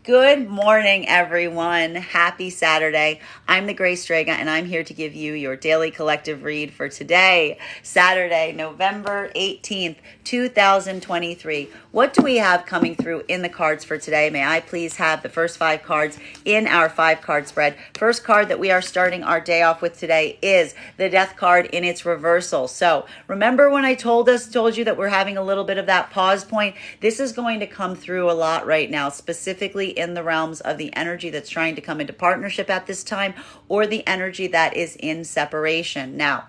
Good morning, everyone. Happy Saturday. I'm the Gray Strega, and I'm here to give you your daily collective read for today, Saturday, November 18th, 2023. What do we have coming through in the cards for today? May I please have the first 5 cards in our 5-card spread? First card that we are starting our day off with today is the Death card in its reversal. So remember when I told you that we're having a little bit of that pause point? This is going to come through a lot right now, specifically in the realms of the energy that's trying to come into partnership at this time, or the energy that is in separation. Now,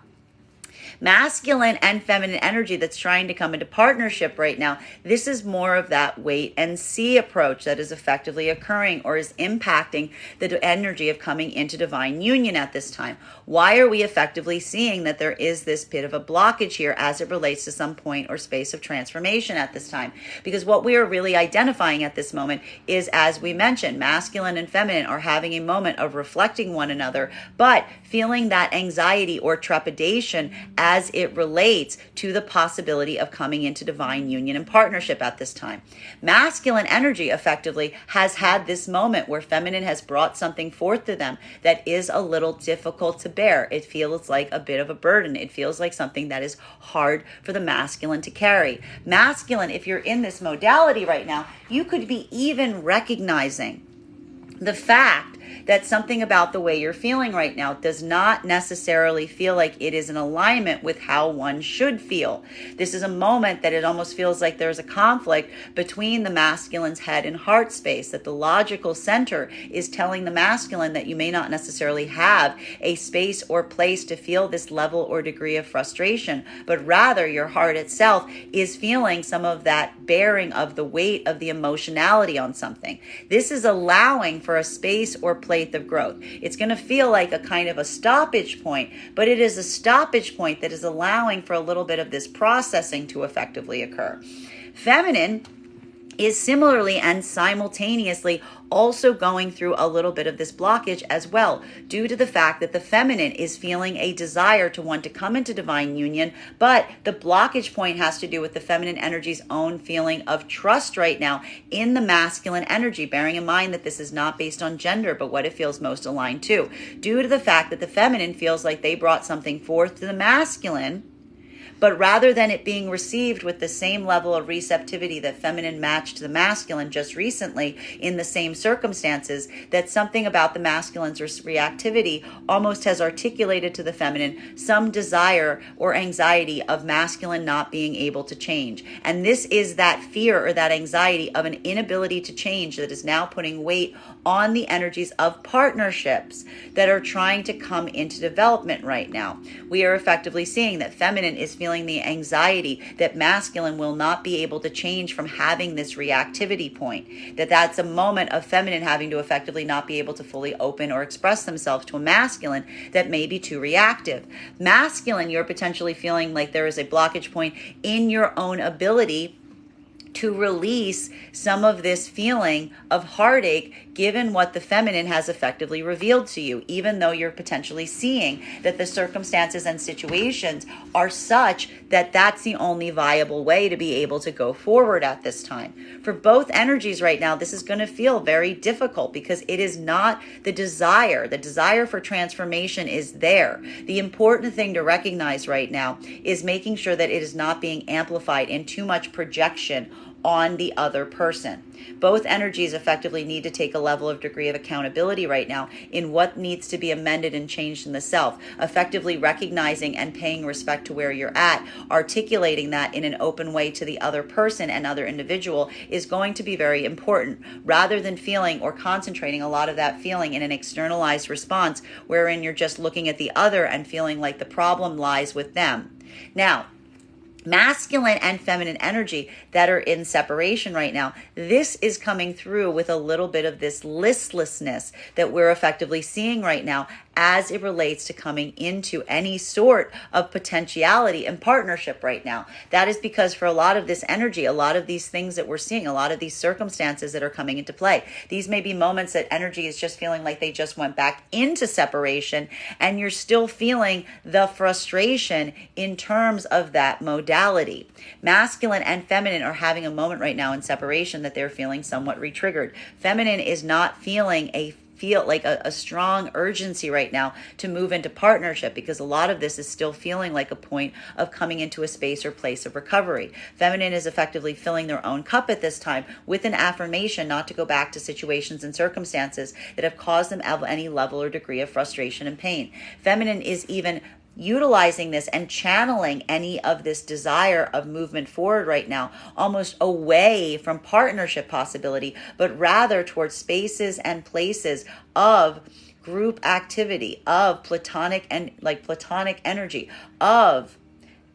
masculine and feminine energy that's trying to come into partnership right now, this is more of that wait and see approach that is effectively occurring or is impacting the energy of coming into divine union at this time. Why are we effectively seeing that there is this bit of a blockage here as it relates to some point or space of transformation at this time? Because what we are really identifying at this moment is, as we mentioned, masculine and feminine are having a moment of reflecting one another, but feeling that anxiety or trepidation as it relates to the possibility of coming into divine union and partnership at this time. Masculine energy effectively has had this moment where feminine has brought something forth to them that is a little difficult to bear. It feels like a bit of a burden. It feels like something that is hard for the masculine to carry. Masculine, if you're in this modality right now, you could be even recognizing the fact that something about the way you're feeling right now does not necessarily feel like it is in alignment with how one should feel. This is a moment that it almost feels like there's a conflict between the masculine's head and heart space, that the logical center is telling the masculine that you may not necessarily have a space or place to feel this level or degree of frustration, but rather your heart itself is feeling some of that bearing of the weight of the emotionality on something. This is allowing for a space or place of growth. It's going to feel like a kind of a stoppage point, but it is a stoppage point that is allowing for a little bit of this processing to effectively occur. Feminine is similarly and simultaneously also going through a little bit of this blockage as well, due to the fact that the feminine is feeling a desire to want to come into divine union, but the blockage point has to do with the feminine energy's own feeling of trust right now in the masculine energy, bearing in mind that this is not based on gender, but what it feels most aligned to, due to the fact that the feminine feels like they brought something forth to the masculine, but rather than it being received with the same level of receptivity that feminine matched the masculine just recently in the same circumstances, that something about the masculine's reactivity almost has articulated to the feminine some desire or anxiety of masculine not being able to change. And this is that fear or that anxiety of an inability to change that is now putting weight on the energies of partnerships that are trying to come into development right now. We are effectively seeing that feminine is feeling the anxiety that masculine will not be able to change from having this reactivity point, that's a moment of feminine having to effectively not be able to fully open or express themselves to a masculine that may be too reactive. Masculine, you're potentially feeling like there is a blockage point in your own ability to release some of this feeling of heartache given what the feminine has effectively revealed to you, even though you're potentially seeing that the circumstances and situations are such that that's the only viable way to be able to go forward at this time. For both energies right now, this is going to feel very difficult because it is not the desire. The desire for transformation is there. The important thing to recognize right now is making sure that it is not being amplified in too much projection on the other person. Both energies effectively need to take a level of degree of accountability right now in what needs to be amended and changed in the self, effectively recognizing and paying respect to where you're at, articulating that in an open way to the other person and other individual is going to be very important, rather than feeling or concentrating a lot of that feeling in an externalized response wherein you're just looking at the other and feeling like the problem lies with them. Now, masculine and feminine energy that are in separation right now, this is coming through with a little bit of this listlessness that we're effectively seeing right now as it relates to coming into any sort of potentiality and partnership right now. That is because for a lot of this energy, a lot of these things that we're seeing, a lot of these circumstances that are coming into play, these may be moments that energy is just feeling like they just went back into separation and you're still feeling the frustration in terms of that modality. modality. Masculine and feminine are having a moment right now in separation that they're feeling somewhat re-triggered. Feminine is not feeling a strong urgency right now to move into partnership, because a lot of this is still feeling like a point of coming into a space or place of recovery. Feminine is effectively filling their own cup at this time with an affirmation not to go back to situations and circumstances that have caused them any level or degree of frustration and pain. Feminine is even utilizing this and channeling any of this desire of movement forward right now, almost away from partnership possibility, but rather towards spaces and places of group activity, of platonic energy, of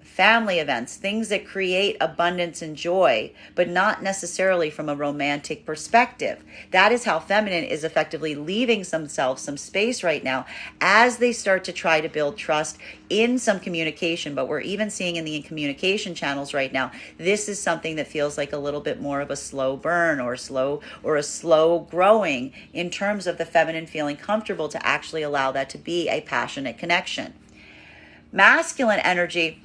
family events, things that create abundance and joy, but not necessarily from a romantic perspective. That is how feminine is effectively leaving some space right now as they start to try to build trust in some communication. But we're even seeing in the communication channels right now, this is something that feels like a little bit more of a slow burn or a slow growing in terms of the feminine feeling comfortable to actually allow that to be a passionate connection. Masculine energy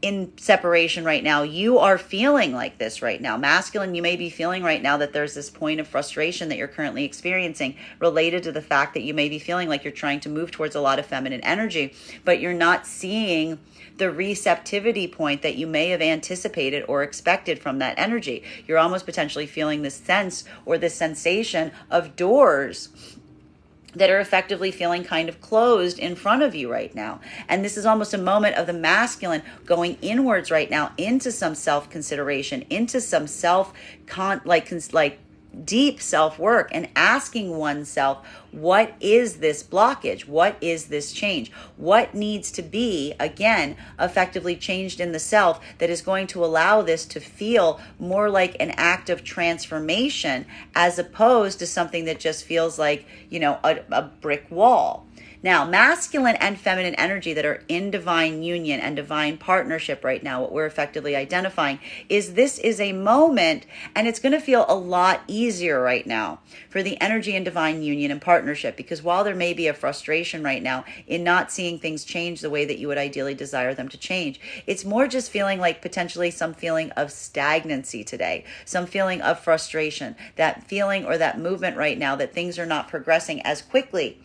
in separation right now, you are feeling like this right now. Masculine, you may be feeling right now that there's this point of frustration that you're currently experiencing related to the fact that you may be feeling like you're trying to move towards a lot of feminine energy, but you're not seeing the receptivity point that you may have anticipated or expected from that energy. You're almost potentially feeling this sense or this sensation of doors that are effectively feeling kind of closed in front of you right now. And this is almost a moment of the masculine going inwards right now into some self-consideration, into some deep self-work, and asking oneself, what is this blockage? What is this change? What needs to be, again, effectively changed in the self that is going to allow this to feel more like an act of transformation as opposed to something that just feels like, a brick wall. Now, masculine and feminine energy that are in divine union and divine partnership right now, what we're effectively identifying is this is a moment, and it's going to feel a lot easier right now for the energy in divine union and partnership, because while there may be a frustration right now in not seeing things change the way that you would ideally desire them to change, it's more just feeling like potentially some feeling of stagnancy today, some feeling of frustration, that feeling or that movement right now that things are not progressing as quickly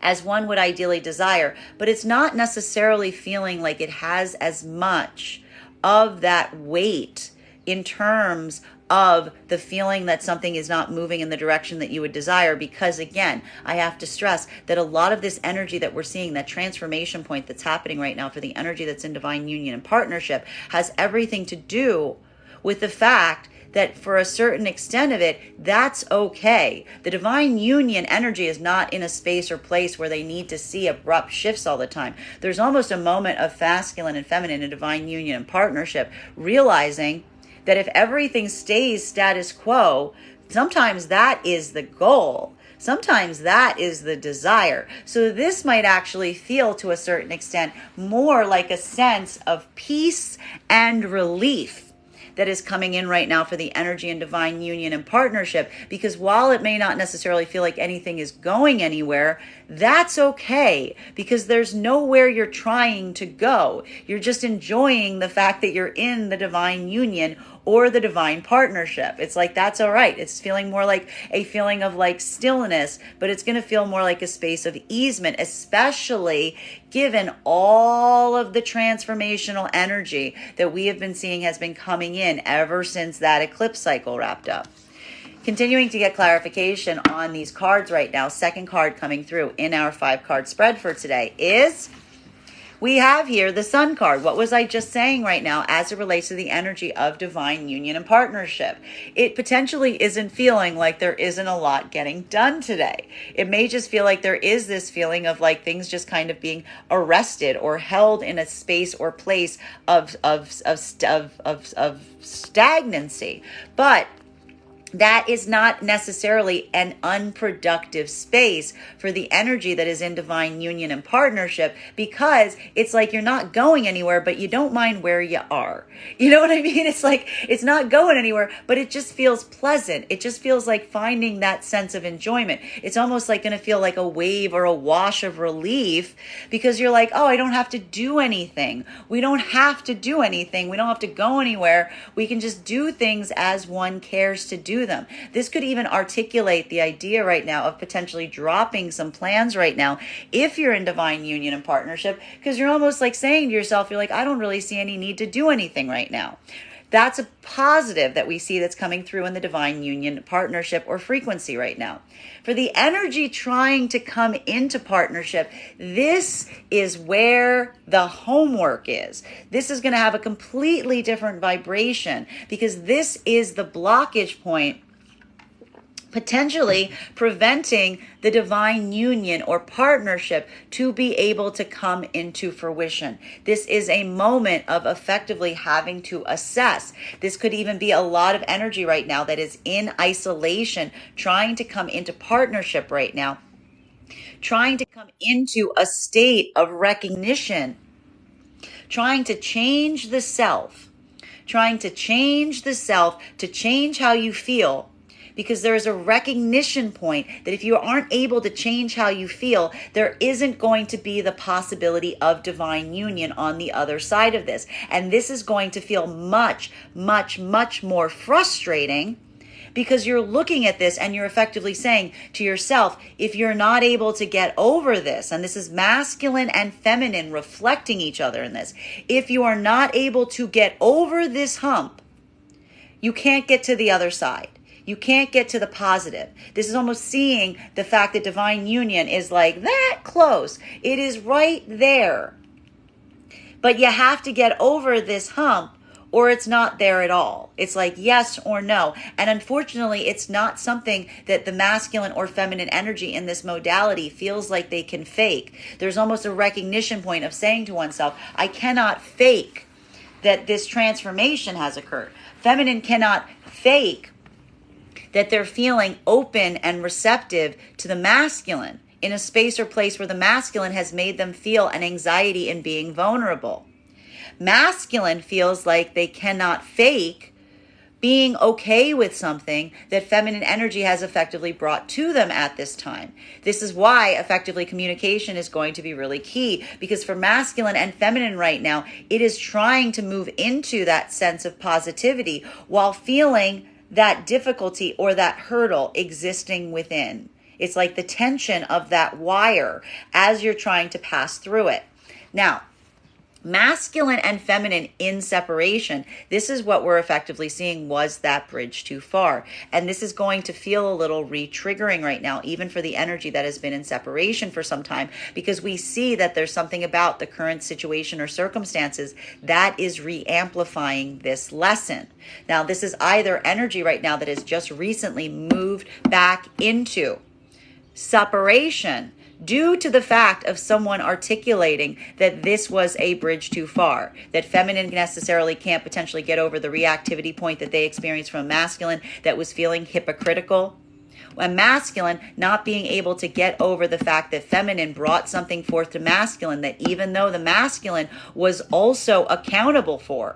as one would ideally desire, but it's not necessarily feeling like it has as much of that weight in terms of the feeling that something is not moving in the direction that you would desire. Because again, I have to stress that a lot of this energy that we're seeing, that transformation point that's happening right now for the energy that's in divine union and partnership, has everything to do with the fact that for a certain extent of it, that's okay. The divine union energy is not in a space or place where they need to see abrupt shifts all the time. There's almost a moment of masculine and feminine in divine union and partnership, realizing that if everything stays status quo, sometimes that is the goal. Sometimes that is the desire. So this might actually feel, to a certain extent, more like a sense of peace and relief that is coming in right now for the energy in divine union and partnership, because while it may not necessarily feel like anything is going anywhere, that's okay, because there's nowhere you're trying to go. You're just enjoying the fact that you're in the divine union or the divine partnership. It's like, that's all right. It's feeling more like a feeling of like stillness, but it's going to feel more like a space of easement, especially given all of the transformational energy that we have been seeing has been coming in ever since that eclipse cycle wrapped up. Continuing to get clarification on these cards right now, second card coming through in our 5-card spread for today is, we have here the Sun card. What was I just saying right now as it relates to the energy of divine union and partnership? It potentially isn't feeling like there isn't a lot getting done today. It may just feel like there is this feeling of like things just kind of being arrested or held in a space or place of stagnancy. But that is not necessarily an unproductive space for the energy that is in divine union and partnership, because it's like you're not going anywhere, but you don't mind where you are. You know what I mean? It's like it's not going anywhere, but it just feels pleasant. It just feels like finding that sense of enjoyment. It's almost like going to feel like a wave or a wash of relief, because you're like, oh, I don't have to do anything. We don't have to do anything. We don't have to go anywhere. We can just do things as one cares to do them. This could even articulate the idea right now of potentially dropping some plans right now if you're in divine union and partnership, because you're almost like saying to yourself, you're like, I don't really see any need to do anything right now. That's a positive that we see that's coming through in the divine union partnership or frequency right now. For the energy trying to come into partnership, this is where the homework is. This is going to have a completely different vibration, because this is the blockage point, potentially preventing the divine union or partnership to be able to come into fruition. This is a moment of effectively having to assess. This could even be a lot of energy right now that is in isolation, trying to come into partnership right now, trying to come into a state of recognition, trying to change the self, to change how you feel. Because there is a recognition point that if you aren't able to change how you feel, there isn't going to be the possibility of divine union on the other side of this. And this is going to feel much, much, much more frustrating, because you're looking at this and you're effectively saying to yourself, if you're not able to get over this, and this is masculine and feminine reflecting each other in this, if you are not able to get over this hump, you can't get to the other side. You can't get to the positive. This is almost seeing the fact that divine union is like that close. It is right there. But you have to get over this hump, or it's not there at all. It's like yes or no. And unfortunately, it's not something that the masculine or feminine energy in this modality feels like they can fake. There's almost a recognition point of saying to oneself, I cannot fake that this transformation has occurred. Feminine cannot fake that they're feeling open and receptive to the masculine in a space or place where the masculine has made them feel an anxiety in being vulnerable. Masculine feels like they cannot fake being okay with something that feminine energy has effectively brought to them at this time. This is why effectively communication is going to be really key, because for masculine and feminine right now, it is trying to move into that sense of positivity while feeling that difficulty or that hurdle existing within. It's like the tension of that wire as you're trying to pass through it. Now, masculine and feminine in separation, this is what we're effectively seeing was that bridge too far. And this is going to feel a little re-triggering right now, even for the energy that has been in separation for some time, because we see that there's something about the current situation or circumstances that is re-amplifying this lesson. Now, this is either energy right now that has just recently moved back into separation due to the fact of someone articulating that this was a bridge too far, that feminine necessarily can't potentially get over the reactivity point that they experienced from masculine that was feeling hypocritical. A masculine not being able to get over the fact that feminine brought something forth to masculine that even though the masculine was also accountable for.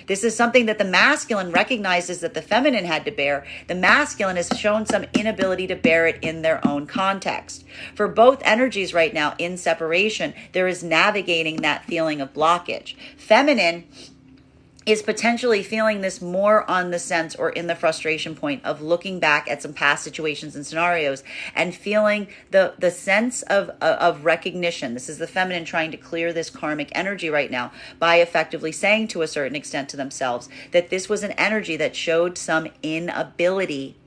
This is something that the masculine recognizes that the feminine had to bear. The masculine has shown some inability to bear it in their own context. For both energies right now in separation, there is navigating that feeling of blockage. Feminine is potentially feeling this more on the sense or in the frustration point of looking back at some past situations and scenarios and feeling the sense of recognition. This is the feminine trying to clear this karmic energy right now by effectively saying to a certain extent to themselves that this was an energy that showed some inability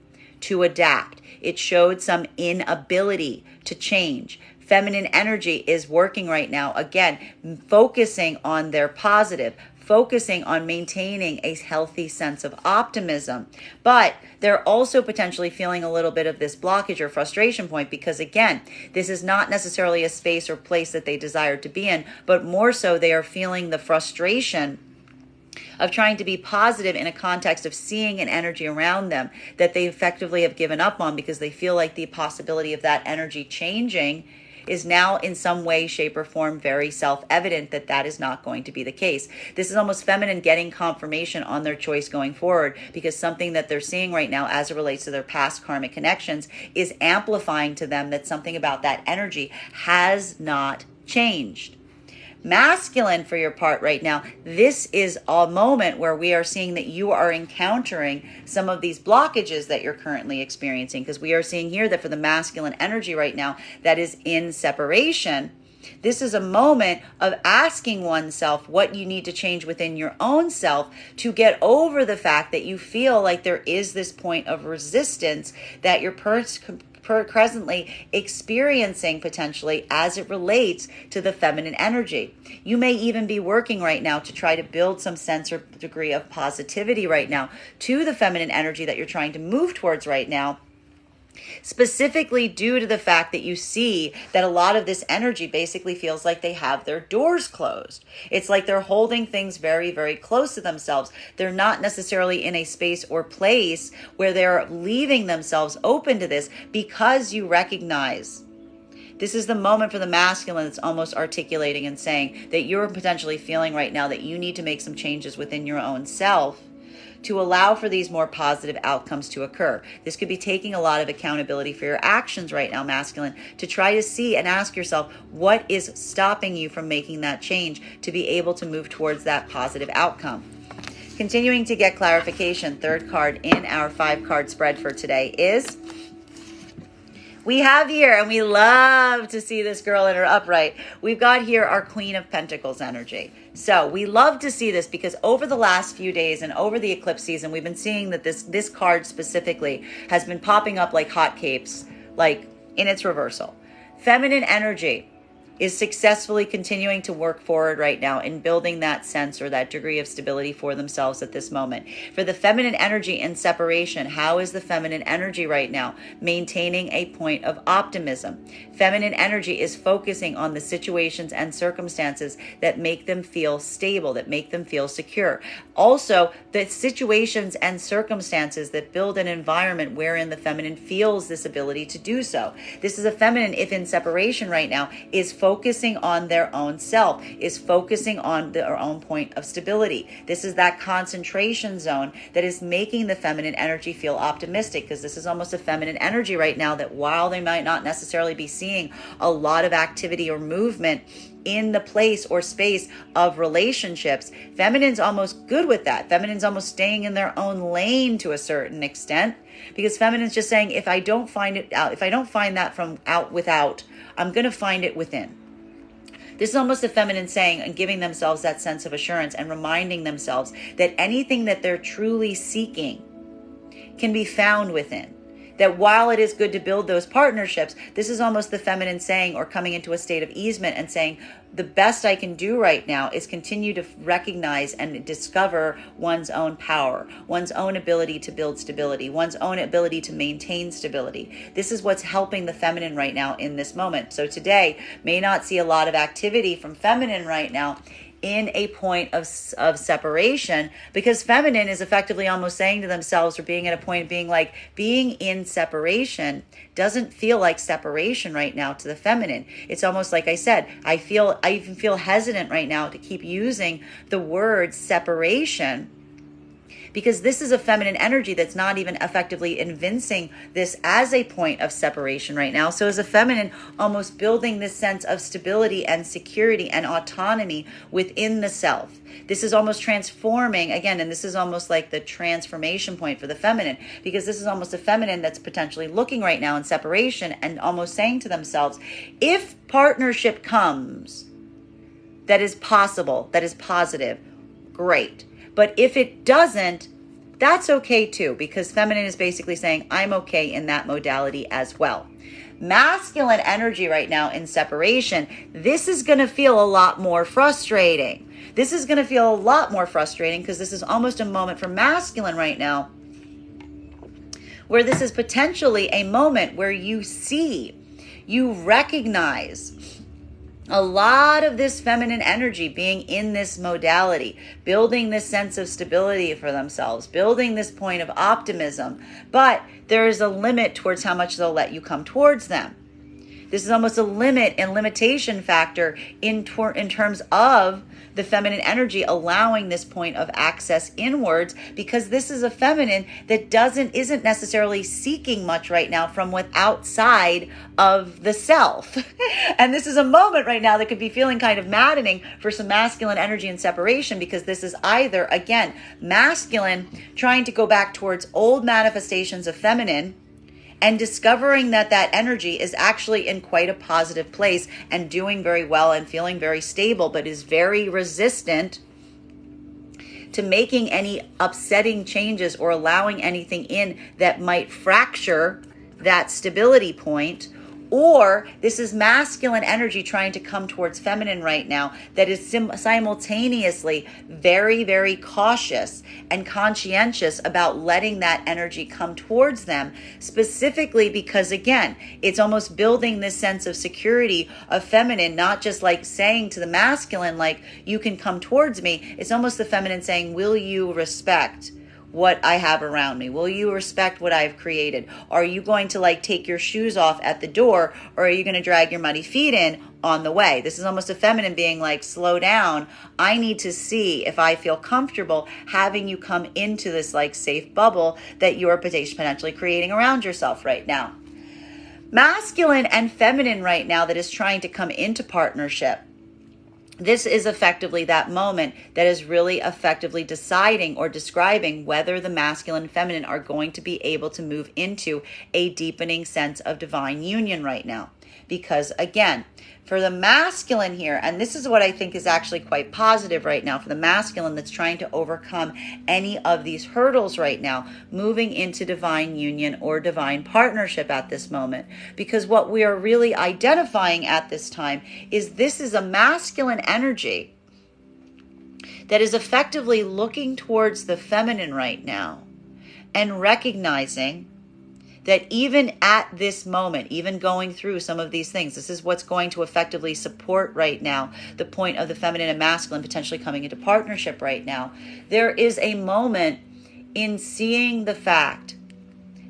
to adapt. It showed some inability to change. Feminine energy is working right now, again, focusing on their positive, focusing on maintaining a healthy sense of optimism. But they're also potentially feeling a little bit of this blockage or frustration point because, again, this is not necessarily a space or place that they desire to be in, but more so they are feeling the frustration of trying to be positive in a context of seeing an energy around them that they effectively have given up on because they feel like the possibility of that energy changing is now in some way, shape, or form very self-evident that that is not going to be the case. This is almost feminine getting confirmation on their choice going forward because something that they're seeing right now as it relates to their past karmic connections is amplifying to them that something about that energy has not changed. Masculine, for your part right now, this is a moment where we are seeing that you are encountering some of these blockages that you're currently experiencing, because we are seeing here that for the masculine energy right now that is in separation, this is a moment of asking oneself what you need to change within your own self to get over the fact that you feel like there is this point of resistance that you're presently experiencing potentially as it relates to the feminine energy. You may even be working right now to try to build some sense or degree of positivity right now to the feminine energy that you're trying to move towards right now, specifically due to the fact that you see that a lot of this energy basically feels like they have their doors closed. It's like they're holding things very, very close to themselves. They're not necessarily in a space or place where they're leaving themselves open to this, because you recognize this is the moment for the masculine that's almost articulating and saying that you're potentially feeling right now that you need to make some changes within your own self to allow for these more positive outcomes to occur. This could be taking a lot of accountability for your actions right now, masculine, to try to see and ask yourself what is stopping you from making that change to be able to move towards that positive outcome. Continuing to get clarification, third card in our 5-card spread for today is, we have here, and we love to see this girl in her upright, we've got here our Queen of Pentacles energy. So we love to see this because over the last few days and over the eclipse season, we've been seeing that this card specifically has been popping up like hotcakes, like in its reversal. Feminine energy is successfully continuing to work forward right now in building that sense or that degree of stability for themselves at this moment. For the feminine energy in separation, how is the feminine energy right now maintaining a point of optimism? Feminine energy is focusing on the situations and circumstances that make them feel stable, that make them feel secure. Also, the situations and circumstances that build an environment wherein the feminine feels this ability to do so. This is a feminine, if in separation right now, is focusing on their own self, is focusing on their own point of stability. This is that concentration zone that is making the feminine energy feel optimistic, because this is almost a feminine energy right now that while they might not necessarily be seeing a lot of activity or movement in the place or space of relationships, feminine's almost good with that. Feminine's almost staying in their own lane to a certain extent, because feminine's just saying, if I don't find it out, if I don't find that from out without, I'm going to find it within. This is almost a feminine saying and giving themselves that sense of assurance and reminding themselves that anything that they're truly seeking can be found within. That while it is good to build those partnerships, this is almost the feminine saying, or coming into a state of easement and saying, the best I can do right now is continue to recognize and discover one's own power, one's own ability to build stability, one's own ability to maintain stability. This is what's helping the feminine right now in this moment. So today may not see a lot of activity from feminine right now in a point of separation, because feminine is effectively almost saying to themselves, or being at a point of being like, being in separation doesn't feel like separation right now to the feminine. It's almost like I said, I even feel hesitant right now to keep using the word separation, because this is a feminine energy that's not even effectively evincing this as a point of separation right now. So as a feminine, almost building this sense of stability and security and autonomy within the self. This is almost transforming, again, and this is almost like the transformation point for the feminine, because this is almost a feminine that's potentially looking right now in separation and almost saying to themselves, if partnership comes that is possible, that is positive, great. But if it doesn't, that's okay too, because feminine is basically saying, I'm okay in that modality as well. Masculine energy right now in separation, this is going to feel a lot more frustrating. This is going to feel a lot more frustrating because this is almost a moment for masculine right now where this is potentially a moment where you see, you recognize A lot of this feminine energy being in this modality, building this sense of stability for themselves, building this point of optimism, but there is a limit towards how much they'll let you come towards them. This is almost a limit and limitation factor in terms of the feminine energy allowing this point of access inwards, because this is a feminine that isn't necessarily seeking much right now from outside of the self. And this is a moment right now that could be feeling kind of maddening for some masculine energy and separation, because this is either, again, masculine trying to go back towards old manifestations of feminine and discovering that energy is actually in quite a positive place and doing very well and feeling very stable, but is very resistant to making any upsetting changes or allowing anything in that might fracture that stability point. Or this is masculine energy trying to come towards feminine right now that is simultaneously very, very cautious and conscientious about letting that energy come towards them, specifically because, again, it's almost building this sense of security of feminine, not just like saying to the masculine, like, you can come towards me. It's almost the feminine saying, will you respect what I have around me? Will you respect what I've created? Are you going to take your shoes off at the door, or are you going to drag your muddy feet in on the way? This is almost a feminine being like, slow down. I need to see if I feel comfortable having you come into this safe bubble that you're potentially creating around yourself right now. Masculine and feminine right now that is trying to come into partnership. This is effectively that moment that is really effectively deciding or describing whether the masculine and feminine are going to be able to move into a deepening sense of divine union right now. Because again, for the masculine here, and this is what I think is actually quite positive right now for the masculine that's trying to overcome any of these hurdles right now, moving into divine union or divine partnership at this moment. Because what we are really identifying at this time is this is a masculine energy that is effectively looking towards the feminine right now and recognizing that even at this moment, even going through some of these things, this is what's going to effectively support right now the point of the feminine and masculine potentially coming into partnership right now. There is a moment in seeing the fact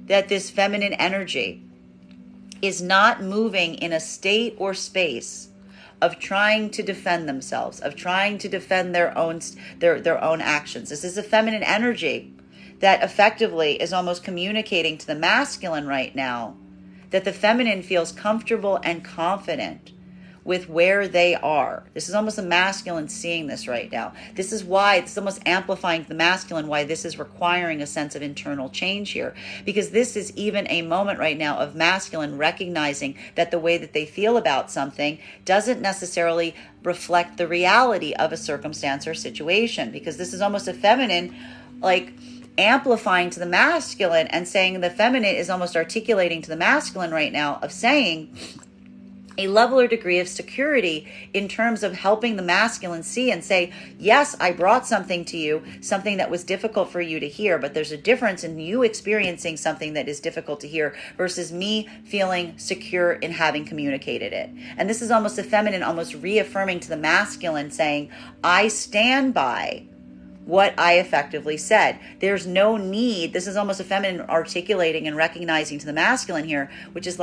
that this feminine energy is not moving in a state or space of trying to defend themselves, of trying to defend their own actions. This is a feminine energy that effectively is almost communicating to the masculine right now that the feminine feels comfortable and confident with where they are. This is almost a masculine seeing this right now. This is almost amplifying to the masculine why this is requiring a sense of internal change here. Because this is even a moment right now of masculine recognizing that the way that they feel about something doesn't necessarily reflect the reality of a circumstance or situation. Because this is almost a feminine, amplifying to the masculine and saying the feminine is almost articulating to the masculine right now of saying a level or degree of security in terms of helping the masculine see and say, yes, I brought something to you, something that was difficult for you to hear, but there's a difference in you experiencing something that is difficult to hear versus me feeling secure in having communicated it. And this is almost the feminine almost reaffirming to the masculine saying, I stand by what I effectively said. There's no need. This is almost a feminine articulating and recognizing to the masculine here, which is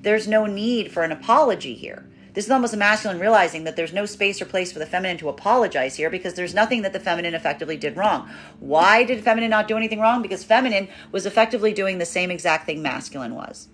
there's no need for an apology here. This is almost a masculine realizing that there's no space or place for the feminine to apologize here because there's nothing that the feminine effectively did wrong. Why did feminine not do anything wrong? Because feminine was effectively doing the same exact thing masculine was.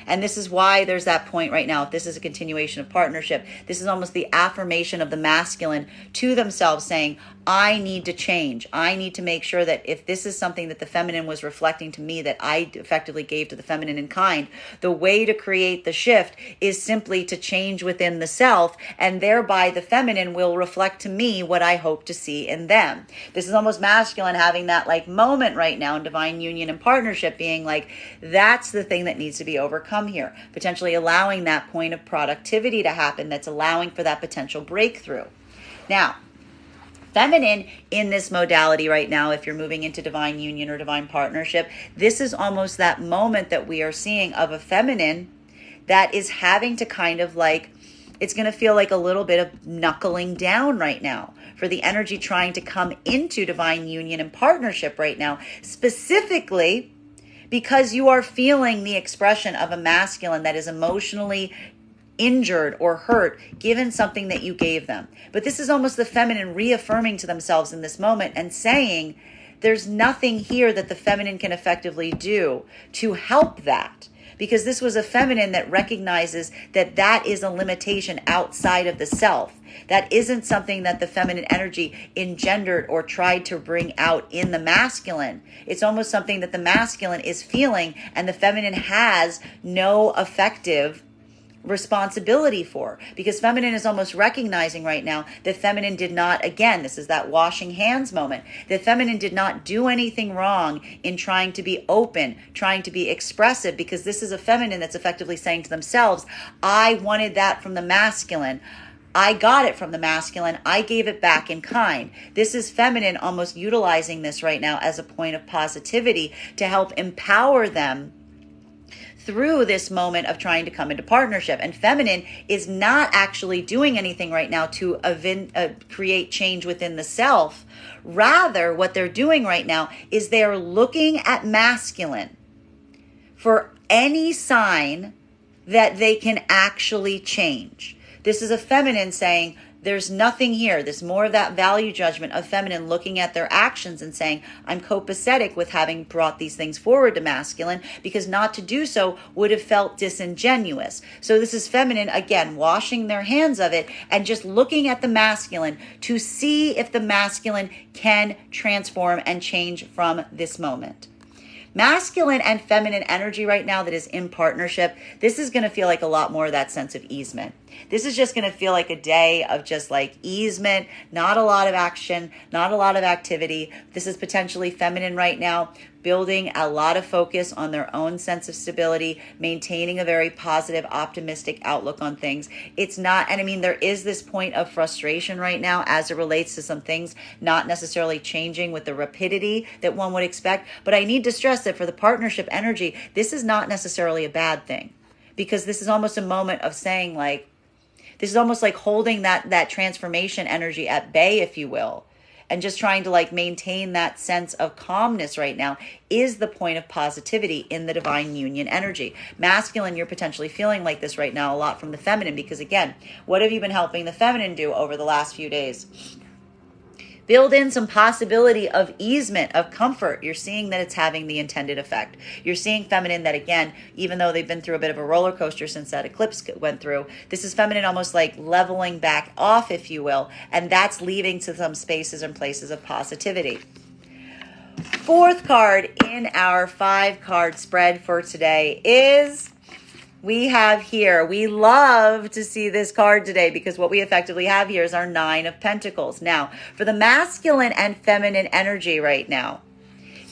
And this is why there's that point right now. If this is a continuation of partnership, this is almost the affirmation of the masculine to themselves saying, I need to change. I need to make sure that if this is something that the feminine was reflecting to me that I effectively gave to the feminine in kind, the way to create the shift is simply to change within the self, and thereby the feminine will reflect to me what I hope to see in them. This is almost masculine having that moment right now in divine union and partnership being that's the thing that needs to be overcome here, potentially allowing that point of productivity to happen that's allowing for that potential breakthrough. Now, feminine in this modality right now, if you're moving into divine union or divine partnership, this is almost that moment that we are seeing of a feminine that is having to kind of It's going to feel like a little bit of knuckling down right now for the energy trying to come into divine union and partnership right now, specifically because you are feeling the expression of a masculine that is emotionally injured or hurt given something that you gave them. But this is almost the feminine reaffirming to themselves in this moment and saying there's nothing here that the feminine can effectively do to help that. Because this was a feminine that recognizes that that is a limitation outside of the self. That isn't something that the feminine energy engendered or tried to bring out in the masculine. It's almost something that the masculine is feeling and the feminine has no effective responsibility for, because feminine is almost recognizing right now that feminine did not, again, this is that washing hands moment, that feminine did not do anything wrong in trying to be open, trying to be expressive, because this is a feminine that's effectively saying to themselves, I wanted that from the masculine. I got it from the masculine. I gave it back in kind. This is feminine almost utilizing this right now as a point of positivity to help empower them through this moment of trying to come into partnership. And feminine is not actually doing anything right now to create change within the self. Rather, what they're doing right now is they're looking at masculine for any sign that they can actually change. This is a feminine saying, there's nothing here. There's more of that value judgment of feminine looking at their actions and saying, I'm copacetic with having brought these things forward to masculine, because not to do so would have felt disingenuous. So this is feminine, again, washing their hands of it and just looking at the masculine to see if the masculine can transform and change from this moment. Masculine and feminine energy right now that is in partnership, this is going to feel like a lot more of that sense of easement. This is just going to feel like a day of just like easement, not a lot of action, not a lot of activity. This is potentially feminine right now, building a lot of focus on their own sense of stability, maintaining a very positive, optimistic outlook on things. It's not, and I mean, there is this point of frustration right now as it relates to some things not necessarily changing with the rapidity that one would expect. But I need to stress that for the partnership energy, this is not necessarily a bad thing, because this is almost a moment of saying like, this is almost like holding that transformation energy at bay, if you will, and just trying to like maintain that sense of calmness right now is the point of positivity in the divine union energy. Masculine, you're potentially feeling like this right now a lot from the feminine, because again, what have you been helping the feminine do over the last few days? Build in some possibility of easement, of comfort. You're seeing that it's having the intended effect. You're seeing feminine that, again, even though they've been through a bit of a roller coaster since that eclipse went through, this is feminine almost like leveling back off, if you will, and that's leading to some spaces and places of positivity. Fourth card in our 5-card spread for today is... we have here, we love to see this card today because what we effectively have here is our 9 of Pentacles. Now, for the masculine and feminine energy right now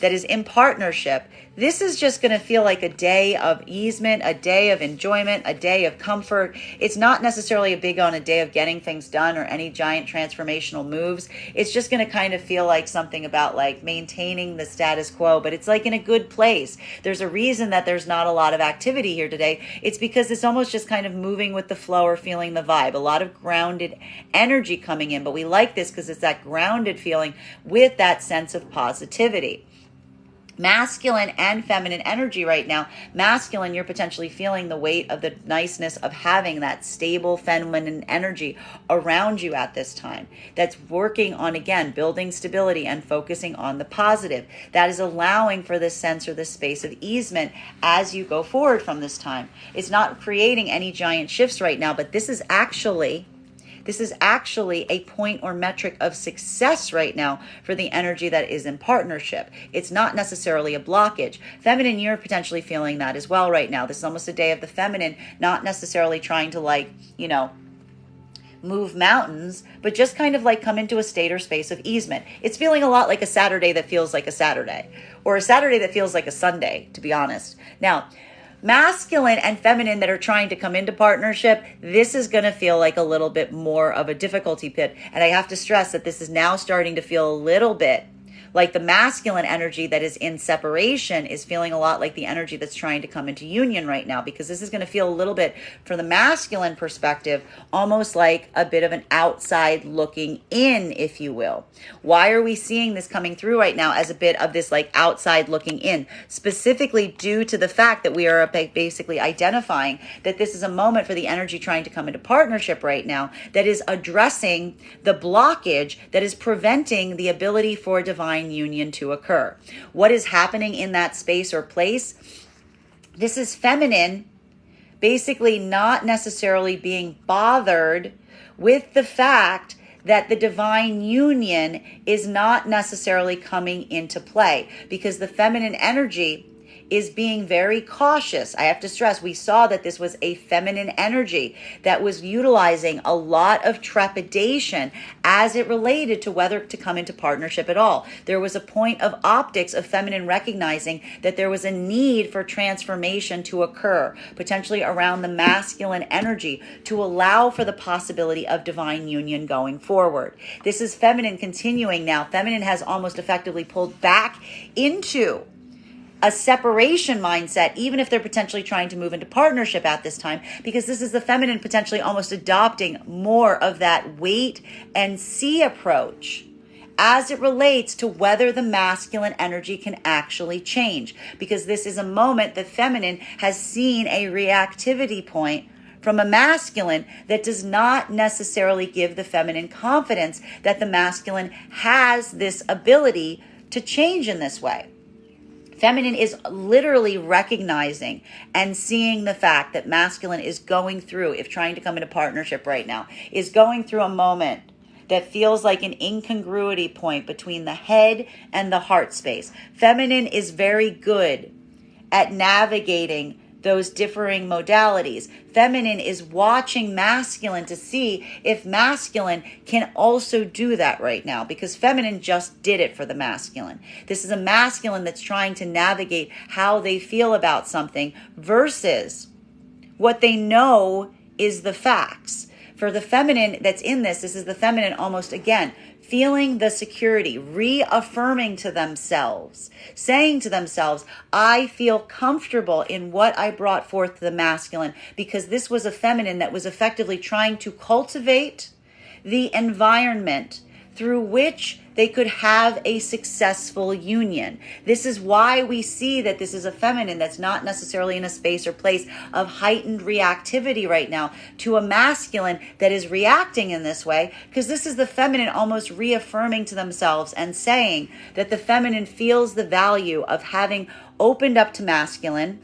that is in partnership, this is just going to feel like a day of easement, a day of enjoyment, a day of comfort. It's not necessarily a big on a day of getting things done or any giant transformational moves. It's just going to kind of feel like something about like maintaining the status quo, but it's like in a good place. There's a reason that there's not a lot of activity here today. It's because it's almost just kind of moving with the flow or feeling the vibe. A lot of grounded energy coming in, but we like this because it's that grounded feeling with that sense of positivity. Masculine and feminine energy right now. Masculine, you're potentially feeling the weight of the niceness of having that stable feminine energy around you at this time. That's working on, again, building stability and focusing on the positive. That is allowing for this sense or this space of easement as you go forward from this time. It's not creating any giant shifts right now, but this is actually a point or metric of success right now for the energy that is in partnership. It's not necessarily a blockage. Feminine, you're potentially feeling that as well right now. This is almost a day of the feminine, not necessarily trying to move mountains, but just kind of like come into a state or space of easement. It's feeling a lot like a Saturday that feels like a Saturday, or a Saturday that feels like a Sunday, to be honest. Now, masculine and feminine that are trying to come into partnership, this is going to feel like a little bit more of a difficulty pit. And I have to stress that this is now starting to feel a little bit like the masculine energy that is in separation is feeling a lot like the energy that's trying to come into union right now, because this is going to feel a little bit, from the masculine perspective, almost like a bit of an outside looking in, if you will. Why are we seeing this coming through right now as a bit of this like outside looking in? Specifically due to the fact that we are basically identifying that this is a moment for the energy trying to come into partnership right now that is addressing the blockage that is preventing the ability for divine union to occur. What is happening in that space or place? This is feminine basically not necessarily being bothered with the fact that the divine union is not necessarily coming into play, because the feminine energy is being very cautious. I have to stress, we saw that this was a feminine energy that was utilizing a lot of trepidation as it related to whether to come into partnership at all. There was a point of optics of feminine recognizing that there was a need for transformation to occur, potentially around the masculine energy, to allow for the possibility of divine union going forward. This is feminine continuing now. Feminine has almost effectively pulled back into a separation mindset, even if they're potentially trying to move into partnership at this time, because this is the feminine potentially almost adopting more of that wait and see approach as it relates to whether the masculine energy can actually change, because this is a moment that feminine has seen a reactivity point from a masculine that does not necessarily give the feminine confidence that the masculine has this ability to change in this way. Feminine is literally recognizing and seeing the fact that masculine is going through, if trying to come into partnership right now, is going through a moment that feels like an incongruity point between the head and the heart space. Feminine is very good at navigating those differing modalities. Feminine is watching masculine to see if masculine can also do that right now, because feminine just did it for the masculine. This is a masculine that's trying to navigate how they feel about something versus what they know is the facts. For the feminine that's in this is the feminine almost, again, feeling the security, reaffirming to themselves, saying to themselves, I feel comfortable in what I brought forth to the masculine, because this was a feminine that was effectively trying to cultivate the environment through which they could have a successful union. This is why we see that this is a feminine that's not necessarily in a space or place of heightened reactivity right now to a masculine that is reacting in this way, because this is the feminine almost reaffirming to themselves and saying that the feminine feels the value of having opened up to masculine,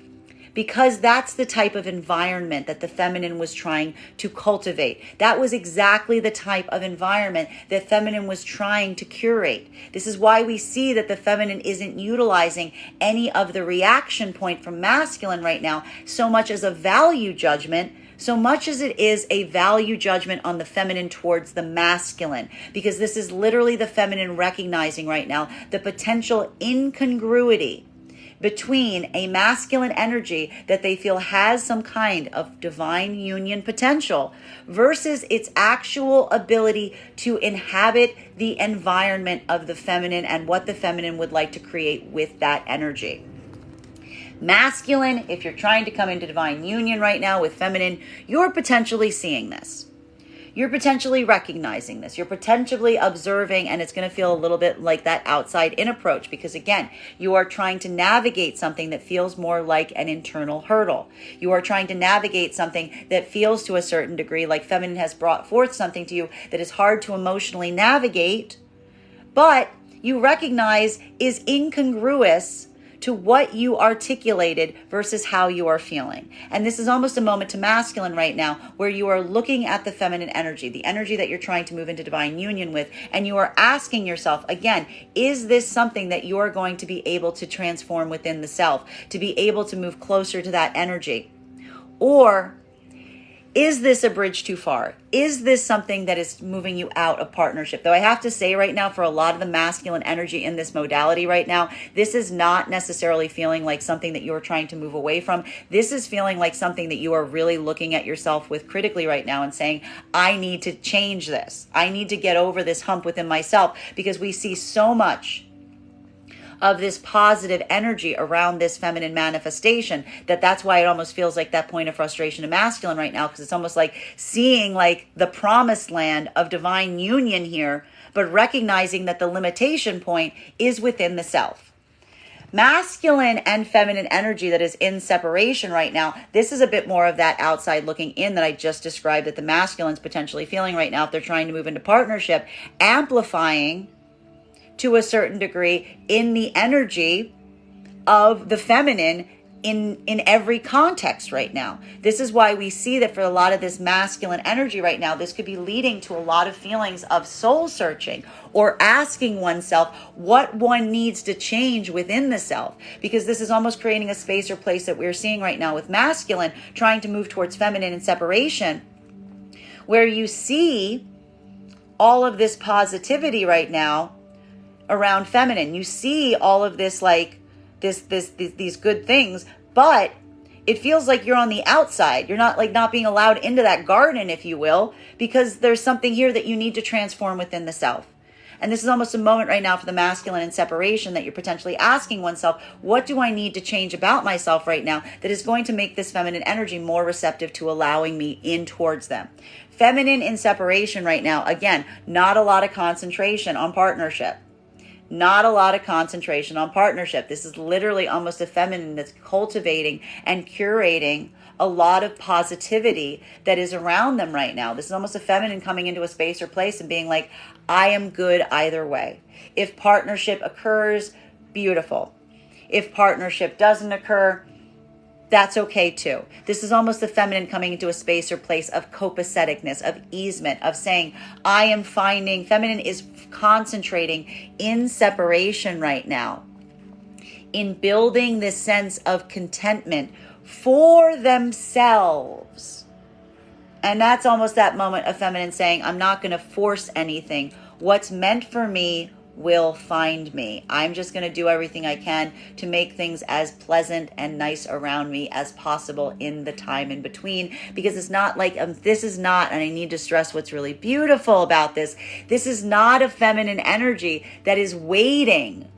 because that's the type of environment that the feminine was trying to cultivate. That was exactly the type of environment that feminine was trying to curate. This is why we see that the feminine isn't utilizing any of the reaction point from masculine right now so much as a value judgment, so much as it is a value judgment on the feminine towards the masculine, because this is literally the feminine recognizing right now the potential incongruity between a masculine energy that they feel has some kind of divine union potential versus its actual ability to inhabit the environment of the feminine and what the feminine would like to create with that energy. Masculine, if you're trying to come into divine union right now with feminine, you're potentially seeing this. You're potentially recognizing this. You're potentially observing, and it's going to feel a little bit like that outside in approach, because again, you are trying to navigate something that feels more like an internal hurdle. You are trying to navigate something that feels to a certain degree like feminine has brought forth something to you that is hard to emotionally navigate, but you recognize is incongruous to what you articulated versus how you are feeling. And this is almost a moment to masculine right now where you are looking at the feminine energy, the energy that you're trying to move into divine union with, and you are asking yourself, again, is this something that you are going to be able to transform within the self, to be able to move closer to that energy? Or is this a bridge too far? Is this something that is moving you out of partnership? Though I have to say right now, for a lot of the masculine energy in this modality right now, this is not necessarily feeling like something that you're trying to move away from. This is feeling like something that you are really looking at yourself with critically right now and saying, I need to change this. I need to get over this hump within myself, because we see so much of this positive energy around this feminine manifestation, that's why it almost feels like that point of frustration in masculine right now, because it's almost like seeing like the promised land of divine union here, but recognizing that the limitation point is within the self. Masculine and feminine energy that is in separation right now, this is a bit more of that outside looking in that I just described that the masculine's potentially feeling right now if they're trying to move into partnership, amplifying to a certain degree in the energy of the feminine in every context right now. This is why we see that for a lot of this masculine energy right now, this could be leading to a lot of feelings of soul searching or asking oneself what one needs to change within the self, because this is almost creating a space or place that we're seeing right now with masculine trying to move towards feminine and separation, where you see all of this positivity right now around feminine. You see all of this like these good things, but it feels like you're on the outside. You're not being allowed into that garden, if you will, because there's something here that you need to transform within the self. And this is almost a moment right now for the masculine in separation that you're potentially asking oneself, what do I need to change about myself right now that is going to make this feminine energy more receptive to allowing me in towards them? Feminine in separation right now, again, not a lot of concentration on partnership. Not a lot of concentration on partnership. This is literally almost a feminine that's cultivating and curating a lot of positivity that is around them right now. This is almost a feminine coming into a space or place and being like, I am good either way. If partnership occurs, beautiful. If partnership doesn't occur, that's okay too. This is almost the feminine coming into a space or place of copaceticness, of easement, of saying, I am finding, feminine is concentrating in separation right now, in building this sense of contentment for themselves. And that's almost that moment of feminine saying, I'm not going to force anything. What's meant for me will find me. I'm just going to do everything I can to make things as pleasant and nice around me as possible in the time in between, because it's not like this is not, and I need to stress what's really beautiful about this is not a feminine energy that is waiting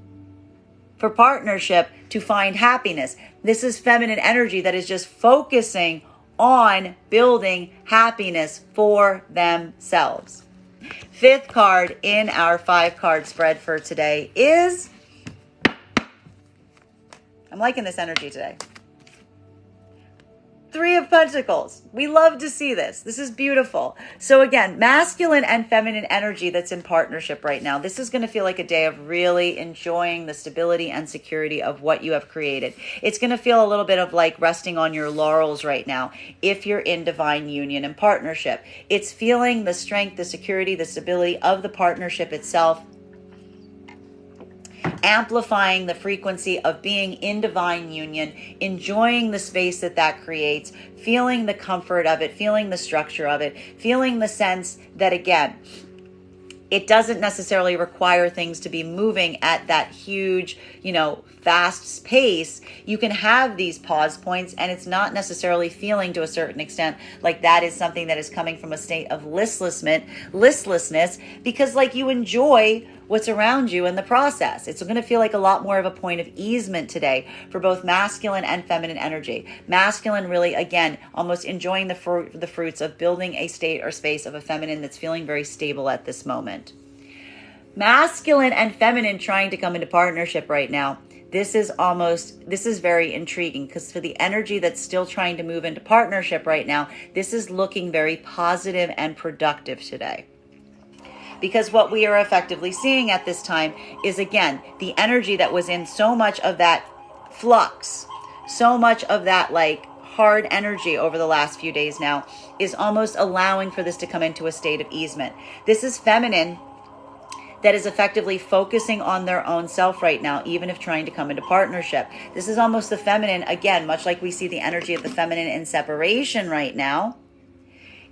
for partnership to find happiness. This is feminine energy that is just focusing on building happiness for themselves. Fifth card in our 5-card spread for today is, I'm liking this energy today, 3 of Pentacles. We love to see this. This is beautiful. So again, masculine and feminine energy that's in partnership right now. This is going to feel like a day of really enjoying the stability and security of what you have created. It's going to feel a little bit of like resting on your laurels right now if you're in divine union and partnership. It's feeling the strength, the security, the stability of the partnership itself, amplifying the frequency of being in divine union, enjoying the space that creates, feeling the comfort of it, feeling the structure of it, feeling the sense that, again, it doesn't necessarily require things to be moving at that huge, fast pace. You can have these pause points, and it's not necessarily feeling to a certain extent like that is something that is coming from a state of listlessness, because like you enjoy what's around you in the process. It's going to feel like a lot more of a point of easement today for both masculine and feminine energy. Masculine really, again, almost enjoying the fruits of building a state or space of a feminine that's feeling very stable at this moment. Masculine and feminine trying to come into partnership right now. This is very intriguing, because for the energy that's still trying to move into partnership right now, this is looking very positive and productive today. Because what we are effectively seeing at this time is, again, the energy that was in so much of that flux, so much of that like hard energy over the last few days now is almost allowing for this to come into a state of easement. This is feminine that is effectively focusing on their own self right now, even if trying to come into partnership. This is almost the feminine, again, much like we see the energy of the feminine in separation right now,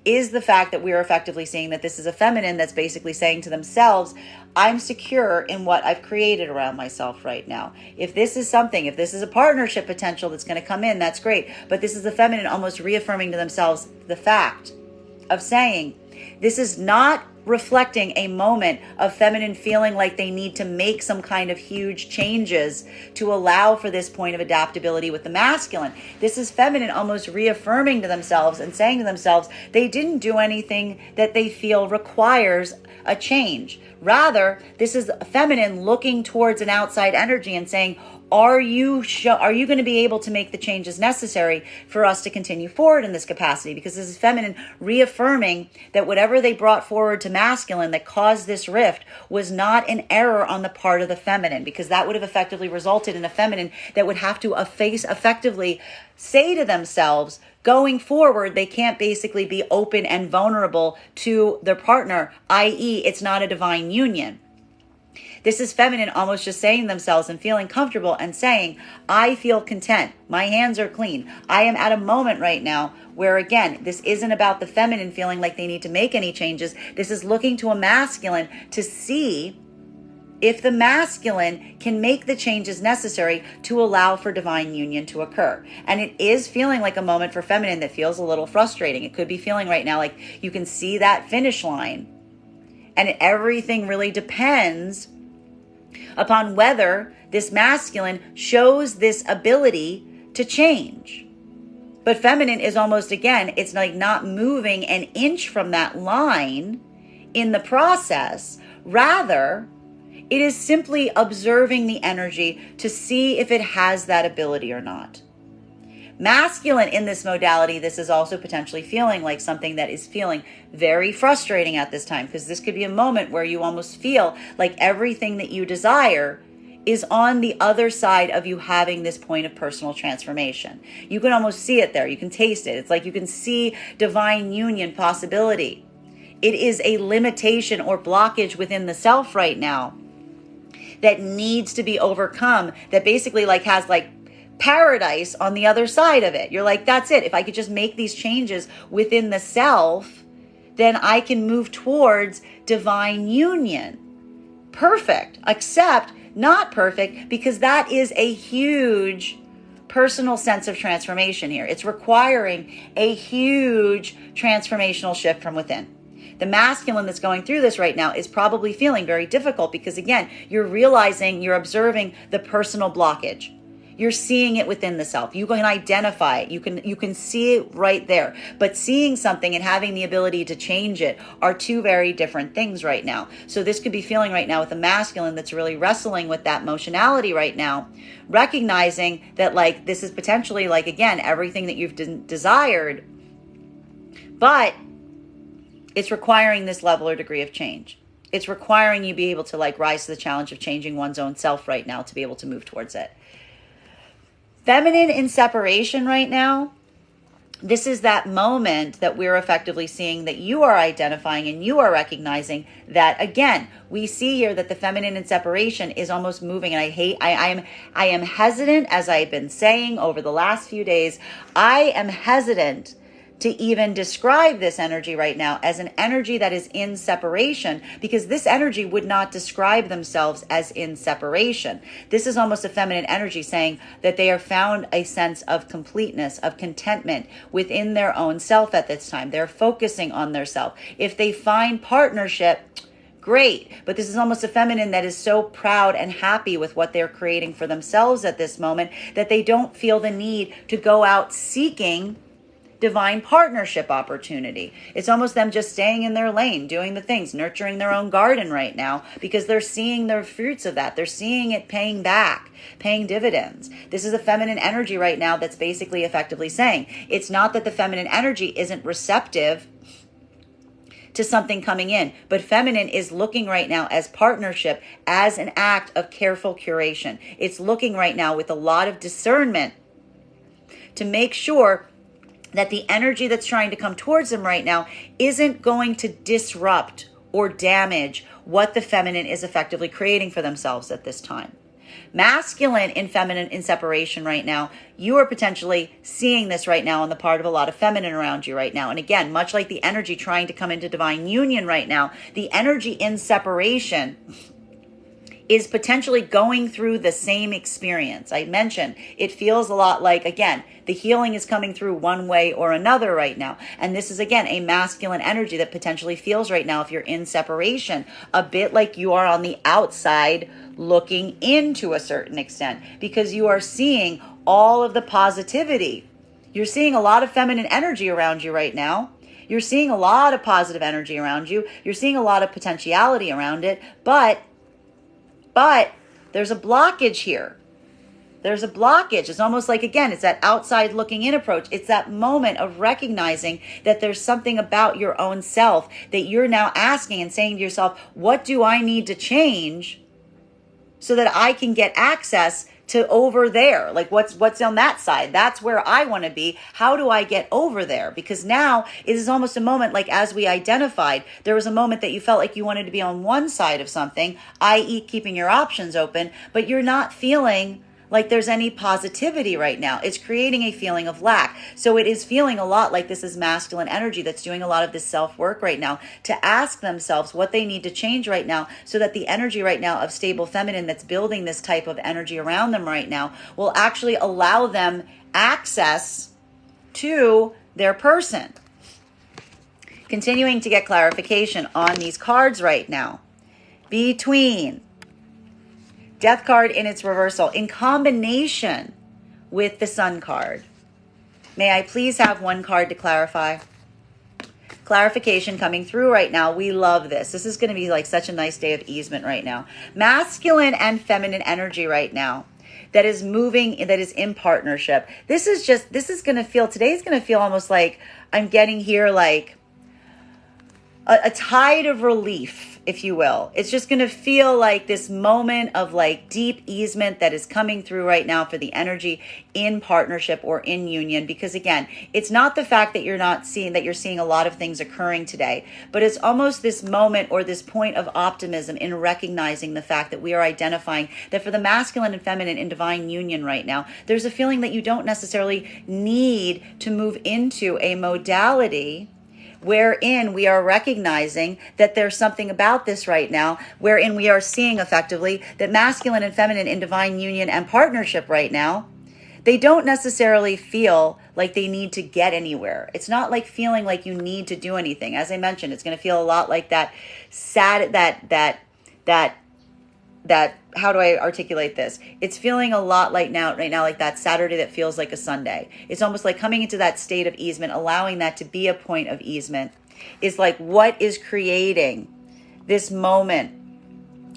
is the fact that we are effectively seeing that this is a feminine that's basically saying to themselves, I'm secure in what I've created around myself right now. If this is a partnership potential that's going to come in, that's great. But this is the feminine almost reaffirming to themselves the fact of saying, This is not reflecting a moment of feminine feeling like they need to make some kind of huge changes to allow for this point of adaptability with the masculine. This is feminine almost reaffirming to themselves and saying to themselves they didn't do anything that they feel requires a change. Rather, this is feminine looking towards an outside energy and saying, are you going to be able to make the changes necessary for us to continue forward in this capacity? Because this is feminine reaffirming that whatever they brought forward to masculine that caused this rift was not an error on the part of the feminine, because that would have effectively resulted in a feminine that would have to effectively say to themselves, going forward, they can't basically be open and vulnerable to their partner, i.e., it's not a divine union. This is feminine almost just saying to themselves and feeling comfortable and saying, I feel content. My hands are clean. I am at a moment right now where, again, this isn't about the feminine feeling like they need to make any changes. This is looking to a masculine to see if the masculine can make the changes necessary to allow for divine union to occur. And it is feeling like a moment for feminine that feels a little frustrating. It could be feeling right now like you can see that finish line. And everything really depends upon whether this masculine shows this ability to change. But feminine is almost, again, it's like not moving an inch from that line in the process. Rather, it is simply observing the energy to see if it has that ability or not. Masculine in this modality, this is also potentially feeling like something that is feeling very frustrating at this time, because this could be a moment where you almost feel like everything that you desire is on the other side of you having this point of personal transformation. You can almost see it there. You can taste it. It's like you can see divine union possibility. It is a limitation or blockage within the self right now that needs to be overcome, that basically like has like paradise on the other side of it. You're like, that's it. If I could just make these changes within the self, then I can move towards divine union. Perfect. Except not perfect, because that is a huge personal sense of transformation here. It's requiring a huge transformational shift from within. The masculine that's going through this right now is probably feeling very difficult because, again, you're realizing, you're observing the personal blockage. You're seeing it within the self. You can identify it. You can see it right there. But seeing something and having the ability to change it are two very different things right now. So this could be feeling right now with a masculine that's really wrestling with that emotionality right now, recognizing that like this is potentially like, again, everything that you've desired, but it's requiring this level or degree of change. It's requiring you be able to like rise to the challenge of changing one's own self right now to be able to move towards it. Feminine in separation right now, this is that moment that we're effectively seeing that you are identifying and you are recognizing that, again, we see here that the feminine in separation is almost moving. And I am hesitant, as I've been saying over the last few days, I am hesitant to even describe this energy right now as an energy that is in separation, because this energy would not describe themselves as in separation. This is almost a feminine energy saying that they have found a sense of completeness, of contentment within their own self at this time. They're focusing on their self. If they find partnership, great. But this is almost a feminine that is so proud and happy with what they're creating for themselves at this moment that they don't feel the need to go out seeking divine partnership opportunity. It's almost them just staying in their lane, doing the things, nurturing their own garden right now, because they're seeing the fruits of that. They're seeing it paying back, paying dividends. This is a feminine energy right now that's basically effectively saying it's not that the feminine energy isn't receptive to something coming in, but feminine is looking right now as partnership, as an act of careful curation. It's looking right now with a lot of discernment to make sure that the energy that's trying to come towards them right now isn't going to disrupt or damage what the feminine is effectively creating for themselves at this time. Masculine and feminine in separation right now, you are potentially seeing this right now on the part of a lot of feminine around you right now. And again, much like the energy trying to come into divine union right now, the energy in separation is potentially going through the same experience. I mentioned it feels a lot like, again, the healing is coming through one way or another right now. And this is, again, a masculine energy that potentially feels right now, if you're in separation, a bit like you are on the outside looking in to a certain extent, because you are seeing all of the positivity. You're seeing a lot of feminine energy around you right now. You're seeing a lot of positive energy around you. You're seeing a lot of potentiality around it, but there's a blockage here. There's a blockage. It's almost like, again, it's that outside looking in approach. It's that moment of recognizing that there's something about your own self that you're now asking and saying to yourself, what do I need to change so that I can get access to over there? Like what's on that side? That's where I want to be. How do I get over there? Because now it is almost a moment, like as we identified, there was a moment that you felt like you wanted to be on one side of something, i.e. keeping your options open, but you're not feeling like there's any positivity right now. It's creating a feeling of lack. So it is feeling a lot like this is masculine energy that's doing a lot of this self-work right now to ask themselves what they need to change right now so that the energy right now of stable feminine that's building this type of energy around them right now will actually allow them access to their person. Continuing to get clarification on these cards right now. Between Death card in its reversal in combination with the Sun card. May I please have one card to clarify? Clarification coming through right now. We love this. This is going to be like such a nice day of easement right now. Masculine and feminine energy right now that is moving, that is in partnership. Today's going to feel almost like I'm getting here like a tide of relief, if you will. It's just going to feel like this moment of like deep easement that is coming through right now for the energy in partnership or in union. Because again, it's not the fact that you're seeing a lot of things occurring today, but it's almost this moment or this point of optimism in recognizing the fact that we are identifying that for the masculine and feminine in divine union right now, there's a feeling that you don't necessarily need to move into a modality wherein we are recognizing that there's something about this right now, wherein we are seeing effectively that masculine and feminine in divine union and partnership right now, they don't necessarily feel like they need to get anywhere. It's not like feeling like you need to do anything. As I mentioned, it's going to feel a lot like that how do I articulate this? It's feeling a lot like right now, like that Saturday that feels like a Sunday. It's almost like coming into that state of easement, allowing that to be a point of easement is like what is creating this moment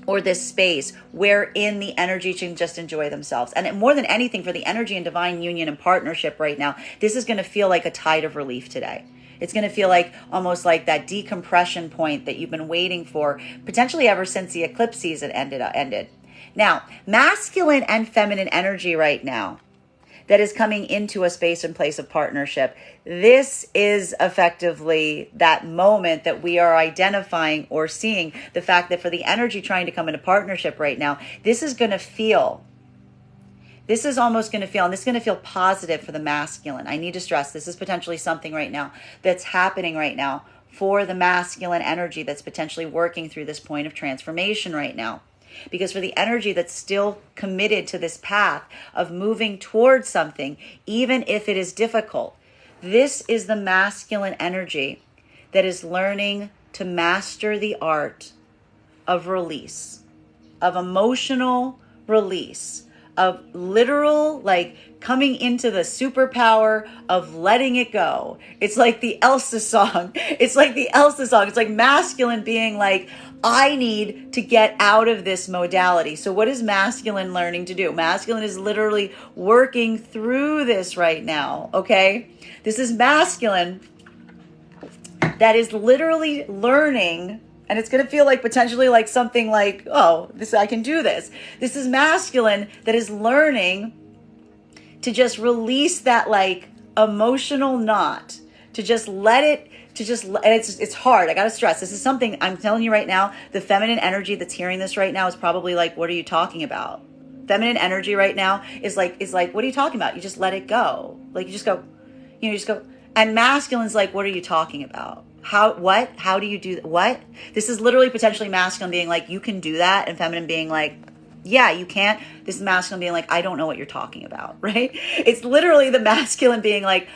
or this space wherein the energy can just enjoy themselves. And more than anything, for the energy in divine union and partnership right now, this is going to feel like a tide of relief today. It's going to feel like almost like that decompression point that you've been waiting for, potentially ever since the eclipse season ended. Now, masculine and feminine energy right now that is coming into a space and place of partnership. This is effectively that moment that we are identifying or seeing the fact that for the energy trying to come into partnership right now, this is almost going to feel, and this is going to feel positive for the masculine. I need to stress this is potentially something right now that's happening right now for the masculine energy that's potentially working through this point of transformation right now. Because for the energy that's still committed to this path of moving towards something, even if it is difficult, this is the masculine energy that is learning to master the art of release, of emotional release, of literal, like coming into the superpower of letting it go. It's like the Elsa song. It's like masculine being like, I need to get out of this modality. So what is masculine learning to do? Masculine is literally working through this right now, okay? This is masculine that is literally learning. And it's going to feel like potentially like something like, I can do this. This is masculine that is learning to just release that like emotional knot, to just let it, and it's hard. I got to stress, this is something I'm telling you right now, the feminine energy that's hearing this right now is probably like, what are you talking about? Feminine energy right now is like, what are you talking about? You just let it go. Like you just go, and masculine's like, what are you talking about? How do you do what? This is literally potentially masculine being like, you can do that, and feminine being like, yeah, you can't. This is masculine being like, I don't know what you're talking about, right? It's literally the masculine being like,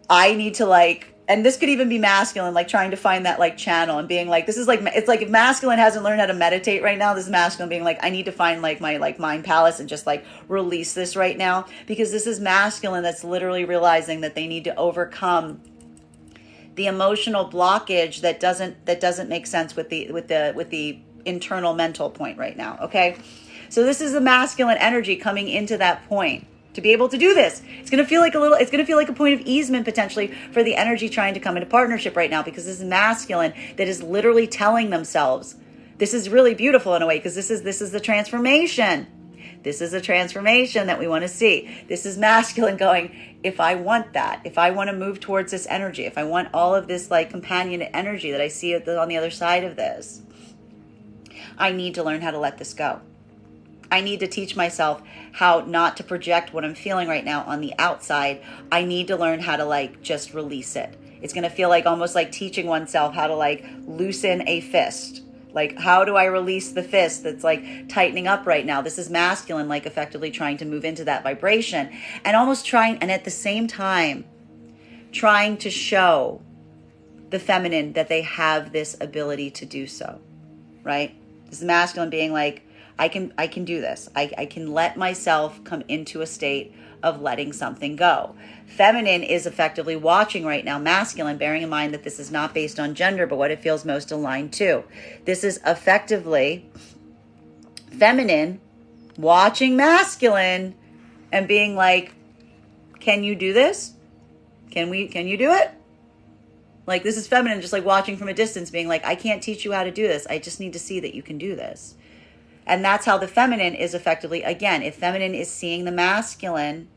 I need to like, and this could even be masculine, like trying to find that like channel and being like, this is like, it's like if masculine hasn't learned how to meditate right now, this is masculine being like, I need to find like my like mind palace and just like release this right now, because this is masculine that's literally realizing that they need to overcome the emotional blockage that doesn't make sense with the internal mental point right now. Okay, so this is the masculine energy coming into that point to be able to do this. It's going to feel like a point of easement potentially for the energy trying to come into partnership right now, because this is masculine that is literally telling themselves, this is really beautiful in a way, because this is the transformation. This is a transformation that we want to see. This is masculine going, if I want that, if I want to move towards this energy, if I want all of this like companion energy that I see on the other side of this, I need to learn how to let this go. I need to teach myself how not to project what I'm feeling right now on the outside. I need to learn how to like just release it. It's going to feel like almost like teaching oneself how to like loosen a fist. Like, how do I release the fist that's like tightening up right now? This is masculine, like effectively trying to move into that vibration and almost trying, and at the same time, trying to show the feminine that they have this ability to do so, right? This is masculine being like, I can do this. I can let myself come into a state of letting something go. Feminine is effectively watching right now masculine, bearing in mind that this is not based on gender, but what it feels most aligned to. This is effectively feminine watching masculine and being like, can you do this? Can you do it? Like, this is feminine just like watching from a distance being like, I can't teach you how to do this. I just need to see that you can do this. And that's how the feminine is effectively, again, if feminine is seeing the masculine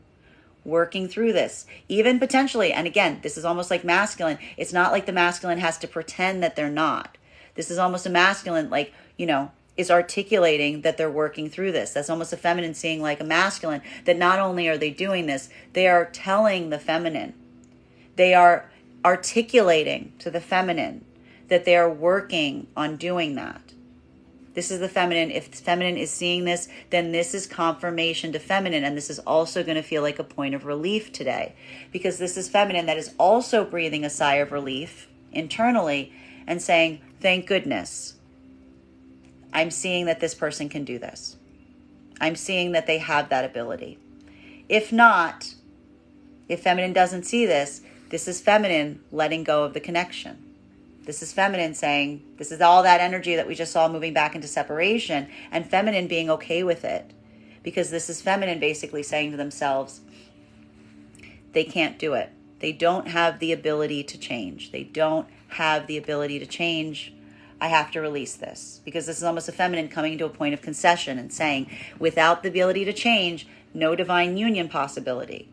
working through this, even potentially, and again, this is almost like masculine. It's not like the masculine has to pretend that they're not. This is almost a masculine, like, is articulating that they're working through this. That's almost a feminine seeing like a masculine, that not only are they doing this, they are telling the feminine. They are articulating to the feminine that they are working on doing that. This is the feminine. If feminine is seeing this, then this is confirmation to feminine. And this is also going to feel like a point of relief today, because this is feminine that is also breathing a sigh of relief internally and saying, thank goodness, I'm seeing that this person can do this. I'm seeing that they have that ability. If not, if feminine doesn't see this, this is feminine letting go of the connection. This is feminine saying, this is all that energy that we just saw moving back into separation, and feminine being okay with it, because this is feminine basically saying to themselves, they can't do it. They don't have the ability to change. They don't have the ability to change. I have to release this, because this is almost a feminine coming to a point of concession and saying, without the ability to change, no divine union possibility.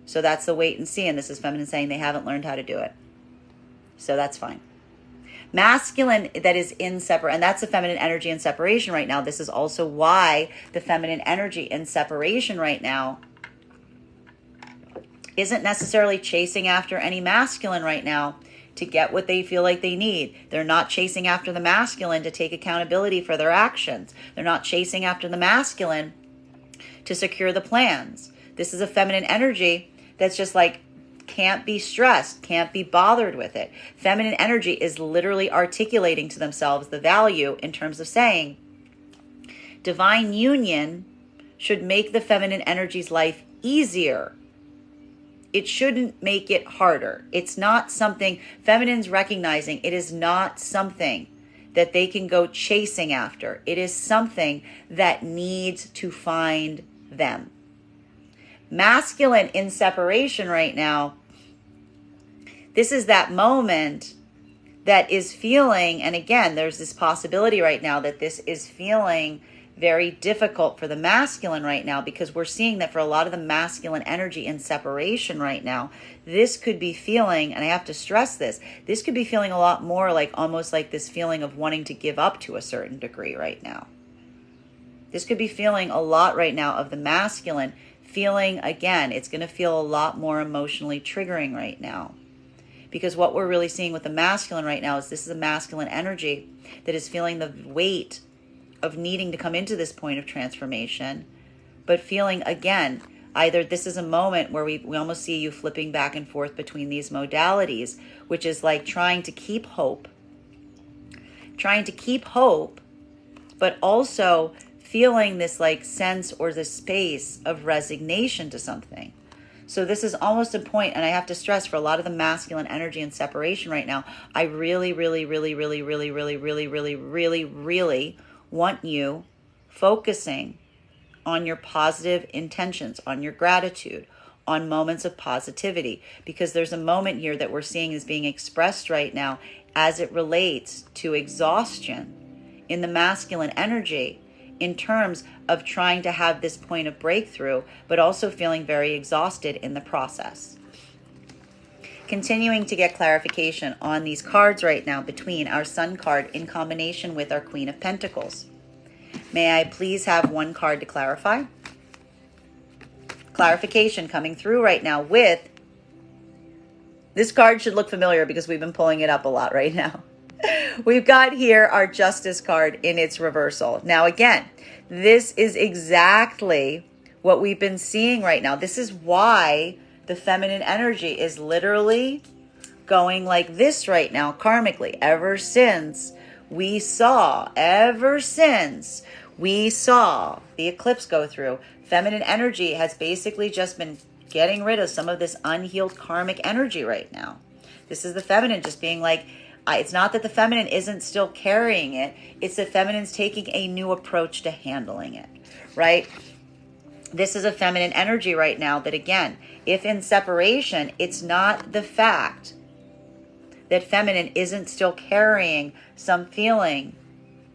So that's the wait and see. And this is feminine saying they haven't learned how to do it. So that's fine. Masculine that is in separate, and that's the feminine energy in separation right now. This is also why the feminine energy in separation right now isn't necessarily chasing after any masculine right now to get what they feel like they need. They're not chasing after the masculine to take accountability for their actions. They're not chasing after the masculine to secure the plans. This is a feminine energy that's just like, can't be stressed, can't be bothered with it. Feminine energy is literally articulating to themselves the value in terms of saying, divine union should make the feminine energy's life easier. It shouldn't make it harder. It's not something, feminine's recognizing it is not something that they can go chasing after. It is something that needs to find them. Masculine in separation right now, this is that moment that is feeling, and again, there's this possibility right now that this is feeling very difficult for the masculine right now, because we're seeing that for a lot of the masculine energy in separation right now, this could be feeling, and I have to stress this could be feeling a lot more like almost like this feeling of wanting to give up to a certain degree right now. This could be feeling a lot right now of the masculine feeling, again, it's going to feel a lot more emotionally triggering right now, Because what we're really seeing with the masculine right now is this is a masculine energy that is feeling the weight of needing to come into this point of transformation, but feeling, again, either this is a moment where we almost see you flipping back and forth between these modalities, which is like trying to keep hope, but also feeling this like sense or this space of resignation to something. So this is almost a point, and I have to stress for a lot of the masculine energy and separation right now, I really, really, really, really, really, really, really, really, really, really want you focusing on your positive intentions, on your gratitude, on moments of positivity, because there's a moment here that we're seeing is being expressed right now as it relates to exhaustion in the masculine energy, in terms of trying to have this point of breakthrough, but also feeling very exhausted in the process. Continuing to get clarification on these cards right now between our Sun card in combination with our Queen of Pentacles. May I please have one card to clarify? Clarification coming through right now with, this card should look familiar because we've been pulling it up a lot right now. We've got here our Justice card in its reversal. Now again, this is exactly what we've been seeing right now. This is why the feminine energy is literally going like this right now karmically. Ever since we saw the eclipse go through, feminine energy has basically just been getting rid of some of this unhealed karmic energy right now. This is the feminine just being like, it's not that the feminine isn't still carrying it. It's the feminine's taking a new approach to handling it, right? This is a feminine energy right now that, again, if in separation, it's not the fact that feminine isn't still carrying some feeling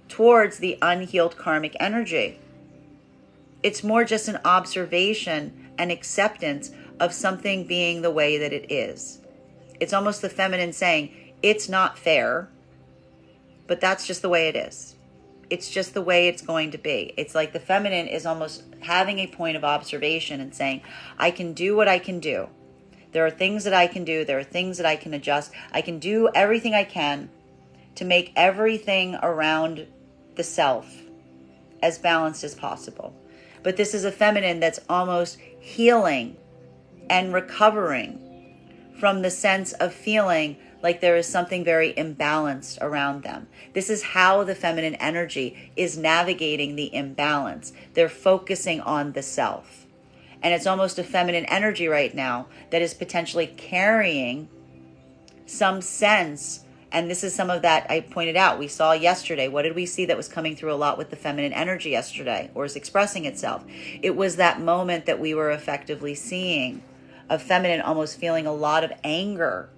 towards the unhealed karmic energy. It's more just an observation and acceptance of something being the way that it is. It's almost the feminine saying, it's not fair, but that's just the way it is. It's just the way it's going to be. It's like the feminine is almost having a point of observation and saying, I can do what I can do. There are things that I can do. There are things that I can adjust. I can do everything I can to make everything around the self as balanced as possible. But this is a feminine that's almost healing and recovering from the sense of feeling like there is something very imbalanced around them. This is how the feminine energy is navigating the imbalance. They're focusing on the self. And it's almost a feminine energy right now that is potentially carrying some sense. And this is some of that I pointed out. We saw yesterday. What did we see that was coming through a lot with the feminine energy yesterday, or is expressing itself? It was that moment that we were effectively seeing of feminine almost feeling a lot of anger,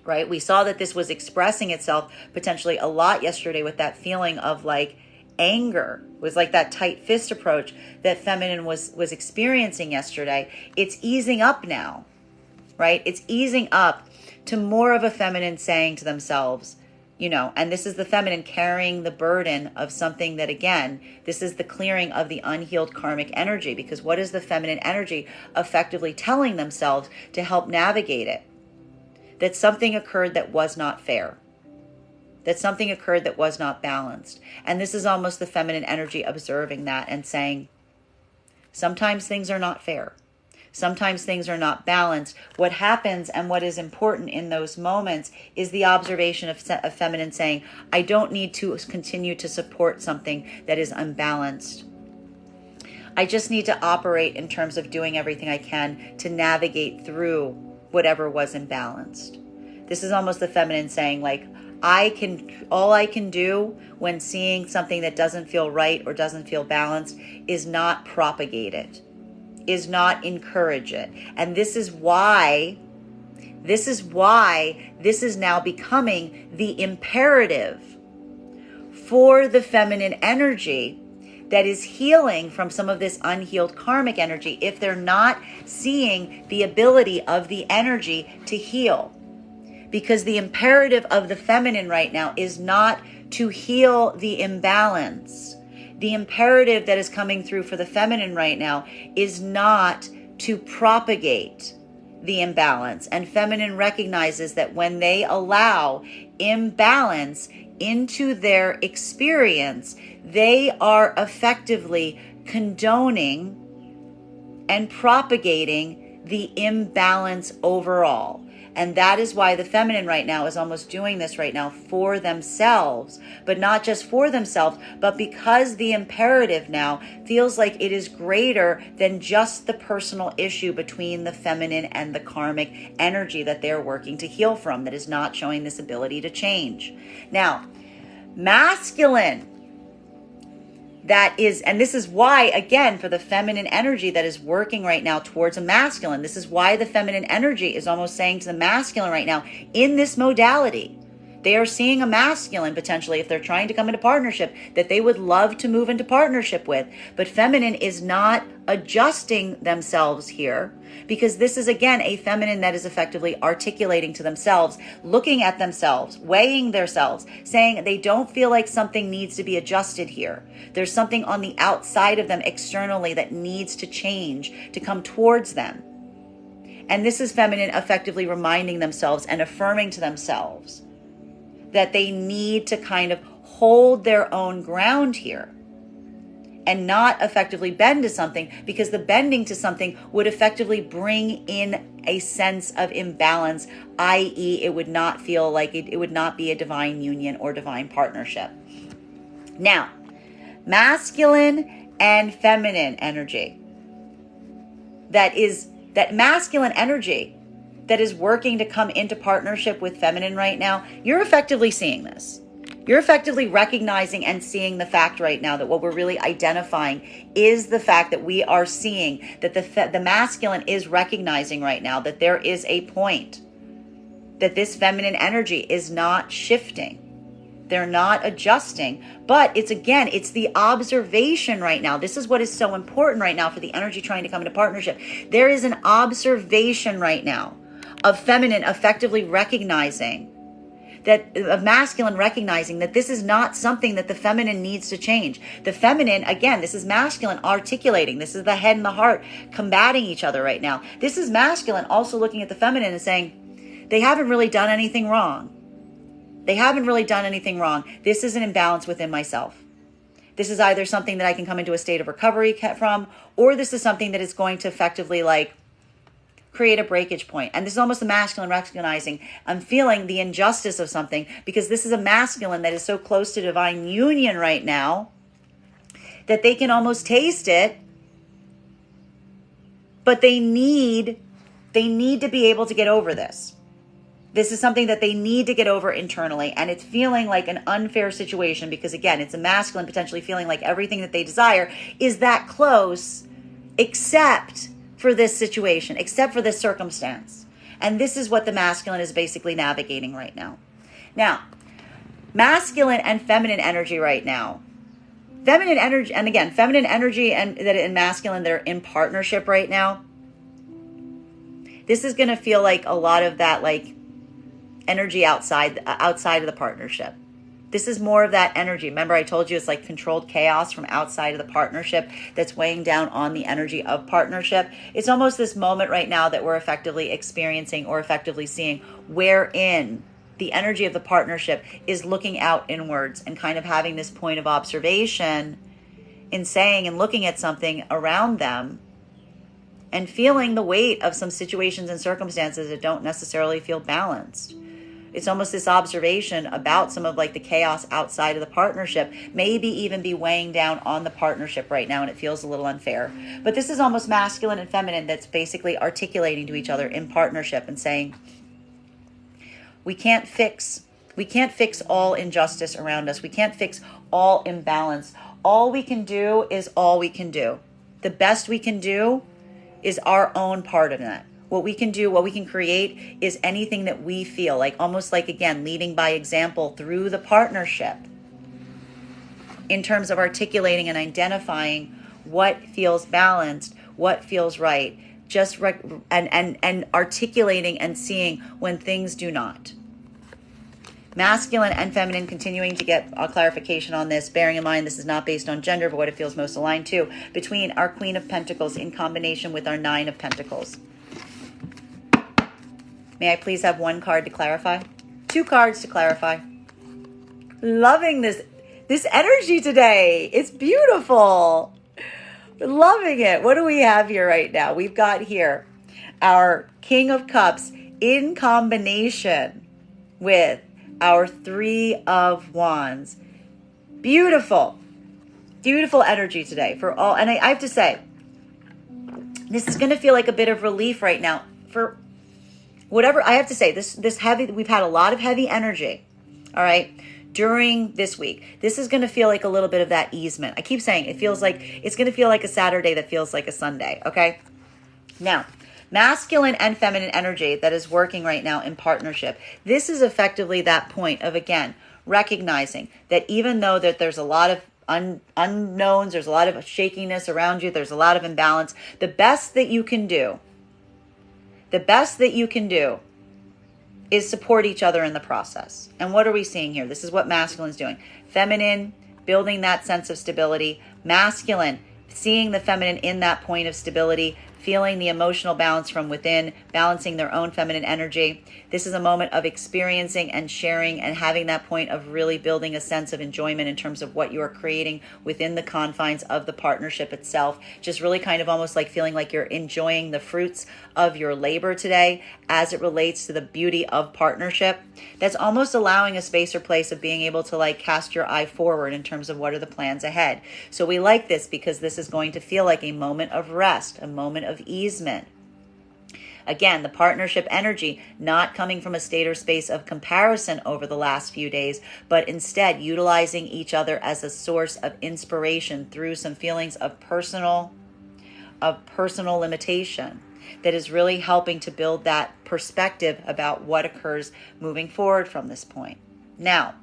right? We saw that this was expressing itself potentially a lot yesterday with that feeling of like anger. It was like that tight fist approach that feminine was experiencing yesterday. It's easing up now, right? It's easing up to more of a feminine saying to themselves, you know, and this is the feminine carrying the burden of something that, again, this is the clearing of the unhealed karmic energy, because what is the feminine energy effectively telling themselves to help navigate it? That something occurred that was not fair, that something occurred that was not balanced. And this is almost the feminine energy observing that and saying, sometimes things are not fair. Sometimes things are not balanced. What happens and what is important in those moments is the observation of feminine saying, I don't need to continue to support something that is unbalanced. I just need to operate in terms of doing everything I can to navigate through whatever was imbalanced. This is almost the feminine saying, like, all I can do when seeing something that doesn't feel right or doesn't feel balanced is not propagate it, is not encourage it. And this is why this is now becoming the imperative for the feminine energy that is healing from some of this unhealed karmic energy, if they're not seeing the ability of the energy to heal. Because the imperative of the feminine right now is not to heal the imbalance. The imperative that is coming through for the feminine right now is not to propagate the imbalance. And feminine recognizes that when they allow imbalance into their experience, they are effectively condoning and propagating the imbalance overall. And that is why the feminine right now is almost doing this right now for themselves, but not just for themselves, but because the imperative now feels like it is greater than just the personal issue between the feminine and the karmic energy that they're working to heal from, that is not showing this ability to change. Now, masculine, that is, and this is why, again, for the feminine energy that is working right now towards a masculine, this is why the feminine energy is almost saying to the masculine right now, in this modality, they are seeing a masculine potentially, if they're trying to come into partnership, that they would love to move into partnership with. But feminine is not adjusting themselves here, because this is, again, a feminine that is effectively articulating to themselves, looking at themselves, weighing themselves, saying they don't feel like something needs to be adjusted here. There's something on the outside of them externally that needs to change to come towards them. And this is feminine effectively reminding themselves and affirming to themselves that they need to kind of hold their own ground here and not effectively bend to something, because the bending to something would effectively bring in a sense of imbalance, i.e. it would not feel like it would not be a divine union or divine partnership. Now, masculine and feminine energy, that masculine energy that is working to come into partnership with feminine right now, you're effectively seeing this. You're effectively recognizing and seeing the fact right now that what we're really identifying is the fact that we are seeing that the masculine is recognizing right now that there is a point that this feminine energy is not shifting. They're not adjusting, but it's the observation right now. This is what is so important right now for the energy trying to come into partnership. There is an observation right now of feminine effectively recognizing that, of masculine recognizing that this is not something that the feminine needs to change. The feminine, again, this is masculine articulating. This is the head and the heart combating each other right now. This is masculine also looking at the feminine and saying, they haven't really done anything wrong. They haven't really done anything wrong. This is an imbalance within myself. This is either something that I can come into a state of recovery from, or this is something that is going to effectively create a breakage point. And this is almost the masculine recognizing, I'm feeling the injustice of something, because this is a masculine that is so close to divine union right now that they can almost taste it, but they need to be able to get over this. This is something that they need to get over internally, and it's feeling like an unfair situation because, again, it's a masculine potentially feeling like everything that they desire is that close, except for this situation, except for this circumstance. And this is what the masculine is basically navigating right now. Now, masculine and feminine energy right now. Feminine energy, and again, feminine energy and masculine, they're in partnership right now. This is going to feel like a lot of that energy outside of the partnership. This is more of that energy. Remember, I told you it's like controlled chaos from outside of the partnership that's weighing down on the energy of partnership. It's almost this moment right now that we're effectively experiencing or effectively seeing, wherein the energy of the partnership is looking out inwards and kind of having this point of observation in saying and looking at something around them and feeling the weight of some situations and circumstances that don't necessarily feel balanced. It's almost this observation about some of the chaos outside of the partnership, maybe even be weighing down on the partnership right now, and it feels a little unfair. But this is almost masculine and feminine that's basically articulating to each other in partnership and saying, we can't fix all injustice around us. We can't fix all imbalance. All we can do is all we can do. The best we can do is our own part of that. What we can do, what we can create is anything that we feel almost again, leading by example through the partnership in terms of articulating and identifying what feels balanced, what feels right, and articulating and seeing when things do not. Masculine and feminine continuing to get a clarification on this, bearing in mind this is not based on gender, but what it feels most aligned to, between our Queen of Pentacles in combination with our Nine of Pentacles. May I please have one card to clarify? 2 cards to clarify. Loving this energy today. It's beautiful. Loving it. What do we have here right now? We've got here our King of Cups in combination with our 3 of Wands. Beautiful. Beautiful energy today for all. And I have to say, this is going to feel like a bit of relief right now for whatever. I have to say, this heavy, we've had a lot of heavy energy. All right. During this week, this is going to feel like a little bit of that easement. I keep saying it feels like it's going to feel like a Saturday that feels like a Sunday. Okay. Now, masculine and feminine energy that is working right now in partnership. This is effectively that point of, again, recognizing that even though that there's a lot of unknowns, there's a lot of shakiness around you, there's a lot of imbalance, the best that you can do is support each other in the process. And what are we seeing here? This is what masculine's doing. Feminine, building that sense of stability. Masculine, seeing the feminine in that point of stability, feeling the emotional balance from within, balancing their own feminine energy. This is a moment of experiencing and sharing and having that point of really building a sense of enjoyment in terms of what you are creating within the confines of the partnership itself. Just really kind of almost like feeling like you're enjoying the fruits of your labor today as it relates to the beauty of partnership. That's almost allowing a space or place of being able to like cast your eye forward in terms of what are the plans ahead. So we like this because this is going to feel like a moment of rest, a moment of easement. Again, the partnership energy not coming from a state or space of comparison over the last few days, but instead utilizing each other as a source of inspiration through some feelings of personal limitation that is really helping to build that perspective about what occurs moving forward from this point. Now,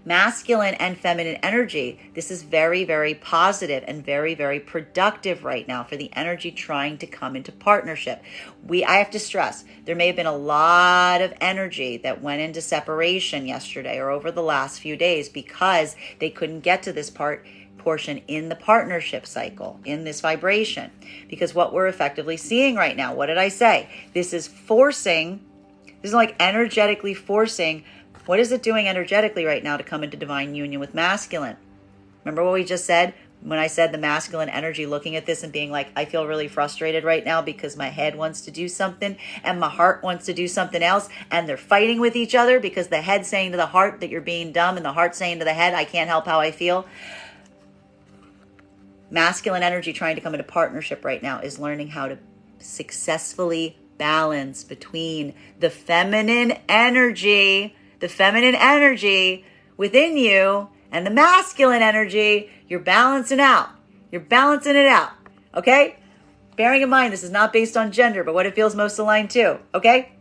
masculine and feminine energy, this is very, very positive and very, very productive right now for the energy trying to come into partnership. I have to stress, there may have been a lot of energy that went into separation yesterday or over the last few days because they couldn't get to this portion in the partnership cycle, in this vibration. Because what we're effectively seeing right now, what did I say? This is like energetically forcing. What is it doing energetically right now to come into divine union with masculine? Remember what we just said? When I said the masculine energy looking at this and being like, I feel really frustrated right now because my head wants to do something and my heart wants to do something else. And they're fighting with each other because the head's saying to the heart that you're being dumb and the heart's saying to the head, I can't help how I feel. Masculine energy trying to come into partnership right now is learning how to successfully balance between the feminine energy within you and the masculine energy. You're balancing out. You're balancing it out. Okay? Bearing in mind, this is not based on gender, but what it feels most aligned to. Okay?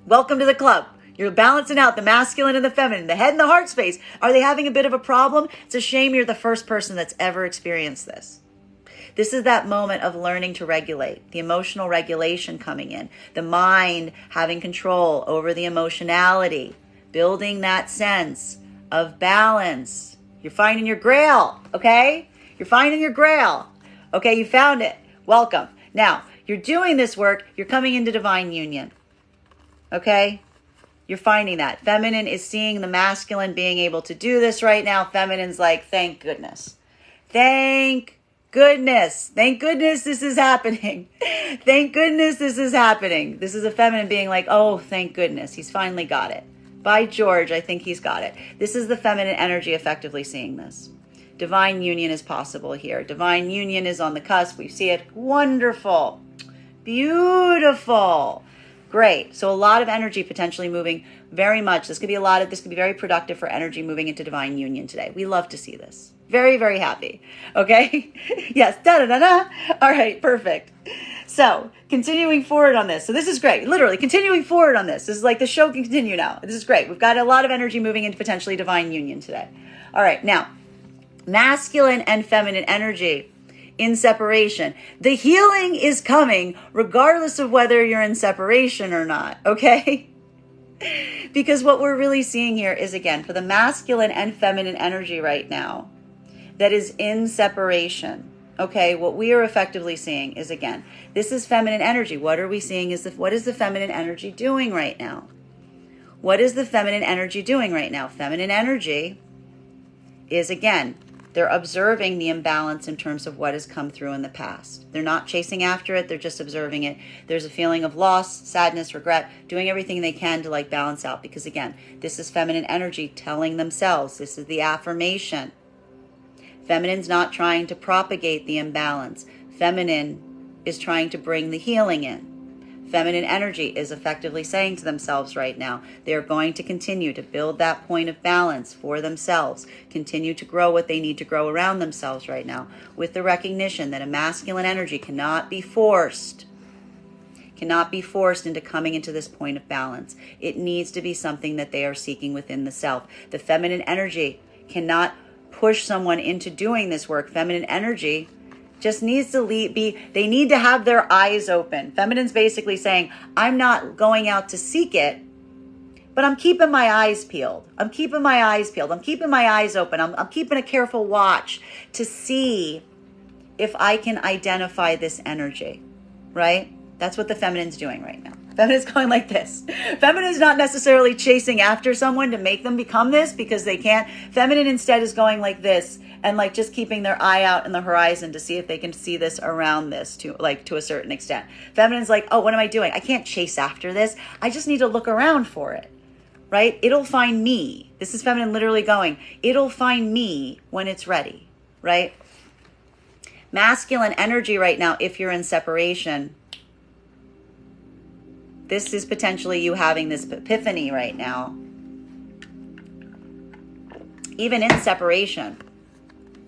Welcome to the club. You're balancing out the masculine and the feminine, the head and the heart space. Are they having a bit of a problem? It's a shame you're the first person that's ever experienced this. This is that moment of learning to regulate, the emotional regulation coming in, the mind having control over the emotionality, building that sense of balance. You're finding your grail, okay? You're finding your grail. Okay, you found it. Welcome. Now, you're doing this work. You're coming into divine union, okay? You're finding that. Feminine is seeing the masculine being able to do this right now. Feminine's like, thank goodness. Thank goodness. Thank goodness this is happening. Thank goodness this is happening. This is a feminine being like, oh, thank goodness. He's finally got it. By George, I think he's got it. This is the feminine energy effectively seeing this. Divine union is possible here. Divine union is on the cusp. We see it. Wonderful. Beautiful. Great. So a lot of energy potentially moving very much. This could be very productive for energy moving into divine union today. We love to see this. Very, very happy. Okay. Yes. Da-da-da-da. All right. Perfect. So continuing forward on this. So this is great. Literally continuing forward on this. This is like the show can continue now. This is great. We've got a lot of energy moving into potentially divine union today. All right. Now, masculine and feminine energy in separation. The healing is coming regardless of whether you're in separation or not, okay? Because what we're really seeing here is, again, for the masculine and feminine energy right now that is in separation, okay, what we are effectively seeing is, again, this is feminine energy. What are we seeing what is the feminine energy doing right now? What is the feminine energy doing right now? Feminine energy is, again, they're observing the imbalance in terms of what has come through in the past. They're not chasing after it. They're just observing it. There's a feeling of loss, sadness, regret, doing everything they can to like balance out. Because again, this is feminine energy telling themselves. This is the affirmation. Feminine's not trying to propagate the imbalance. Feminine is trying to bring the healing in. Feminine energy is effectively saying to themselves right now, they are going to continue to build that point of balance for themselves, continue to grow what they need to grow around themselves right now, with the recognition that a masculine energy cannot be forced into coming into this point of balance. It needs to be something that they are seeking within the self. The feminine energy cannot push someone into doing this work. Feminine energy just needs to they need to have their eyes open. Feminine's basically saying, I'm not going out to seek it, but I'm keeping my eyes peeled. I'm keeping my eyes open. I'm keeping a careful watch to see if I can identify this energy, right? That's what the feminine's doing right now. Feminine's going like this. Feminine's not necessarily chasing after someone to make them become this because they can't. Feminine instead is going like this and like just keeping their eye out in the horizon to see if they can see this around this to a certain extent. Feminine's like, oh, what am I doing? I can't chase after this. I just need to look around for it, right? It'll find me. This is feminine literally going, it'll find me when it's ready, right? Masculine energy right now, if you're in separation, this is potentially you having this epiphany right now. Even in separation,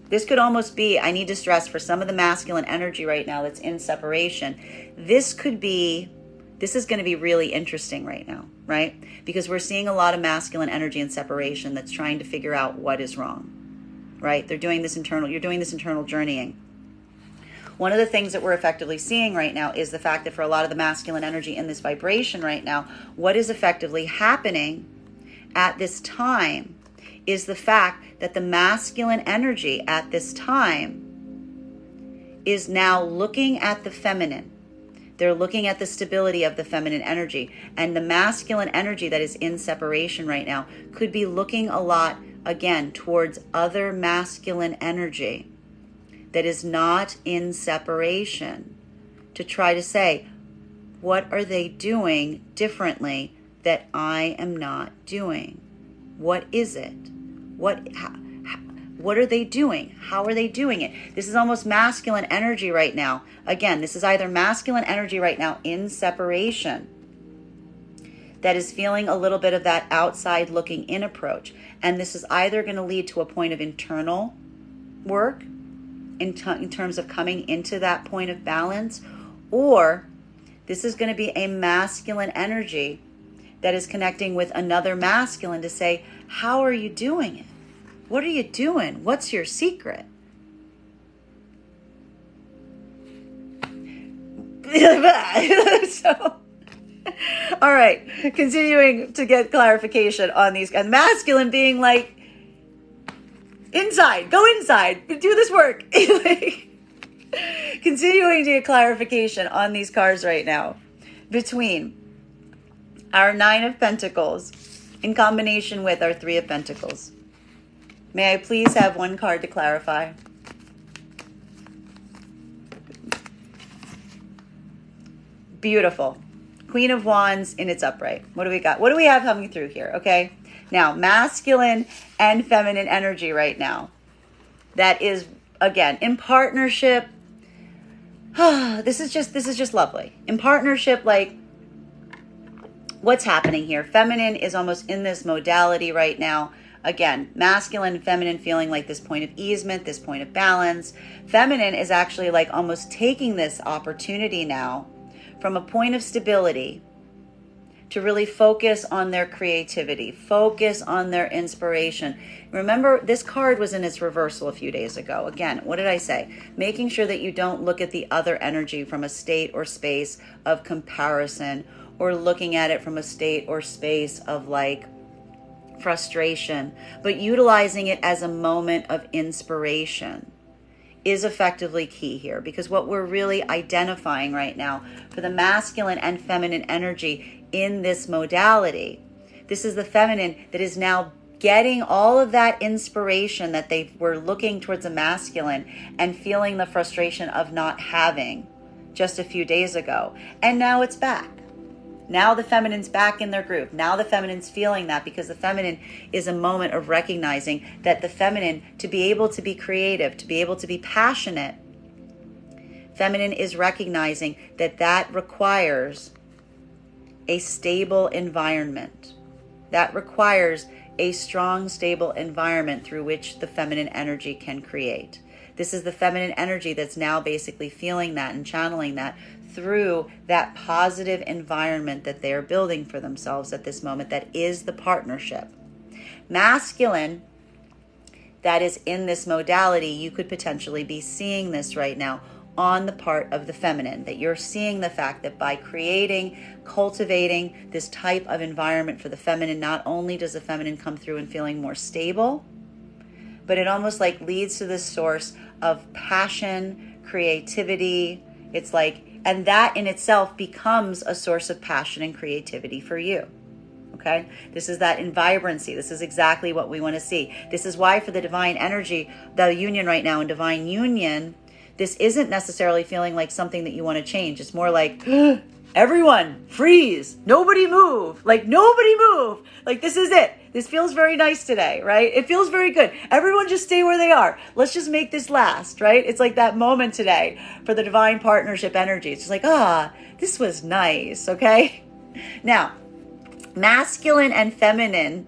this could almost be, I need to stress for some of the masculine energy right now that's in separation, this is going to be really interesting right now, right? Because we're seeing a lot of masculine energy in separation that's trying to figure out what is wrong, right? You're doing this internal journeying. One of the things that we're effectively seeing right now is the fact that for a lot of the masculine energy in this vibration right now, what is effectively happening at this time is the fact that the masculine energy at this time is now looking at the feminine. They're looking at the stability of the feminine energy. And the masculine energy that is in separation right now could be looking a lot, again, towards other masculine energy that is not in separation to try to say, what are they doing differently that I am not doing? What is it? What are they doing? How are they doing it? This is almost masculine energy right now. Again, this is either masculine energy right now in separation that is feeling a little bit of that outside looking in approach. And this is either going to lead to a point of internal work in terms of coming into that point of balance, or this is going to be a masculine energy that is connecting with another masculine to say, how are you doing it? What are you doing? What's your secret? So, all right, continuing to get clarification on these, and masculine being like, inside, go inside, do this work. Continuing to get clarification on these cards right now between our Nine of Pentacles in combination with our Three of Pentacles. May I please have one card to clarify? Beautiful. Queen of Wands in its upright. What do we got? What do we have coming through here? Okay. Now, masculine and feminine energy right now. That is, again, in partnership. This is just lovely. In partnership, like, what's happening here? Feminine is almost in this modality right now. Again, masculine and feminine feeling like this point of easement, this point of balance. Feminine is actually like almost taking this opportunity now from a point of stability to really focus on their creativity, focus on their inspiration. Remember, this card was in its reversal a few days ago. Again, what did I say? Making sure that you don't look at the other energy from a state or space of comparison, or looking at it from a state or space of like frustration, but utilizing it as a moment of inspiration. is effectively key here, because what we're really identifying right now for the masculine and feminine energy in this modality, this is the feminine that is now getting all of that inspiration that they were looking towards a masculine and feeling the frustration of not having just a few days ago. And now it's back. Now the feminine's back in their groove. Now the feminine's feeling that, because the feminine is a moment of recognizing that the feminine, to be able to be creative, to be able to be passionate, feminine is recognizing that that requires a stable environment. That requires a strong, stable environment through which the feminine energy can create. This is the feminine energy that's now basically feeling that and channeling that through that positive environment that they're building for themselves at this moment, that is the partnership. Masculine, that is in this modality, you could potentially be seeing this right now on the part of the feminine, that you're seeing the fact that by creating, cultivating this type of environment for the feminine, not only does the feminine come through and feeling more stable, but it almost like leads to this source of passion, creativity. It's like, and that in itself becomes a source of passion and creativity for you. Okay? This is that in vibrancy. This is exactly what we want to see. This is why for the divine energy, the union right now in divine union, this isn't necessarily feeling like something that you want to change. It's more like, everyone, freeze. Nobody move. Like, nobody move. Like, this is it. This feels very nice today, right? It feels very good. Everyone just stay where they are. Let's just make this last, right? It's like that moment today for the divine partnership energy. It's just like, this was nice, okay? Now, masculine and feminine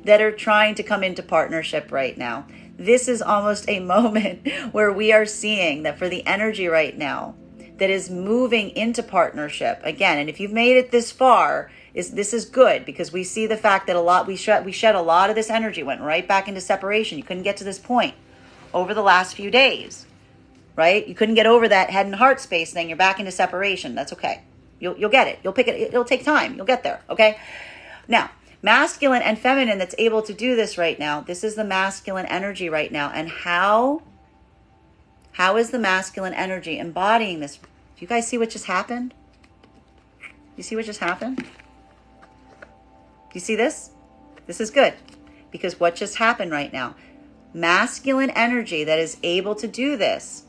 that are trying to come into partnership right now, this is almost a moment where we are seeing that for the energy right now that is moving into partnership again. And if you've made it this far, this is good, because we see the fact that we shed a lot of this energy, went right back into separation. You couldn't get to this point over the last few days, right? You couldn't get over that head and heart space thing. You're back into separation. That's okay. You'll get it. You'll pick it. It'll take time. You'll get there. Okay. Now, masculine and feminine that's able to do this right now. This is the masculine energy right now. And how is the masculine energy embodying this? Do you guys see what just happened? You see what just happened? You see this? This is good, because what just happened right now, masculine energy that is able to do this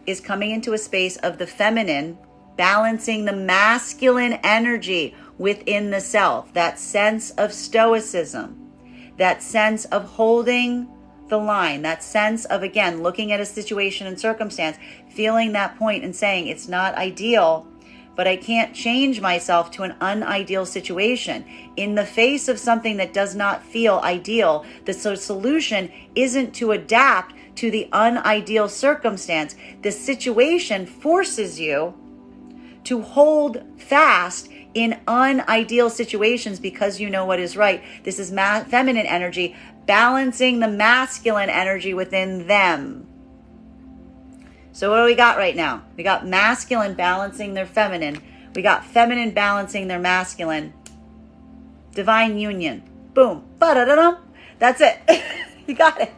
is coming into a space of the feminine balancing the masculine energy within the self, that sense of stoicism, that sense of holding the line, that sense of, again, looking at a situation and circumstance, feeling that point and saying, it's not ideal, but I can't change myself to an unideal situation. In the face of something that does not feel ideal, the solution isn't to adapt to the unideal circumstance. The situation forces you to hold fast in unideal situations because you know what is right. This is feminine energy balancing the masculine energy within them. So what do we got right now? We got masculine balancing their feminine. We got feminine balancing their masculine. Divine union. Boom. Ba-da-da-dum. That's it. You got it.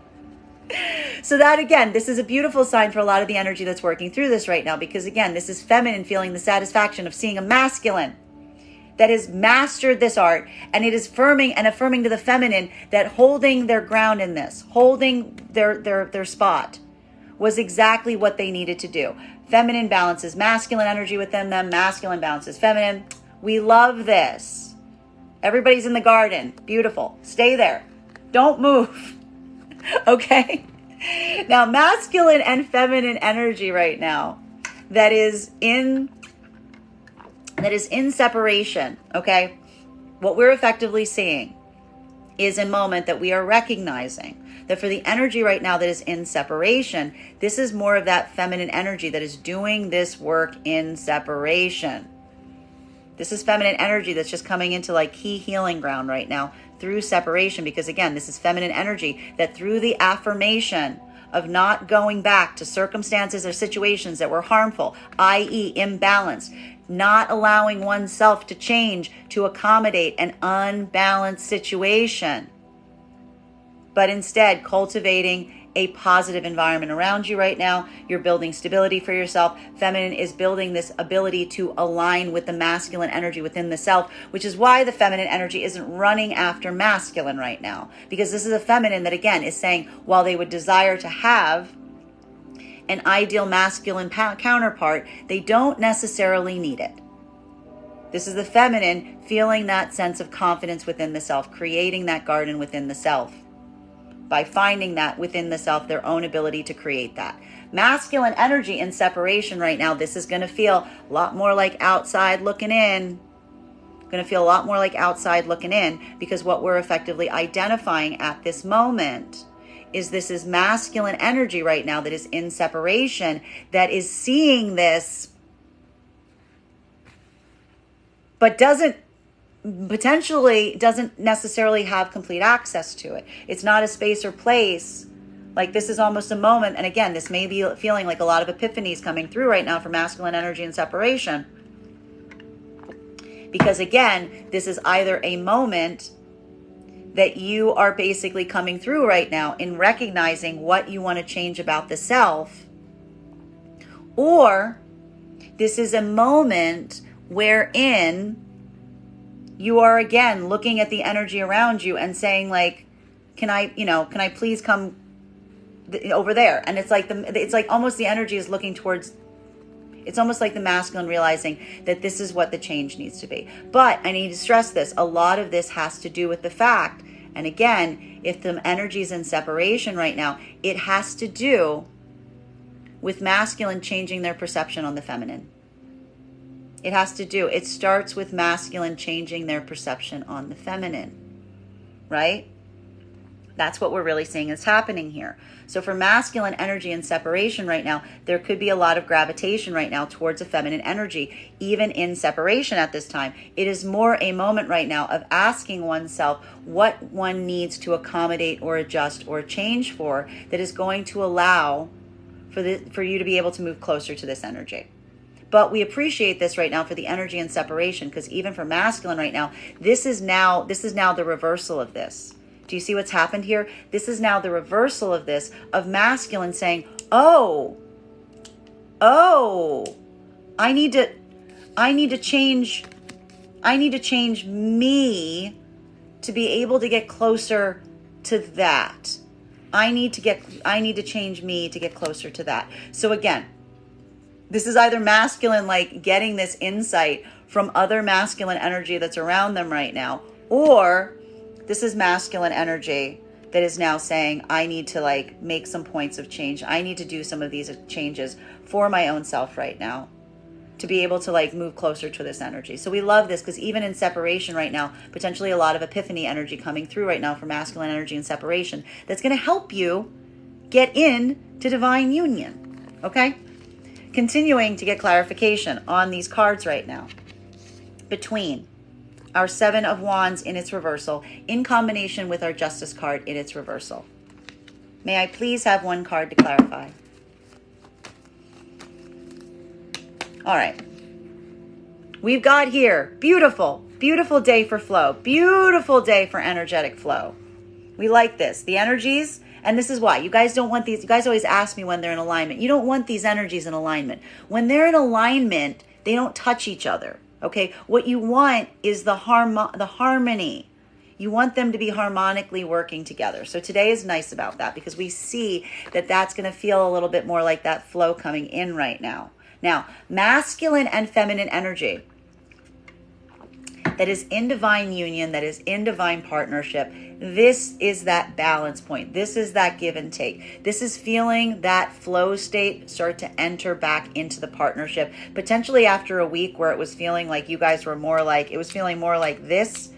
So that, again, this is a beautiful sign for a lot of the energy that's working through this right now, because, again, this is feminine feeling the satisfaction of seeing a masculine that has mastered this art, and it is affirming to the feminine that holding their ground in this, holding their spot, was exactly what they needed to do. Feminine balances masculine energy within them. Masculine balances feminine. We love this. Everybody's in the garden. Beautiful. Stay there. Don't move. Okay? Now, masculine and feminine energy right now that is in separation, okay? What we're effectively seeing is a moment that we are recognizing that for the energy right now that is in separation, this is more of that feminine energy that is doing this work in separation. This is feminine energy that's just coming into like key healing ground right now through separation, because, again, this is feminine energy that through the affirmation of not going back to circumstances or situations that were harmful, i.e. imbalanced, not allowing oneself to change to accommodate an unbalanced situation, but instead cultivating a positive environment around you right now. You're building stability for yourself. Feminine is building this ability to align with the masculine energy within the self, which is why the feminine energy isn't running after masculine right now. Because this is a feminine that, again, is saying while they would desire to have an ideal masculine counterpart, they don't necessarily need it. This is the feminine feeling that sense of confidence within the self, creating that garden within the self, by finding that within the self, their own ability to create that. Masculine energy in separation right now, this is going to feel a lot more like outside looking in. Going to feel a lot more like outside looking in, because what we're effectively identifying at this moment is this is masculine energy right now that is in separation, that is seeing this, but doesn't necessarily have complete access to it. It's not a space or place. Like, this is almost a moment. And again, this may be feeling like a lot of epiphanies coming through right now for masculine energy and separation. Because again, this is either a moment that you are basically coming through right now in recognizing what you want to change about the self, or this is a moment wherein you are again looking at the energy around you and saying, like, can I please come over there? And it's like almost the energy is looking towards, it's almost like the masculine realizing that this is what the change needs to be. But I need to stress this. A lot of this has to do with the fact, and again, if the energy is in separation right now, it has to do with masculine changing their perception on the feminine. It starts with masculine changing their perception on the feminine, right? That's what we're really seeing is happening here. So for masculine energy and separation right now, there could be a lot of gravitation right now towards a feminine energy, even in separation at this time. It is more a moment right now of asking oneself what one needs to accommodate or adjust or change for, that is going to allow for you to be able to move closer to this energy. But we appreciate this right now for the energy and separation, because even for masculine right now, this is now the reversal of this. Do you see what's happened here? This is now the reversal of this, of masculine saying, oh, I need to change me to be able to get closer to that. I need to change me to get closer to that. So again, this is either masculine, like getting this insight from other masculine energy that's around them right now, or this is masculine energy that is now saying, I need to like make some points of change. I need to do some of these changes for my own self right now to be able to like move closer to this energy. So we love this, because even in separation right now, potentially a lot of epiphany energy coming through right now for masculine energy and separation, that's going to help you get in to divine union. Okay? Continuing to get clarification on these cards right now, between our Seven of Wands in its reversal in combination with our Justice card in its reversal. May I please have one card to clarify? All right. We've got here, beautiful, beautiful day for flow, beautiful day for energetic flow. We like this. The energies, and this is why you guys don't want these. You guys always ask me when they're in alignment. You don't want these energies in alignment. When they're in alignment, they don't touch each other. Okay, what you want is the harmony. You want them to be harmonically working together. So today is nice about that, because we see that that's going to feel a little bit more like that flow coming in right now. Now, masculine and feminine energy that is in divine union, that is in divine partnership, this is that balance point. This is that give and take. This is feeling that flow state start to enter back into the partnership, potentially after a week where it was feeling like you guys were more like, it was feeling more like this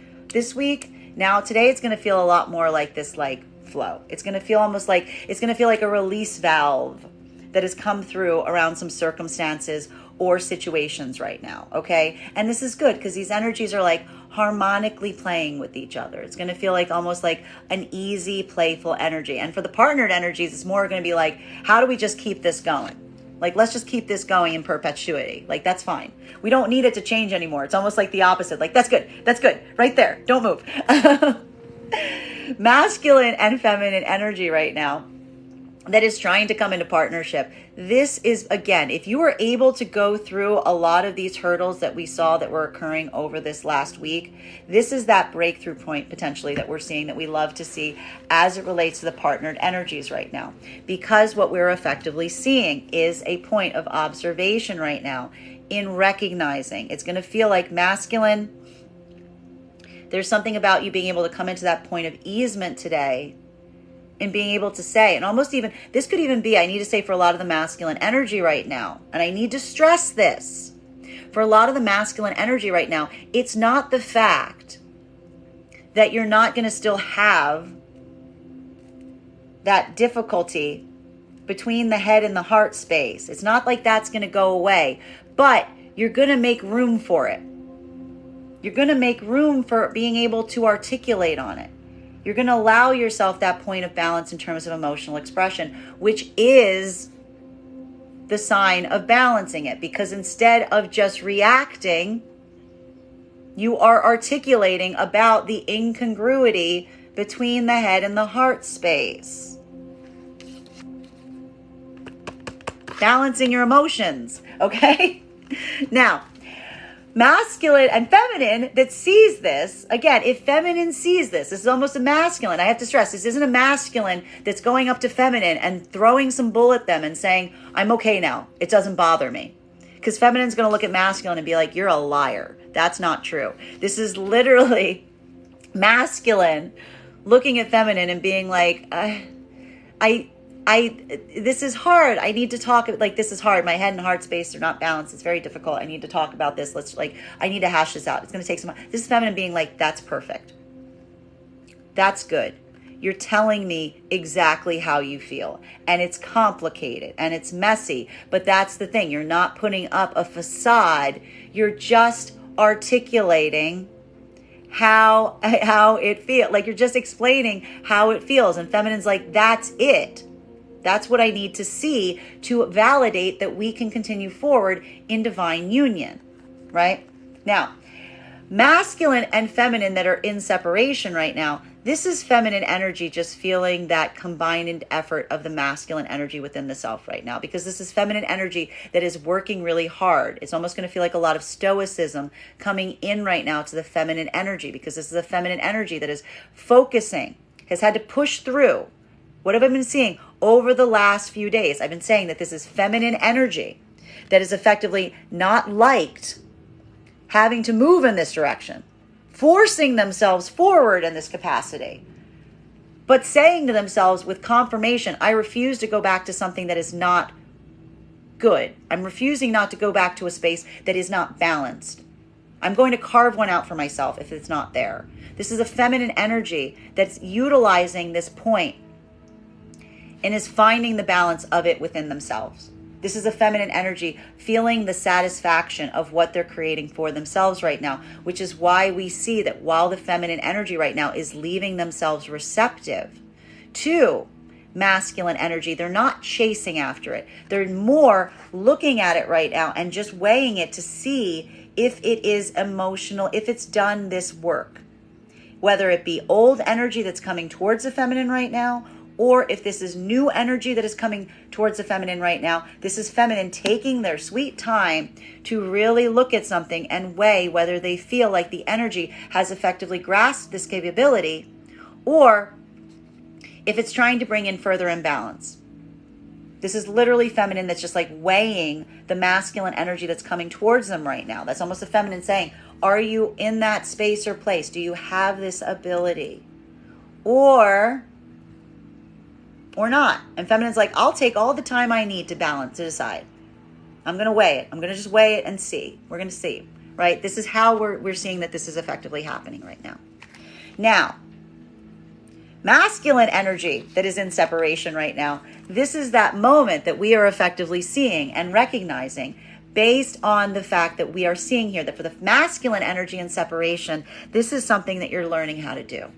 week. Now today it's going to feel a lot more like this, like flow. It's going to feel almost like, it's going to feel like a release valve that has come through around some circumstances or situations right now, okay? And this is good, because these energies are like harmonically playing with each other. It's going to feel like almost like an easy, playful energy. And for the partnered energies, it's more going to be like, how do we just keep this going? Like, let's just keep this going in perpetuity. Like, that's fine. We don't need it to change anymore. It's almost like the opposite. Like, that's good. That's good. Right there. Don't move. Masculine and feminine energy right now that is trying to come into partnership. This is, again, if you were able to go through a lot of these hurdles that we saw that were occurring over this last week, this is that breakthrough point potentially that we're seeing, that we love to see as it relates to the partnered energies right now. Because what we're effectively seeing is a point of observation right now in recognizing. It's going to feel like masculine. There's something about you being able to come into that point of easement today and being able to say, and almost even, this could even be, I need to say for a lot of the masculine energy right now, and I need to stress this, for a lot of the masculine energy right now, it's not the fact that you're not going to still have that difficulty between the head and the heart space. It's not like that's going to go away, but you're going to make room for it. You're going to make room for being able to articulate on it. You're going to allow yourself that point of balance in terms of emotional expression, which is the sign of balancing it. Because instead of just reacting, you are articulating about the incongruity between the head and the heart space. Balancing your emotions, okay? Now, masculine and feminine that sees this, again, if feminine sees this is almost a masculine. I have to stress, this isn't a masculine that's going up to feminine and throwing some bull at them and saying, I'm okay now. It doesn't bother me. Because feminine's going to look at masculine and be like, you're a liar. That's not true. This is literally masculine looking at feminine and being like, this is hard. I need to talk, like, this is hard. My head and heart space are not balanced. It's very difficult. I need to talk about this. I need to hash this out. It's going to take some time. This is feminine being like, that's perfect. That's good. You're telling me exactly how you feel. And it's complicated and it's messy, but that's the thing. You're not putting up a facade. You're just articulating how it feels. Like, you're just explaining how it feels. And feminine's like, that's it. That's what I need to see to validate that we can continue forward in divine union, right? Now, masculine and feminine that are in separation right now, this is feminine energy just feeling that combined effort of the masculine energy within the self right now, because this is feminine energy that is working really hard. It's almost going to feel like a lot of stoicism coming in right now to the feminine energy, because this is a feminine energy that is focusing, has had to push through. What have I been seeing over the last few days? I've been saying that this is feminine energy that is effectively not liked having to move in this direction, forcing themselves forward in this capacity, but saying to themselves with confirmation, I refuse to go back to something that is not good. I'm refusing not to go back to a space that is not balanced. I'm going to carve one out for myself if it's not there. This is a feminine energy that's utilizing this point and is finding the balance of it within themselves. This is a feminine energy feeling the satisfaction of what they're creating for themselves right now, which is why we see that while the feminine energy right now is leaving themselves receptive to masculine energy, they're not chasing after it. They're more looking at it right now and just weighing it to see if it is emotional, if it's done this work. Whether it be old energy that's coming towards the feminine right now, or if this is new energy that is coming towards the feminine right now. This is feminine taking their sweet time to really look at something and weigh whether they feel like the energy has effectively grasped this capability, or if it's trying to bring in further imbalance. This is literally feminine that's just like weighing the masculine energy that's coming towards them right now. That's almost a feminine saying, are you in that space or place? Do you have this ability? Or not. And feminine's like, I'll take all the time I need to balance, to decide. I'm going to weigh it. I'm going to just weigh it and see. We're going to see, right? This is how we're seeing that this is effectively happening right now. Now, masculine energy that is in separation right now, this is that moment that we are effectively seeing and recognizing based on the fact that we are seeing here that for the masculine energy in separation, this is something that you're learning how to do.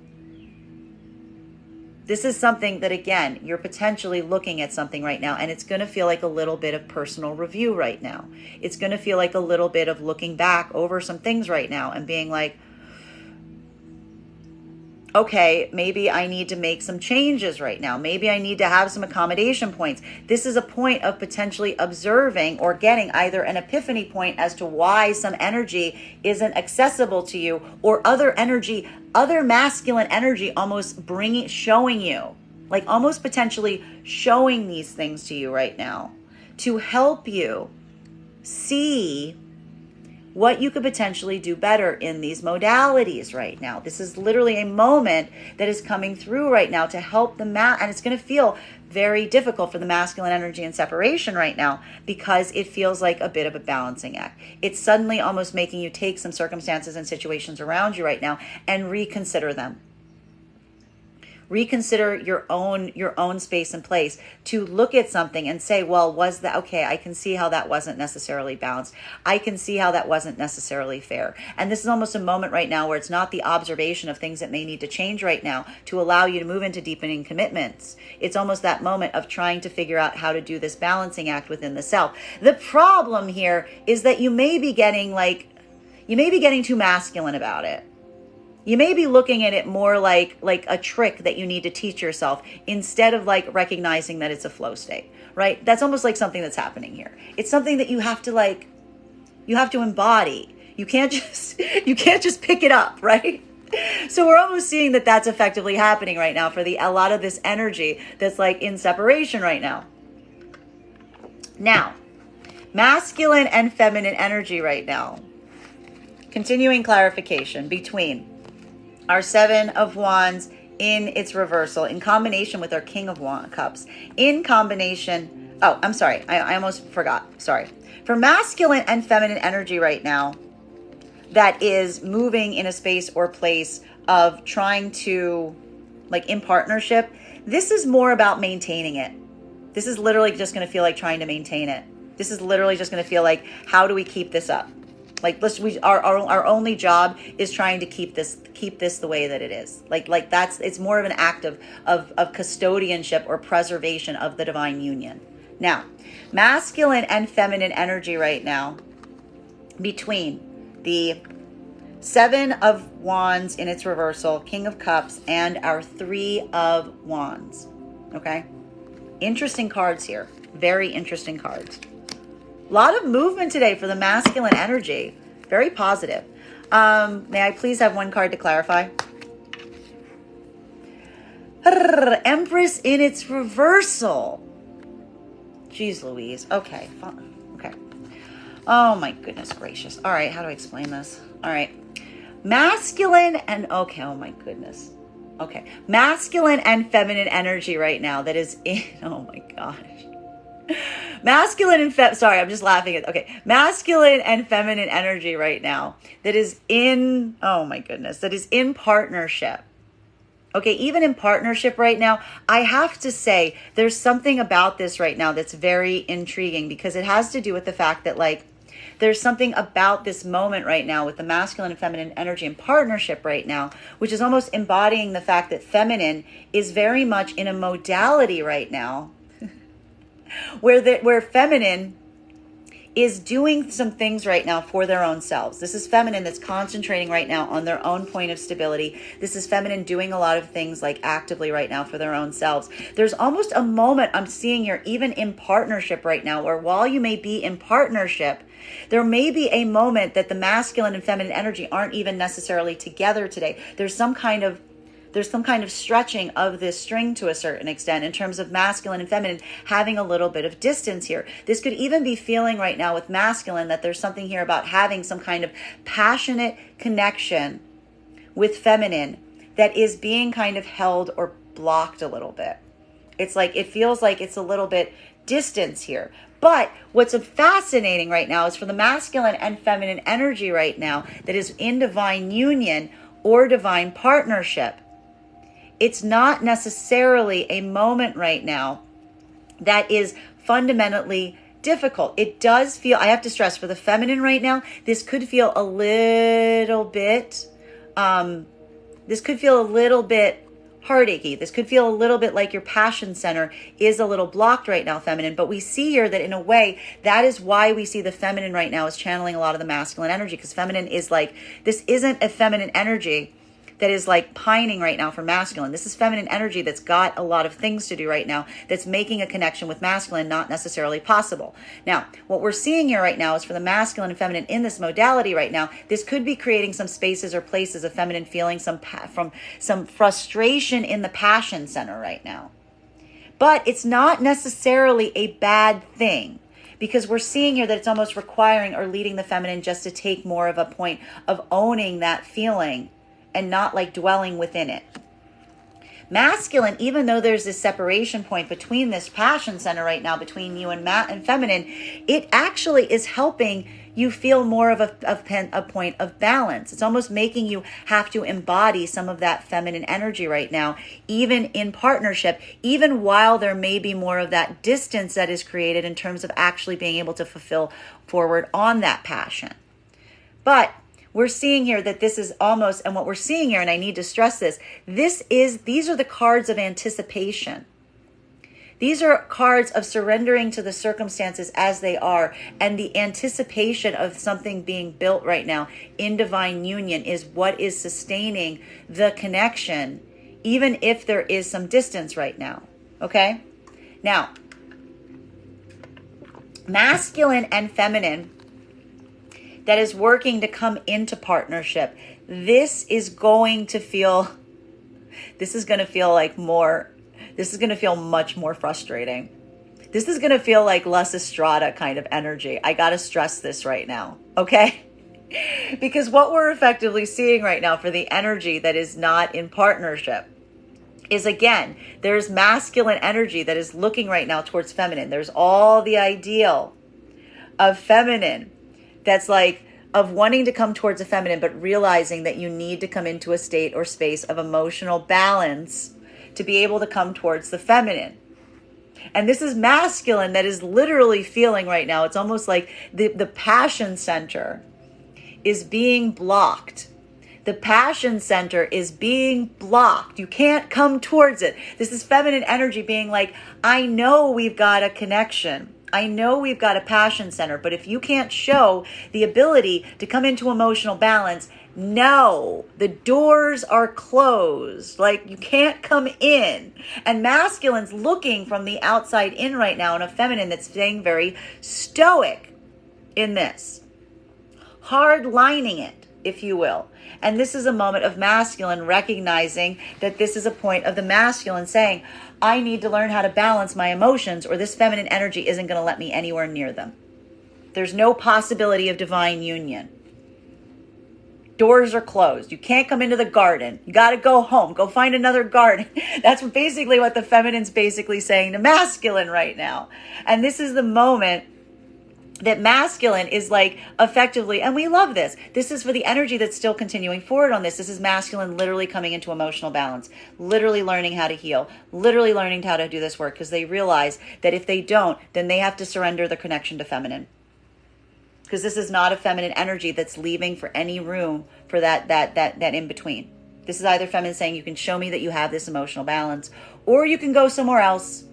This is something that, again, you're potentially looking at something right now, and it's going to feel like a little bit of personal review right now. It's going to feel like a little bit of looking back over some things right now and being like, okay, maybe I need to make some changes right now. Maybe I need to have some accommodation points. This is a point of potentially observing or getting either an epiphany point as to why some energy isn't accessible to you, or other energy, other masculine energy almost showing you, like almost potentially showing these things to you right now to help you see what you could potentially do better in these modalities right now. This is literally a moment that is coming through right now to help and it's going to feel very difficult for the masculine energy in separation right now, because it feels like a bit of a balancing act. It's suddenly almost making you take some circumstances and situations around you right now and reconsider them. Reconsider your own space and place, to look at something and say, well, was that okay? I can see how that wasn't necessarily balanced. I can see how that wasn't necessarily fair. And this is almost a moment right now where it's not the observation of things that may need to change right now to allow you to move into deepening commitments. It's almost that moment of trying to figure out how to do this balancing act within the self. The problem here is that you may be getting too masculine about it. You may be looking at it more like a trick that you need to teach yourself, instead of like recognizing that it's a flow state, right? That's almost like something that's happening here. It's something that you have to embody. You can't just pick it up, right? So we're almost seeing that that's effectively happening right now for a lot of this energy that's like in separation right now. Now, masculine and feminine energy right now. Continuing clarification between our Seven of Wands in its reversal, in combination with our King of Cups, in combination, oh, I'm sorry, I almost forgot, sorry. For masculine and feminine energy right now, that is moving in a space or place of trying to, like in partnership, this is more about maintaining it. This is literally just going to feel like trying to maintain it. This is literally just going to feel like, how do we keep this up? Like our only job is trying to keep this the way that it is. Like that's, it's more of an act of custodianship or preservation of the divine union. Now, masculine and feminine energy right now, between the Seven of Wands in its reversal, King of Cups, and our Three of Wands. Okay? Interesting cards here. Very interesting cards. A lot of movement today for the masculine energy. Very positive. May I please have one card to clarify? Empress in its reversal. Jeez Louise. Okay. Okay. Oh my goodness gracious. All right. How do I explain this? All right. Masculine and... Okay. Oh my goodness. Okay. Masculine and feminine energy right now that is in... Oh my gosh. Masculine and sorry, I'm just laughing at, okay. Masculine and feminine energy right now that is in, oh my goodness, that is in partnership. Okay, even in partnership right now, I have to say there's something about this right now that's very intriguing, because it has to do with the fact that like there's something about this moment right now with the masculine and feminine energy in partnership right now, which is almost embodying the fact that feminine is very much in a modality right now where feminine is doing some things right now for their own selves. This is feminine that's concentrating right now on their own point of stability. This is feminine doing a lot of things like actively right now for their own selves. There's almost a moment I'm seeing here, even in partnership right now, where while you may be in partnership, there may be a moment that the masculine and feminine energy aren't even necessarily together today. There's some kind of stretching of this string to a certain extent in terms of masculine and feminine having a little bit of distance here. This could even be feeling right now with masculine that there's something here about having some kind of passionate connection with feminine that is being kind of held or blocked a little bit. It's like, it feels like it's a little bit distance here. But what's fascinating right now is for the masculine and feminine energy right now that is in divine union or divine partnership, it's not necessarily a moment right now that is fundamentally difficult. It does feel, I have to stress, for the feminine right now, this could feel a little bit, heartachy. This could feel a little bit like your passion center is a little blocked right now, feminine. But we see here that in a way, that is why we see the feminine right now is channeling a lot of the masculine energy, because feminine is like, this isn't a feminine energy that is like pining right now for masculine. This is feminine energy that's got a lot of things to do right now, that's making a connection with masculine not necessarily possible. Now, what we're seeing here right now is for the masculine and feminine in this modality right now, this could be creating some spaces or places of feminine feeling from some frustration in the passion center right now. But it's not necessarily a bad thing, because we're seeing here that it's almost requiring or leading the feminine just to take more of a point of owning that feeling and not like dwelling within it. Masculine, even though there's this separation point between this passion center right now, between you and feminine, it actually is helping you feel more of a point of balance. It's almost making you have to embody some of that feminine energy right now, even in partnership, even while there may be more of that distance that is created in terms of actually being able to fulfill forward on that passion. But we're seeing here that this is almost, and what we're seeing here, and I need to stress this, these are the cards of anticipation. These are cards of surrendering to the circumstances as they are, and the anticipation of something being built right now in divine union is what is sustaining the connection, even if there is some distance right now. Okay? Now, masculine and feminine that is working to come into partnership, this is going to feel much more frustrating. This is going to feel like less Estrada kind of energy. I got to stress this right now, okay? Because what we're effectively seeing right now for the energy that is not in partnership is, again, there's masculine energy that is looking right now towards feminine. There's all the ideal of feminine that's like, of wanting to come towards a feminine, but realizing that you need to come into a state or space of emotional balance to be able to come towards the feminine. And this is masculine that is literally feeling right now, it's almost like the passion center is being blocked. The passion center is being blocked. You can't come towards it. This is feminine energy being like, I know we've got a connection. I know we've got a passion center, but if you can't show the ability to come into emotional balance, no, the doors are closed. Like, you can't come in. And masculine's looking from the outside in right now, and a feminine that's staying very stoic in this. Hard lining it, if you will. And this is a moment of masculine recognizing that this is a point of the masculine saying, I need to learn how to balance my emotions, or this feminine energy isn't going to let me anywhere near them. There's no possibility of divine union. Doors are closed. You can't come into the garden. You got to go home. Go find another garden. That's basically what the feminine's basically saying to masculine right now. And this is the moment that masculine is like effectively, and we love this. This is for the energy that's still continuing forward on this. This is masculine literally coming into emotional balance, literally learning how to heal, literally learning how to do this work, because they realize that if they don't, then they have to surrender the connection to feminine. Because this is not a feminine energy that's leaving for any room for that in between. This is either feminine saying, you can show me that you have this emotional balance, or you can go somewhere else.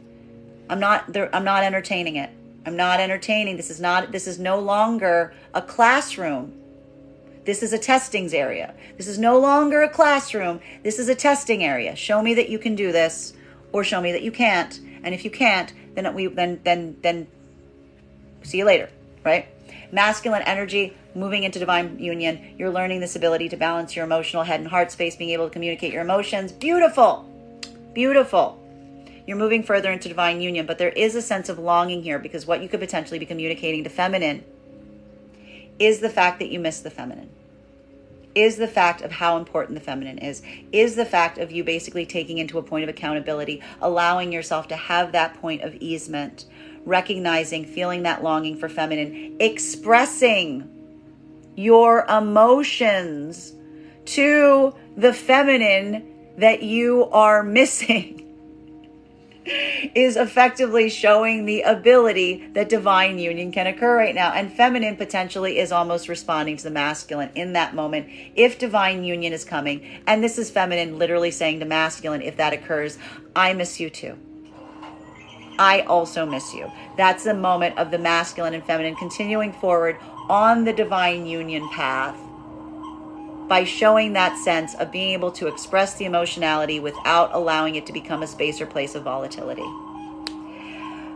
I'm not entertaining it. I'm not entertaining. This is no longer a classroom. This is a testings area. This is no longer a classroom. This is a testing area. Show me that you can do this, or show me that you can't. And if you can't, then see you later, right? Masculine energy moving into divine union. You're learning this ability to balance your emotional head and heart space, being able to communicate your emotions. Beautiful. Beautiful. You're moving further into divine union, but there is a sense of longing here, because what you could potentially be communicating to feminine is the fact that you miss the feminine, is the fact of how important the feminine is the fact of you basically taking into a point of accountability, allowing yourself to have that point of easement, recognizing, feeling that longing for feminine, expressing your emotions to the feminine that you are missing. Is effectively showing the ability that divine union can occur right now. And feminine potentially is almost responding to the masculine in that moment if divine union is coming. And this is feminine literally saying to masculine, if that occurs, I miss you too. I also miss you. That's the moment of the masculine and feminine continuing forward on the divine union path. by showing that sense of being able to express the emotionality without allowing it to become a space or place of volatility.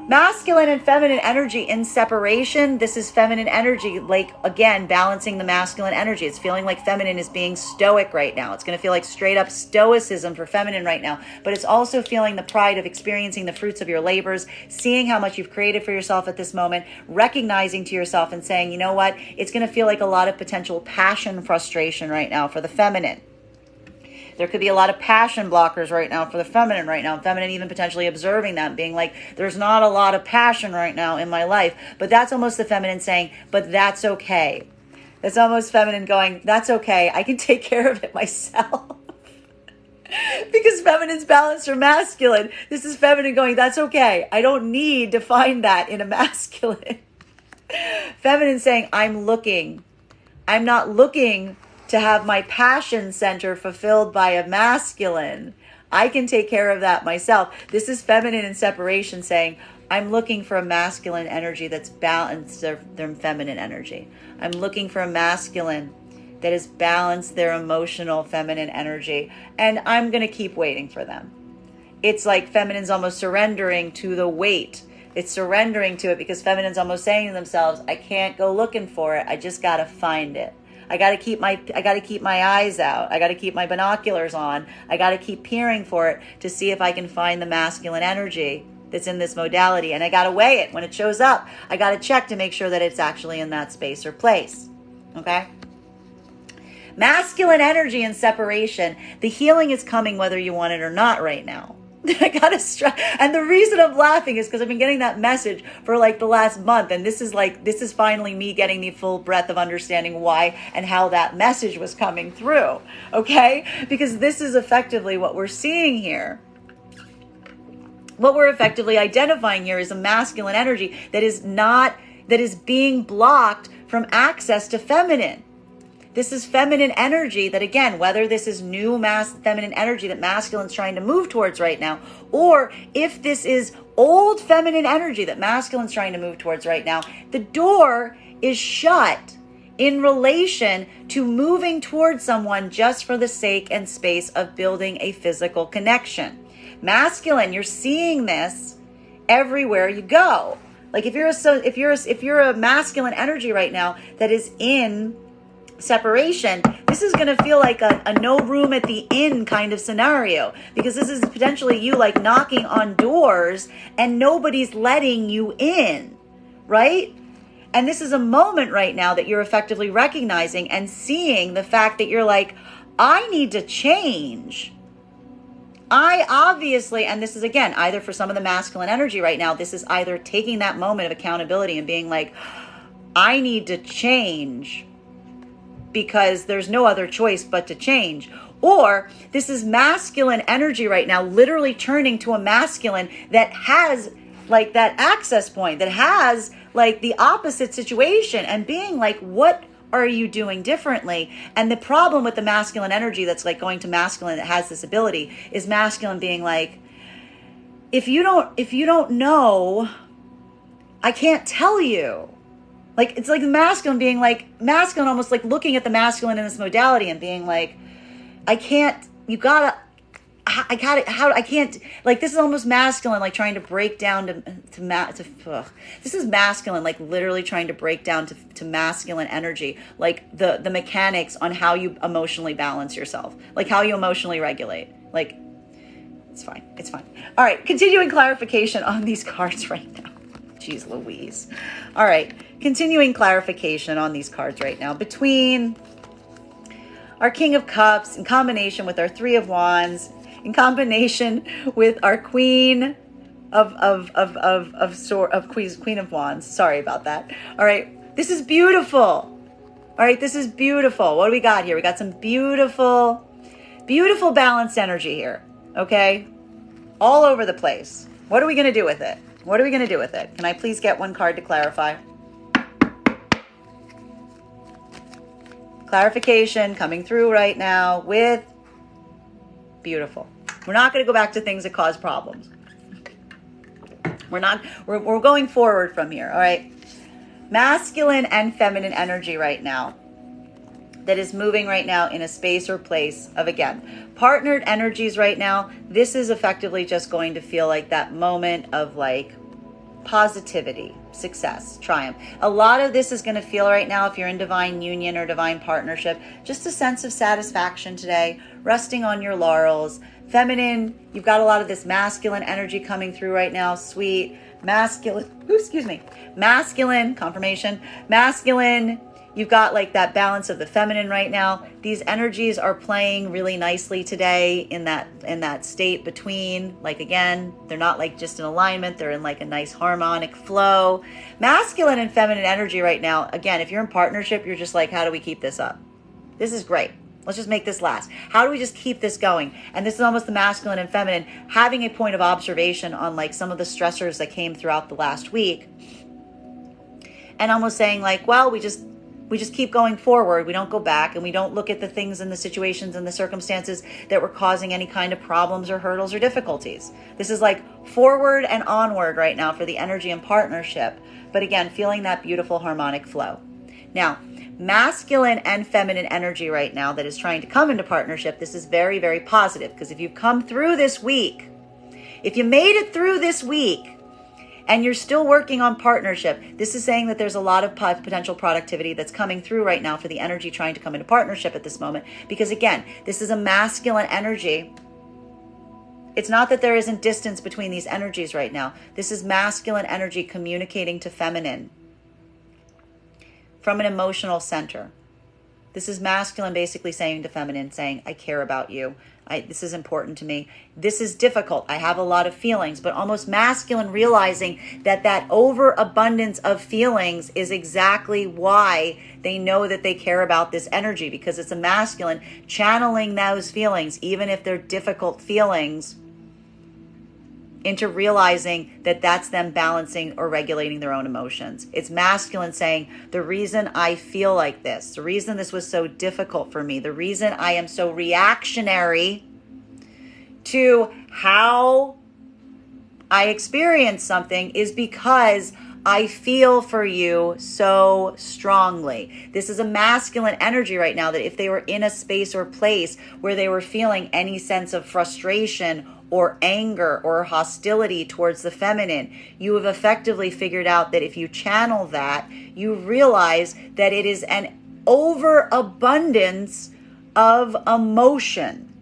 Masculine and feminine energy in separation. This is feminine energy, like, again, balancing the masculine energy. It's feeling like feminine is being stoic right now. It's going to feel like straight up stoicism for feminine right now. But it's also feeling the pride of experiencing the fruits of your labors, seeing how much you've created for yourself at this moment, recognizing to yourself and saying, you know what? It's going to feel like a lot of potential passion frustration right now for the feminine. There could be a lot of passion blockers right now for the feminine right now. Feminine even potentially observing that, being like, there's not a lot of passion right now in my life. But that's almost the feminine saying, but that's okay. That's almost feminine going, that's okay. I can take care of it myself. Because feminine's balanced or masculine. This is feminine going, that's okay. I don't need to find that in a masculine. Feminine saying, I'm not looking to have my passion center fulfilled by a masculine. I can take care of that myself. This is feminine in separation saying, I'm looking for a masculine energy that's balanced their feminine energy. I'm looking for a masculine that has balanced their emotional feminine energy. And I'm going to keep waiting for them. It's like feminine's almost surrendering to the wait. It's surrendering to it because feminine's almost saying to themselves, I can't go looking for it. I just got to find it. I got to keep my eyes out. I got to keep my binoculars on. I got to keep peering for it to see if I can find the masculine energy that's in this modality. And I got to weigh it when it shows up. I got to check to make sure that it's actually in that space or place. Okay? Masculine energy and separation. The healing is coming whether you want it or not right now. I gotta stress, and the reason I'm laughing is because I've been getting that message for like the last month, and this is finally me getting the full breadth of understanding why and how that message was coming through. Okay, because this is effectively what we're seeing here. What we're effectively identifying here is a masculine energy that is being blocked from access to feminine. This is feminine energy that, again, whether this is new feminine energy that masculine's trying to move towards right now, or if this is old feminine energy that masculine's trying to move towards right now, the door is shut in relation to moving towards someone just for the sake and space of building a physical connection. Masculine, you're seeing this everywhere you go. Like if you're a masculine energy right now that is in separation, this is going to feel like a no room at the inn kind of scenario, because this is potentially you like knocking on doors and nobody's letting you in, right? And this is a moment right now that you're effectively recognizing and seeing the fact that you're like, I need to change. I obviously, and this is again, either for some of the masculine energy right now, this is either taking that moment of accountability and being like, I need to change because there's no other choice but to change. Or this is masculine energy right now, literally turning to a masculine that has like that access point, that has like the opposite situation and being like, what are you doing differently? And the problem with the masculine energy that's like going to masculine that has this ability is masculine being like, if you don't know, I can't tell you. Like, it's like masculine being like, masculine almost like looking at the masculine in this modality and being like, I can't, like, this is almost masculine, like trying to break down this is masculine, like literally trying to break down to masculine energy, like the mechanics on how you emotionally balance yourself, like how you emotionally regulate. Like, it's fine. All right, continuing clarification on these cards right now. Jeez Louise. All right, continuing clarification on these cards right now. Between our King of Cups in combination with our Three of Wands, in combination with our Queen Queen of Wands. Sorry about that. All right, this is beautiful. All right, this is beautiful. What do we got here? We got some beautiful balanced energy here. Okay, all over the place. What are we going to do with it? What are we going to do with it? Can I please get one card to clarify? Clarification coming through right now with beautiful. We're not going to go back to things that cause problems. We're going forward from here. All right. Masculine and feminine energy right now. that is moving right now in a space or place of, again, partnered energies right now. This is effectively just going to feel like that moment of like positivity, success, triumph. A lot of this is going to feel right now, if you're in divine union or divine partnership, just a sense of satisfaction today, resting on your laurels. Feminine, you've got a lot of this masculine energy coming through right now. Sweet, masculine, masculine, confirmation, masculine. You've got like that balance of the feminine right now. These energies are playing really nicely today in that state between, like, again, they're not like just in alignment. They're in like a nice harmonic flow. Masculine and feminine energy right now. Again, if you're in partnership, you're just like, how do we keep this up? This is great. Let's just make this last. How do we just keep this going? And this is almost the masculine and feminine having a point of observation on like some of the stressors that came throughout the last week. And almost saying like, well, we just keep going forward. We don't go back, and we don't look at the things and the situations and the circumstances that were causing any kind of problems or hurdles or difficulties. This is like forward and onward right now for the energy and partnership. But again, feeling that beautiful harmonic flow. Now, masculine and feminine energy right now that is trying to come into partnership, this is very, very positive, because if you've come through this week, if you made it through this week, and you're still working on partnership, this is saying that there's a lot of potential productivity that's coming through right now for the energy trying to come into partnership at this moment. Because again, this is a masculine energy. It's not that there isn't distance between these energies right now. This is masculine energy communicating to feminine from an emotional center. This is masculine basically saying to feminine, saying, I care about you. This is important to me. This is difficult. I have a lot of feelings, but almost masculine realizing that overabundance of feelings is exactly why they know that they care about this energy, because it's a masculine channeling those feelings, even if they're difficult feelings, into realizing that that's them balancing or regulating their own emotions. It's masculine saying, the reason I feel like this, the reason this was so difficult for me, the reason I am so reactionary to how I experience something is because I feel for you so strongly. This is a masculine energy right now, that if they were in a space or place where they were feeling any sense of frustration or anger or hostility towards the feminine, you have effectively figured out that if you channel that, you realize that it is an overabundance of emotion.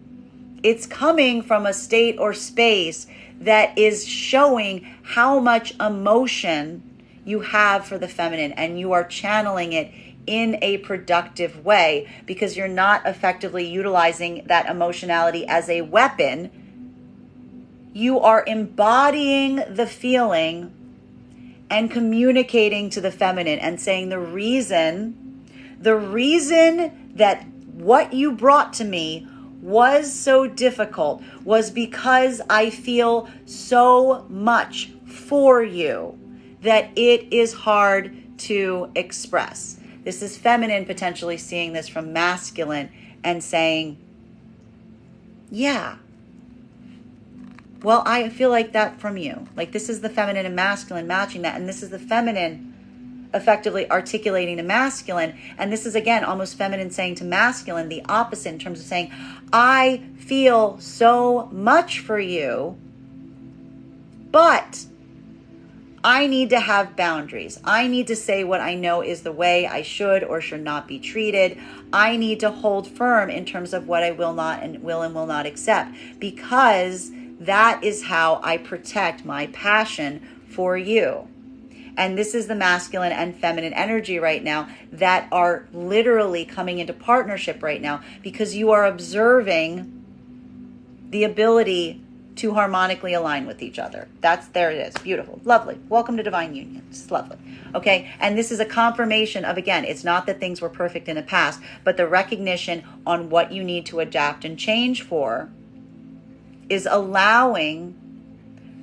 It's coming from a state or space that is showing how much emotion you have for the feminine, and you are channeling it in a productive way, because you're not effectively utilizing that emotionality as a weapon. You are embodying the feeling and communicating to the feminine and saying the reason that what you brought to me was so difficult was because I feel so much for you that it is hard to express. This is feminine potentially seeing this from masculine and saying, yeah, well, I feel like that from you. Like, this is the feminine and masculine matching that. And this is the feminine effectively articulating the masculine. And this is, again, almost feminine saying to masculine the opposite, in terms of saying, I feel so much for you, but I need to have boundaries. I need to say what I know is the way I should or should not be treated. I need to hold firm in terms of what I will not and will not accept, because that is how I protect my passion for you. And this is the masculine and feminine energy right now that are literally coming into partnership right now, because you are observing the ability to harmonically align with each other. There it is. Beautiful. Lovely. Welcome to Divine Union. It's lovely. Okay. And this is a confirmation of, again, it's not that things were perfect in the past, but the recognition on what you need to adapt and change for is allowing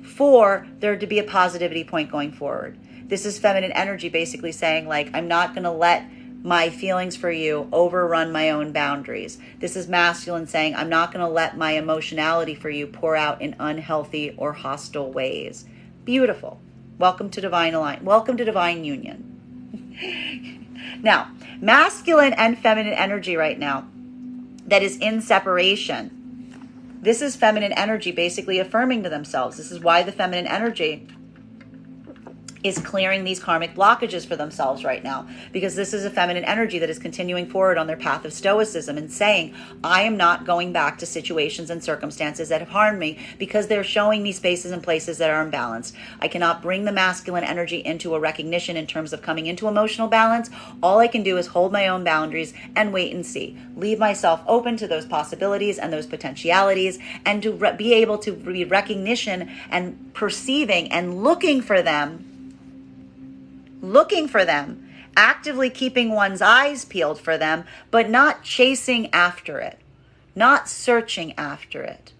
for there to be a positivity point going forward. This is feminine energy basically saying, like, I'm not going to let my feelings for you overrun my own boundaries. This is masculine saying, I'm not going to let my emotionality for you pour out in unhealthy or hostile ways. Beautiful. Welcome to Divine Union. Now, masculine and feminine energy right now that is in separation. This is feminine energy basically affirming to themselves. This is why the feminine energy is clearing these karmic blockages for themselves right now, because this is a feminine energy that is continuing forward on their path of stoicism and saying, I am not going back to situations and circumstances that have harmed me, because they're showing me spaces and places that are imbalanced. I cannot bring the masculine energy into a recognition in terms of coming into emotional balance. All I can do is hold my own boundaries and wait and see. Leave myself open to those possibilities and those potentialities, and to be able to be recognition and perceiving and looking for them, actively keeping one's eyes peeled for them, but not chasing after it, not searching after it,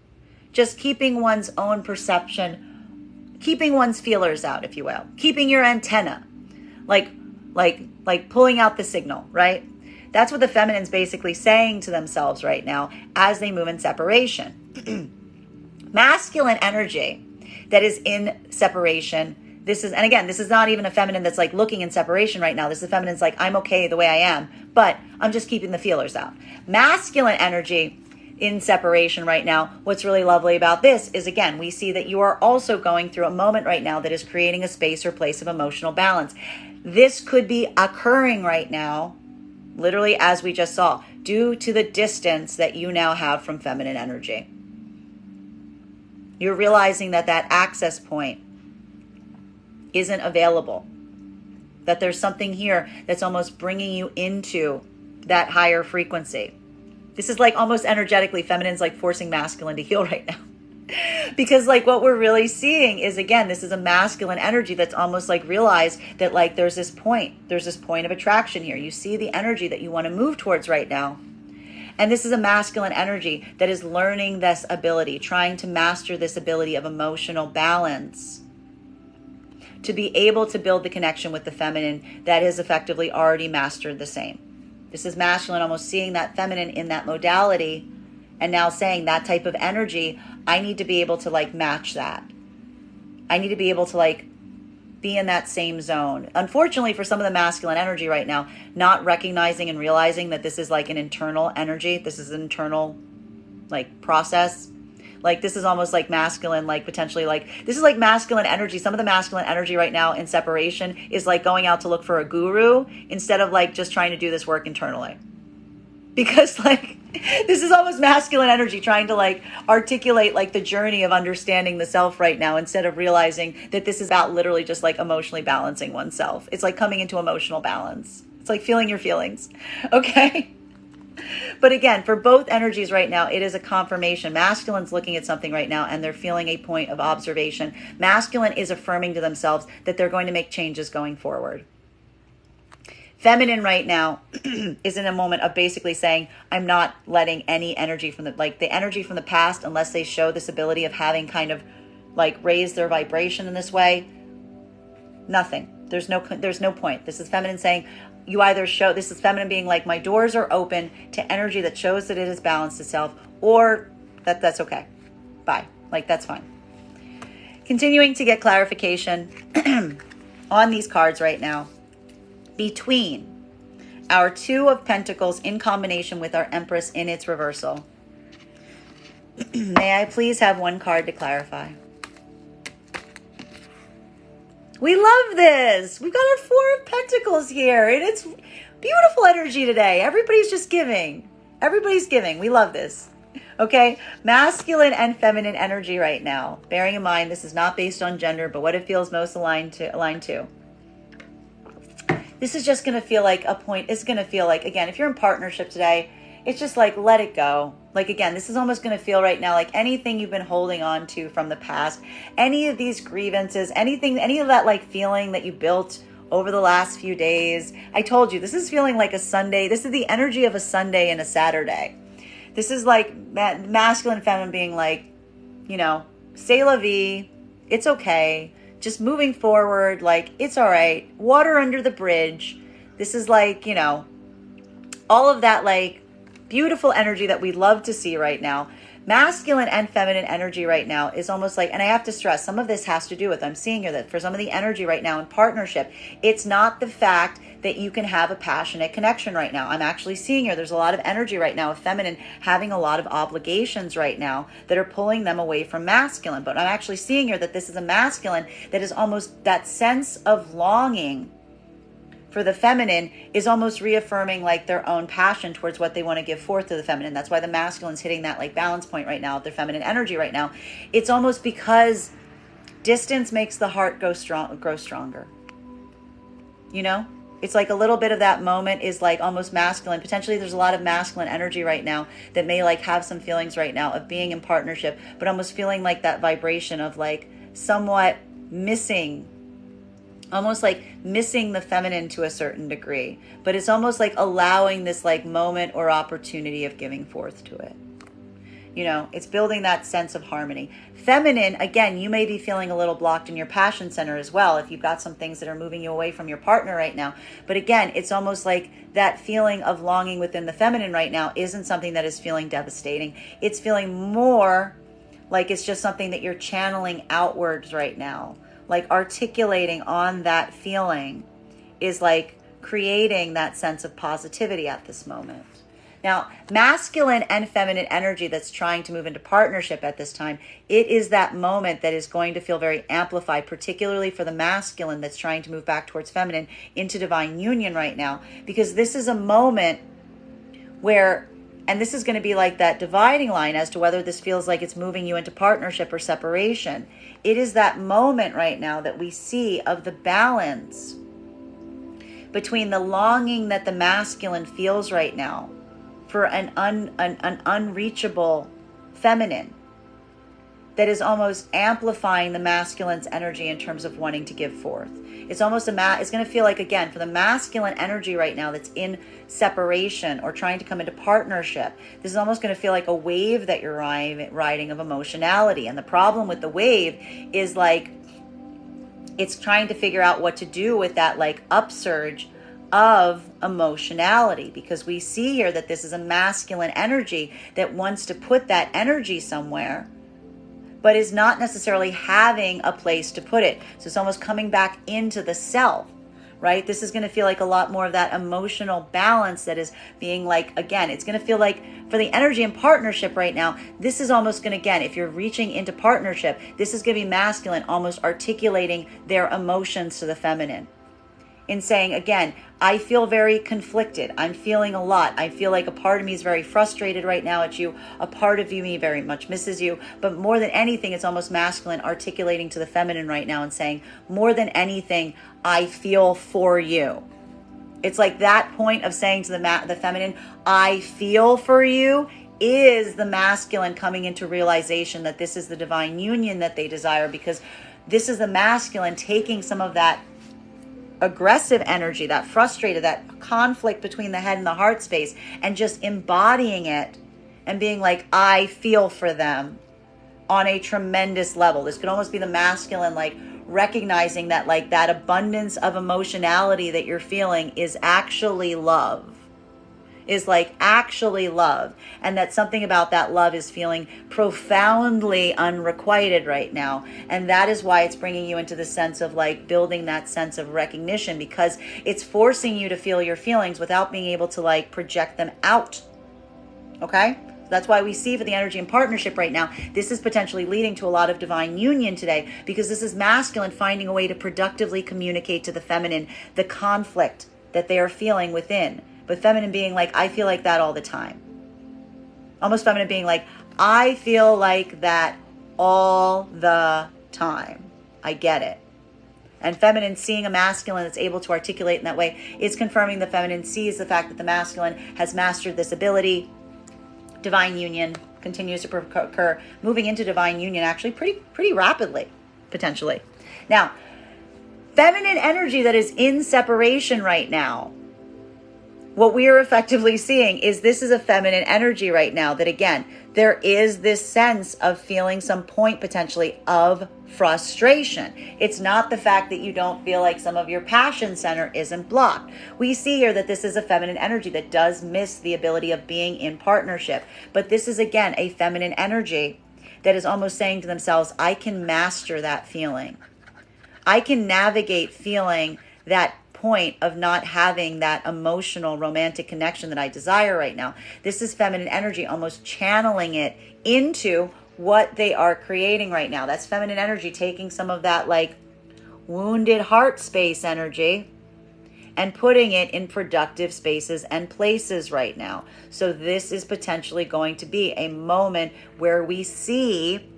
just keeping one's own perception, keeping one's feelers out, if you will, keeping your antenna, like pulling out the signal, right? That's what the feminine's basically saying to themselves right now as they move in separation. Masculine energy that is in separation. This is not even a feminine that's like looking in separation right now. This is a feminine that's like, I'm okay the way I am, but I'm just keeping the feelers out. Masculine energy in separation right now. What's really lovely about this is, again, we see that you are also going through a moment right now that is creating a space or place of emotional balance. This could be occurring right now, literally as we just saw, due to the distance that you now have from feminine energy. You're realizing that access point isn't available, that there's something here that's almost bringing you into that higher frequency. This is like almost energetically, feminine's like forcing masculine to heal right now. Because like what we're really seeing is, again, this is a masculine energy that's almost like realized that like there's this point of attraction here. You see the energy that you want to move towards right now. And this is a masculine energy that is learning this ability, trying to master this ability of emotional balance, to be able to build the connection with the feminine that has effectively already mastered the same. This is masculine almost seeing that feminine in that modality and now saying that type of energy, I need to be able to like match that. I need to be able to like be in that same zone. Unfortunately, for some of the masculine energy right now, not recognizing and realizing that this is like an internal energy. This is an internal like process. Like this is almost like masculine, like potentially like, this is like masculine energy. Some of the masculine energy right now in separation is like going out to look for a guru instead of like just trying to do this work internally. Because like, this is almost masculine energy trying to like articulate like the journey of understanding the self right now, instead of realizing that this is about literally just like emotionally balancing oneself. It's like coming into emotional balance. It's like feeling your feelings. Okay. But again, for both energies right now, it is a confirmation. Masculine's looking at something right now and they're feeling a point of observation. Masculine is affirming to themselves that they're going to make changes going forward. Feminine right now is in a moment of basically saying, I'm not letting any energy from the energy from the past, unless they show this ability of having kind of like raised their vibration in this way. Nothing. There's no point. This is feminine saying, you either show, this is feminine being like, my doors are open to energy that shows that it has balanced itself, or that's okay. Bye. Like, that's fine. Continuing to get clarification on these cards right now, between our Two of Pentacles in combination with our Empress in its reversal. May I please have one card to clarify? We love this. We've got our Four of Pentacles here, and it's beautiful energy today. Everybody's just giving. Everybody's giving. We love this. Okay, masculine and feminine energy right now. Bearing in mind, this is not based on gender, but what it feels most aligned to. This is just going to feel like a point. It's going to feel like, again, if you're in partnership today, it's just like, let it go. Like, again, this is almost going to feel right now like anything you've been holding on to from the past, any of these grievances, anything, any of that like feeling that you built over the last few days. I told you, this is feeling like a Sunday. This is the energy of a Sunday and a Saturday. This is like masculine and feminine being like, you know, c'est la vie. It's okay. Just moving forward. Like, it's all right. Water under the bridge. This is like, you know, all of that like beautiful energy that we love to see right now. Masculine and feminine energy right now is almost like, and I have to stress, some of this has to do with, I'm seeing here that for some of the energy right now in partnership, it's not the fact that you can have a passionate connection right now. I'm actually seeing here, there's a lot of energy right now of feminine having a lot of obligations right now that are pulling them away from masculine. But I'm actually seeing here that this is a masculine that is almost that sense of longing for the feminine is almost reaffirming like their own passion towards what they want to give forth to the feminine. That's why the masculine's hitting that like balance point right now of their feminine energy right now. It's almost because distance makes the heart grow stronger. You know? It's like a little bit of that moment is like almost masculine. Potentially there's a lot of masculine energy right now that may like have some feelings right now of being in partnership, but almost feeling like that vibration of like somewhat missing, almost like missing the feminine to a certain degree, but it's almost like allowing this like moment or opportunity of giving forth to it. You know, it's building that sense of harmony. Feminine, again, you may be feeling a little blocked in your passion center as well if you've got some things that are moving you away from your partner right now. But again, it's almost like that feeling of longing within the feminine right now isn't something that is feeling devastating. It's feeling more like it's just something that you're channeling outwards right now. Like articulating on that feeling is like creating that sense of positivity at this moment. Now, masculine and feminine energy that's trying to move into partnership at this time, it is that moment that is going to feel very amplified, particularly for the masculine that's trying to move back towards feminine into divine union right now, because this is a moment where, and this is going to be like that dividing line as to whether this feels like it's moving you into partnership or separation. It is that moment right now that we see of the balance between the longing that the masculine feels right now for an unreachable feminine that is almost amplifying the masculine's energy in terms of wanting to give forth. It's almost it's going to feel like, again, for the masculine energy right now that's in separation or trying to come into partnership, this is almost going to feel like a wave that you're riding of emotionality. And the problem with the wave is like it's trying to figure out what to do with that like upsurge of emotionality, because we see here that this is a masculine energy that wants to put that energy somewhere, but is not necessarily having a place to put it. So it's almost coming back into the self, right? This is going to feel like a lot more of that emotional balance that is being like, again, it's going to feel like for the energy in partnership right now, this is almost going to, again, if you're reaching into partnership, this is going to be masculine, almost articulating their emotions to the feminine. In saying, again, I feel very conflicted. I'm feeling a lot. I feel like a part of me is very frustrated right now at you. A part of me very much misses you. But more than anything, it's almost masculine articulating to the feminine right now and saying, more than anything, I feel for you. It's like that point of saying to the feminine, I feel for you, is the masculine coming into realization that this is the divine union that they desire, because this is the masculine taking some of that aggressive energy, that frustrated, that conflict between the head and the heart space, and just embodying it and being like, I feel for them on a tremendous level. This could almost be the masculine, like recognizing that like that abundance of emotionality that you're feeling is actually love. Is like actually love, and that something about that love is feeling profoundly unrequited right now, and that is why it's bringing you into the sense of like building that sense of recognition, because it's forcing you to feel your feelings without being able to like project them out. Okay? That's why we see for the energy in partnership right now, this is potentially leading to a lot of divine union today, because this is masculine finding a way to productively communicate to the feminine the conflict that they are feeling within. But feminine being like, I feel like that all the time. Almost feminine being like, I feel like that all the time. I get it. And feminine seeing a masculine that's able to articulate in that way, it's confirming the feminine sees the fact that the masculine has mastered this ability. Divine union continues to occur, moving into divine union actually pretty rapidly, potentially. Now, feminine energy that is in separation right now, what we are effectively seeing is this is a feminine energy right now that, again, there is this sense of feeling some point potentially of frustration. It's not the fact that you don't feel like some of your passion center isn't blocked. We see here that this is a feminine energy that does miss the ability of being in partnership. But this is, again, a feminine energy that is almost saying to themselves, I can master that feeling. I can navigate feeling that point of not having that emotional romantic connection that I desire right now. This is feminine energy almost channeling it into what they are creating right now. That's feminine energy taking some of that like wounded heart space energy and putting it in productive spaces and places right now. So this is potentially going to be a moment where we see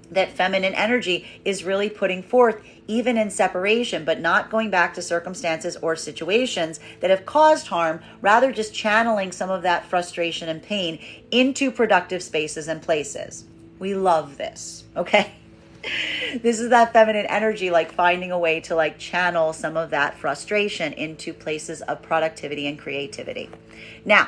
that feminine energy is really putting forth, even in separation, but not going back to circumstances or situations that have caused harm, rather just channeling some of that frustration and pain into productive spaces and places. We love this, okay? This is that feminine energy, like finding a way to like channel some of that frustration into places of productivity and creativity. Now,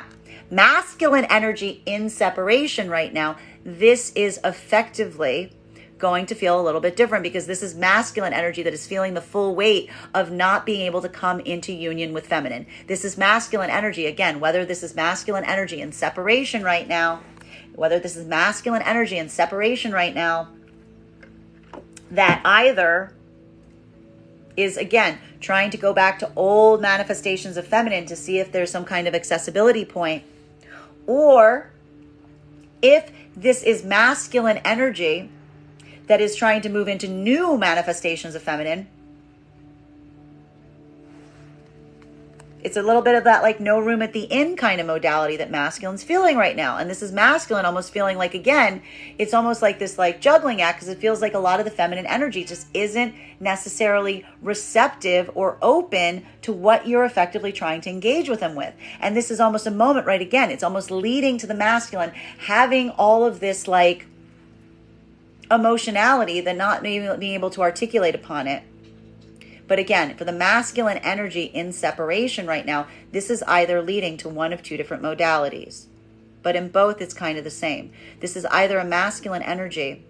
masculine energy in separation right now, this is effectively going to feel a little bit different because this is masculine energy that is feeling the full weight of not being able to come into union with feminine. This is masculine energy, again, whether this is masculine energy in separation right now, that either is, again, trying to go back to old manifestations of feminine to see if there's some kind of accessibility point, or if this is masculine energy that is trying to move into new manifestations of feminine. It's a little bit of that like no room at the inn kind of modality that masculine's feeling right now. And this is masculine almost feeling like, again, it's almost like this like juggling act, because it feels like a lot of the feminine energy just isn't necessarily receptive or open to what you're effectively trying to engage with them with. And this is almost a moment, right? Again, it's almost leading to the masculine having all of this like emotionality, that not being able to articulate upon it. But again, for the masculine energy in separation right now, this is either leading to one of two different modalities. But in both, it's kind of the same. This is either a masculine energy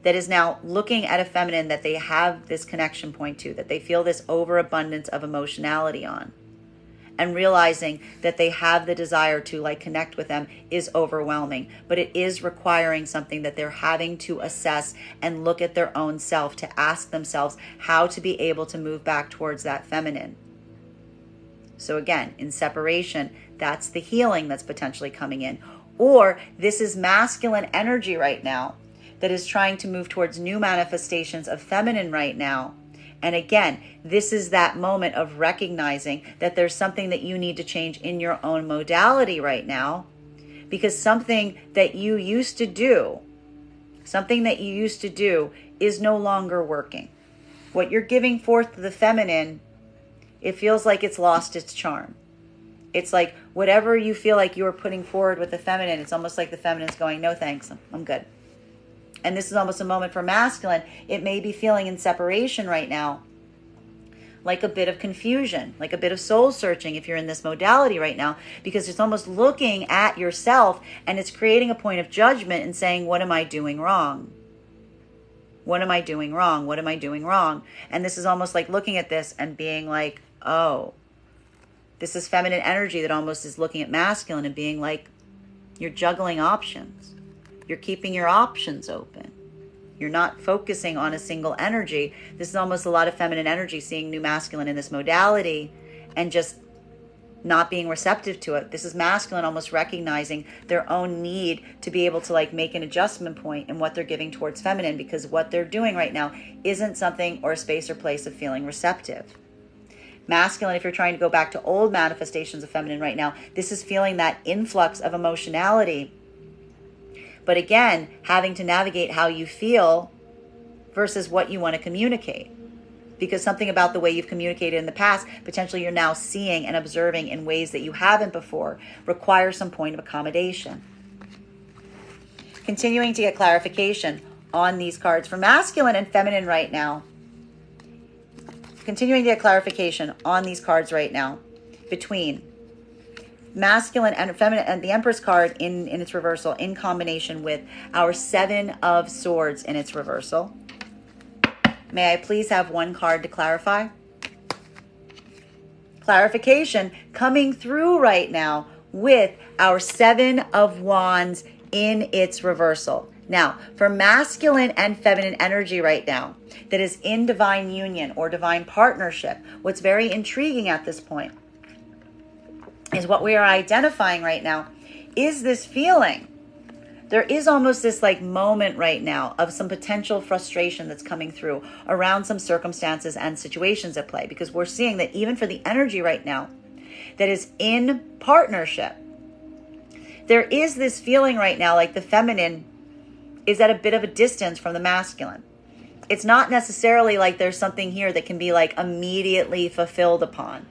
that is now looking at a feminine that they have this connection point to, that they feel this overabundance of emotionality on, and realizing that they have the desire to like connect with them is overwhelming. But it is requiring something that they're having to assess and look at their own self to ask themselves how to be able to move back towards that feminine. So again, in separation, that's the healing that's potentially coming in. Or this is masculine energy right now that is trying to move towards new manifestations of feminine right now. And again, this is that moment of recognizing that there's something that you need to change in your own modality right now, because something that you used to do is no longer working. What you're giving forth to the feminine, it feels like it's lost its charm. It's like whatever you feel like you were putting forward with the feminine, it's almost like the feminine's going, no thanks, I'm good. And this is almost a moment for masculine. It may be feeling in separation right now, like a bit of confusion, like a bit of soul searching if you're in this modality right now, because it's almost looking at yourself and it's creating a point of judgment and saying, what am I doing wrong? What am I doing wrong? What am I doing wrong? And this is almost like looking at this and being like, oh, this is feminine energy that almost is looking at masculine and being like, you're juggling options. You're keeping your options open. You're not focusing on a single energy. This is almost a lot of feminine energy, seeing new masculine in this modality and just not being receptive to it. This is masculine almost recognizing their own need to be able to like make an adjustment point in what they're giving towards feminine, because what they're doing right now isn't something or a space or place of feeling receptive. Masculine, if you're trying to go back to old manifestations of feminine right now, this is feeling that influx of emotionality. But again, having to navigate how you feel versus what you want to communicate. Because something about the way you've communicated in the past, potentially you're now seeing and observing in ways that you haven't before, requires some point of accommodation. Continuing to get clarification on these cards for masculine and feminine right now. Continuing to get clarification on these cards right now between masculine and feminine, and the Empress card in its reversal in combination with our Seven of Swords in its reversal. May I please have one card to clarify? Clarification coming through right now with our Seven of Wands in its reversal. Now, for masculine and feminine energy right now that is in divine union or divine partnership, what's very intriguing at this point is what we are identifying right now is this feeling. There is almost this like moment right now of some potential frustration that's coming through around some circumstances and situations at play, because we're seeing that even for the energy right now that is in partnership, there is this feeling right now like the feminine is at a bit of a distance from the masculine. It's not necessarily like there's something here that can be like immediately fulfilled upon,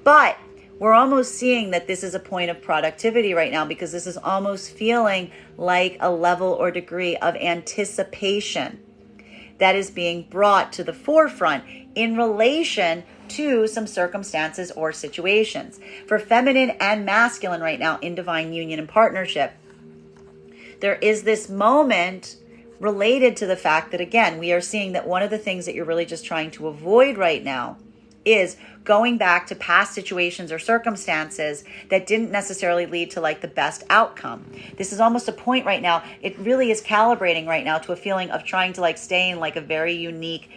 but we're almost seeing that this is a point of productivity right now, because this is almost feeling like a level or degree of anticipation that is being brought to the forefront in relation to some circumstances or situations. For feminine and masculine right now in divine union and partnership, there is this moment related to the fact that, again, we are seeing that one of the things that you're really just trying to avoid right now is going back to past situations or circumstances that didn't necessarily lead to like the best outcome. This is almost a point right now. It really is calibrating right now to a feeling of trying to like stay in like a very unique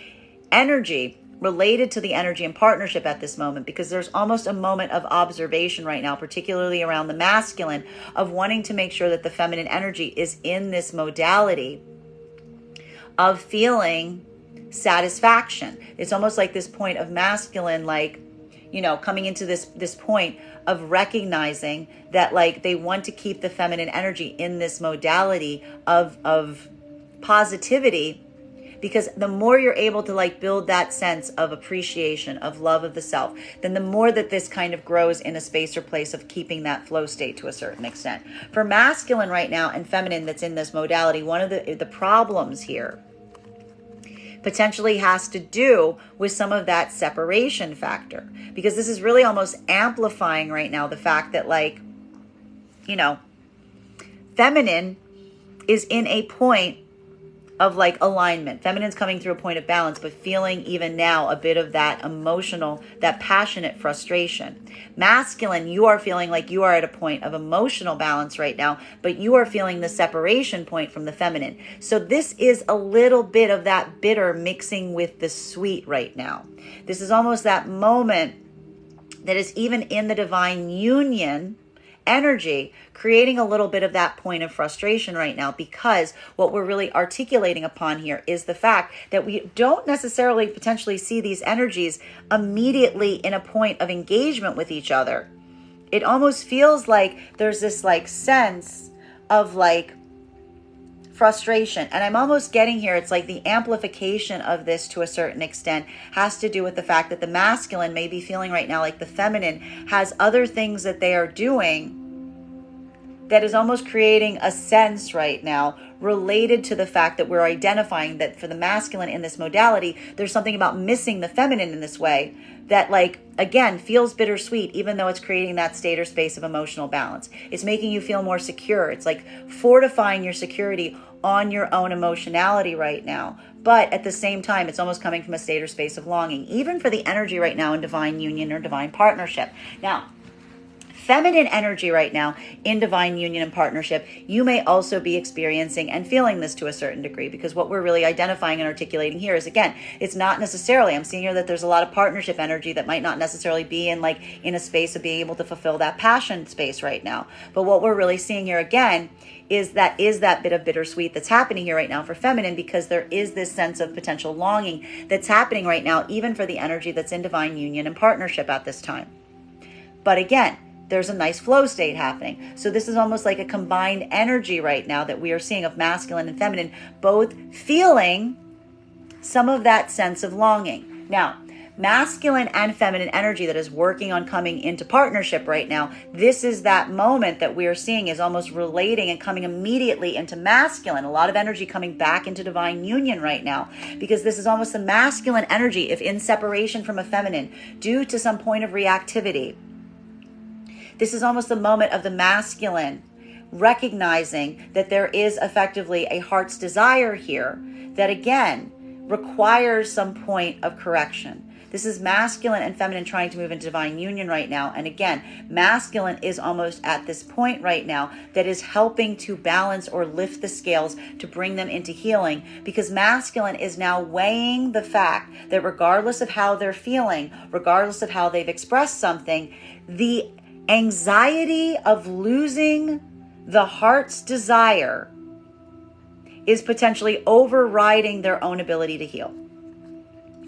energy related to the energy and partnership at this moment, because there's almost a moment of observation right now, particularly around the masculine, of wanting to make sure that the feminine energy is in this modality of feeling satisfaction. It's almost like this point of masculine, like, you know, coming into this point of recognizing that like they want to keep the feminine energy in this modality of positivity, because the more you're able to like build that sense of appreciation, of love of the self, then the more that this kind of grows in a space or place of keeping that flow state to a certain extent. For masculine right now and feminine that's in this modality, one of the problems here potentially has to do with some of that separation factor, because this is really almost amplifying right now the fact that, like, you know, feminine is in a point of like alignment. Feminine's coming through a point of balance, but feeling even now a bit of that emotional, that passionate frustration. Masculine, you are feeling like you are at a point of emotional balance right now, but you are feeling the separation point from the feminine. So this is a little bit of that bitter mixing with the sweet right now. This is almost that moment that is even in the divine union energy, creating a little bit of that point of frustration right now, because what we're really articulating upon here is the fact that we don't necessarily potentially see these energies immediately in a point of engagement with each other. It almost feels like there's this like sense of like frustration. And I'm almost getting here, it's like the amplification of this to a certain extent has to do with the fact that the masculine may be feeling right now like the feminine has other things that they are doing that is almost creating a sense right now related to the fact that we're identifying that for the masculine in this modality, there's something about missing the feminine in this way that, like, again, feels bittersweet, even though it's creating that state or space of emotional balance. It's making you feel more secure. It's like fortifying your security on your own emotionality right now. But at the same time, it's almost coming from a state or space of longing, even for the energy right now in divine union or divine partnership. Now, feminine energy right now in divine union and partnership, you may also be experiencing and feeling this to a certain degree, because what we're really identifying and articulating here is, again, it's not necessarily, I'm seeing here that there's a lot of partnership energy that might not necessarily be in like in a space of being able to fulfill that passion space right now. But what we're really seeing here again is that bit of bittersweet that's happening here right now for feminine, because there is this sense of potential longing that's happening right now, even for the energy that's in divine union and partnership at this time. But again, there's a nice flow state happening. So this is almost like a combined energy right now that we are seeing of masculine and feminine, both feeling some of that sense of longing. Now, masculine and feminine energy that is working on coming into partnership right now, this is that moment that we are seeing is almost relating and coming immediately into masculine. A lot of energy coming back into divine union right now, because this is almost the masculine energy, if in separation from a feminine, due to some point of reactivity, This is almost the moment of the masculine recognizing that there is effectively a heart's desire here that, again, requires some point of correction. This is masculine and feminine trying to move into divine union right now. And again, masculine is almost at this point right now that is helping to balance or lift the scales to bring them into healing, because masculine is now weighing the fact that regardless of how they're feeling, regardless of how they've expressed something, the anxiety of losing the heart's desire is potentially overriding their own ability to heal.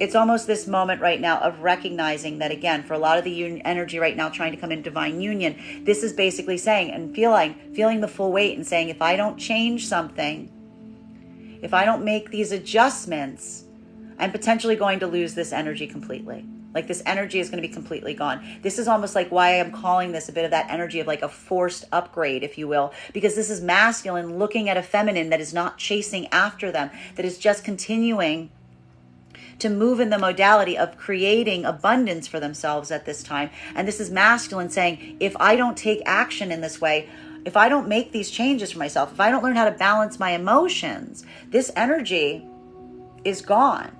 It's almost this moment right now of recognizing that, again, for a lot of the energy right now trying to come in divine union, this is basically saying and feeling the full weight and saying, if I don't change something, if I don't make these adjustments, I'm potentially going to lose this energy completely. Like, this energy is going to be completely gone. This is almost like why I'm calling this a bit of that energy of like a forced upgrade, if you will, because this is masculine looking at a feminine that is not chasing after them, that is just continuing to move in the modality of creating abundance for themselves at this time. And this is masculine saying, if I don't take action in this way, if I don't make these changes for myself, if I don't learn how to balance my emotions, this energy is gone.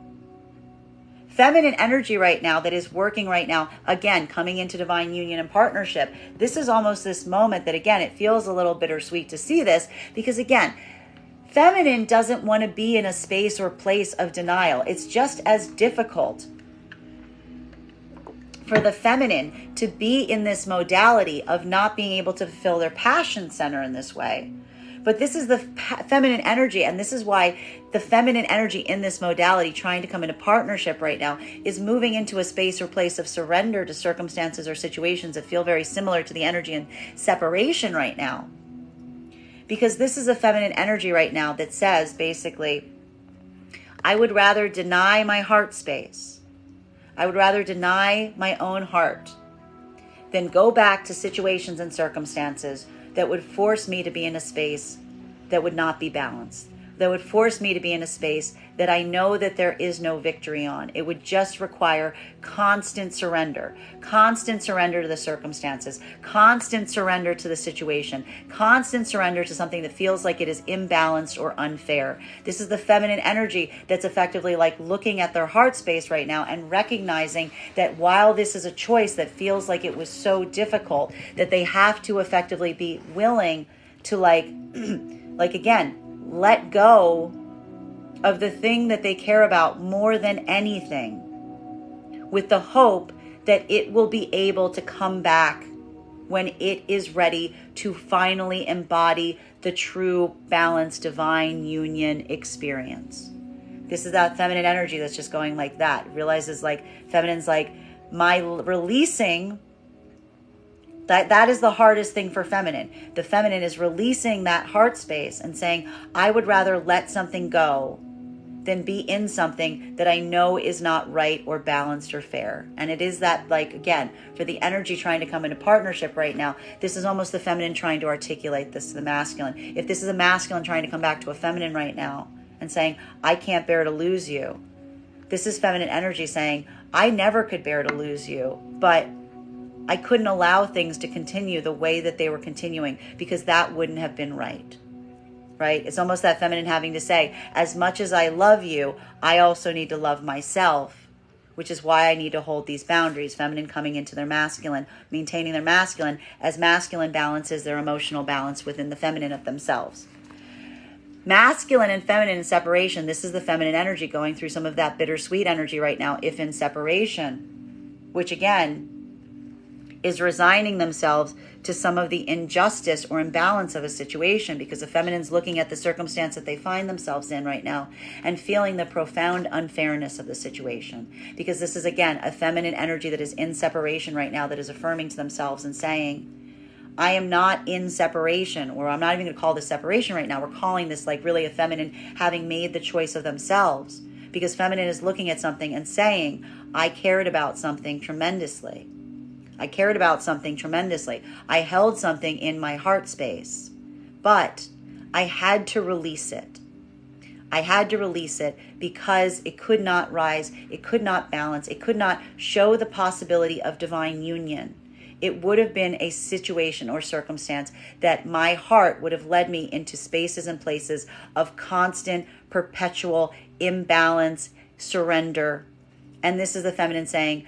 Feminine energy right now that is working right now, again, coming into divine union and partnership. This is almost this moment that, again, it feels a little bittersweet to see this, because again, feminine doesn't want to be in a space or place of denial. It's just as difficult for the feminine to be in this modality of not being able to fulfill their passion center in this way. But this is the feminine energy, and this is why the feminine energy in this modality trying to come into partnership right now is moving into a space or place of surrender to circumstances or situations that feel very similar to the energy in separation right now. Because this is a feminine energy right now that says, basically, I would rather deny my heart space. I would rather deny my own heart than go back to situations and circumstances that would force me to be in a space that would not be balanced, that would force me to be in a space that I know that there is no victory on. It would just require constant surrender to the circumstances, constant surrender to the situation, constant surrender to something that feels like it is imbalanced or unfair. This is the feminine energy that's effectively like looking at their heart space right now and recognizing that while this is a choice that feels like it was so difficult, that they have to effectively be willing to like again, let go of the thing that they care about more than anything, with the hope that it will be able to come back when it is ready to finally embody the true balanced divine union experience. This is that feminine energy that's just going like that. It realizes like feminine's like, my releasing, that is the hardest thing for feminine. The feminine is releasing that heart space and saying, I would rather let something go than be in something that I know is not right or balanced or fair. And it is that, like, again, for the energy trying to come into partnership right now, this is almost the feminine trying to articulate this to the masculine. If this is a masculine trying to come back to a feminine right now and saying, I can't bear to lose you, this is feminine energy saying, I never could bear to lose you, but I couldn't allow things to continue the way that they were continuing because that wouldn't have been right. Right? It's almost that feminine having to say, as much as I love you, I also need to love myself, which is why I need to hold these boundaries. Feminine coming into their masculine, maintaining their masculine, as masculine balances their emotional balance within the feminine of themselves. Masculine and feminine in separation, this is the feminine energy going through some of that bittersweet energy right now, if in separation, which again is resigning themselves to some of the injustice or imbalance of a situation, because the feminine's looking at the circumstance that they find themselves in right now and feeling the profound unfairness of the situation. Because this is, again, a feminine energy that is in separation right now, that is affirming to themselves and saying, I am not in separation, or I'm not even going to call this separation right now. We're calling this like really a feminine having made the choice of themselves, because feminine is looking at something and saying, I cared about something tremendously. I cared about something tremendously. I held something in my heart space, but I had to release it. I had to release it because it could not rise. It could not balance. It could not show the possibility of divine union it would have been a situation or circumstance that my heart would have led me into spaces and places of constant, perpetual imbalance, surrender. And this is the feminine saying,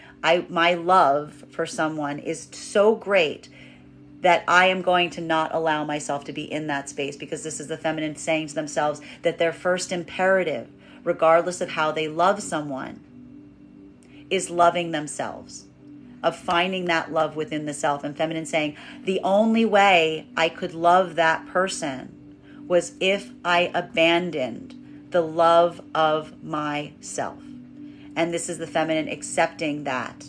my love for someone is so great that I am going to not allow myself to be in that space, because this is the feminine saying to themselves that their first imperative, regardless of how they love someone, is loving themselves, of finding that love within the self. And feminine saying, the only way I could love that person was if I abandoned the love of myself. And this is the feminine accepting that.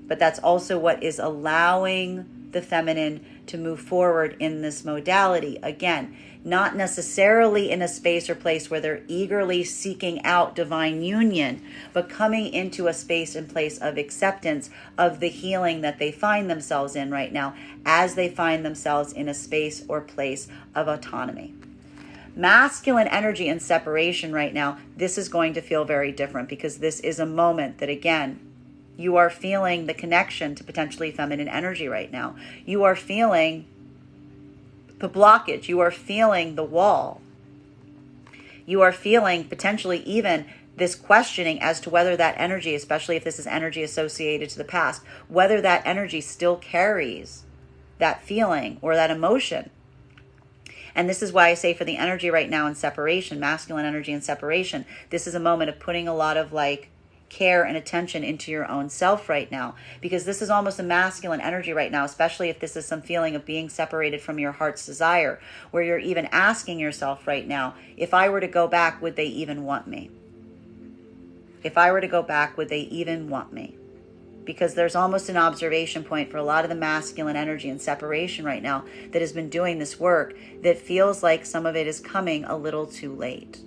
But that's also what is allowing the feminine to move forward in this modality. Again, not necessarily in a space or place where they're eagerly seeking out divine union, but coming into a space and place of acceptance of the healing that they find themselves in right now, as they find themselves in a space or place of autonomy. Masculine energy and separation right now, this is going to feel very different, because this is a moment that, again, you are feeling the connection to potentially feminine energy right now. You are feeling the blockage. You are feeling the wall. You are feeling potentially even this questioning as to whether that energy, especially if this is energy associated to the past, whether that energy still carries that feeling or that emotion. And this is why I say, for the energy right now in separation, masculine energy in separation, this is a moment of putting a lot of care and attention into your own self right now, because this is almost a masculine energy right now, especially if this is some feeling of being separated from your heart's desire, where you're even asking yourself right now, if I were to go back, would they even want me? If I were to go back, would they even want me? Because there's almost an observation point for a lot of the masculine energy and separation right now that has been doing this work, that feels like some of it is coming a little too late.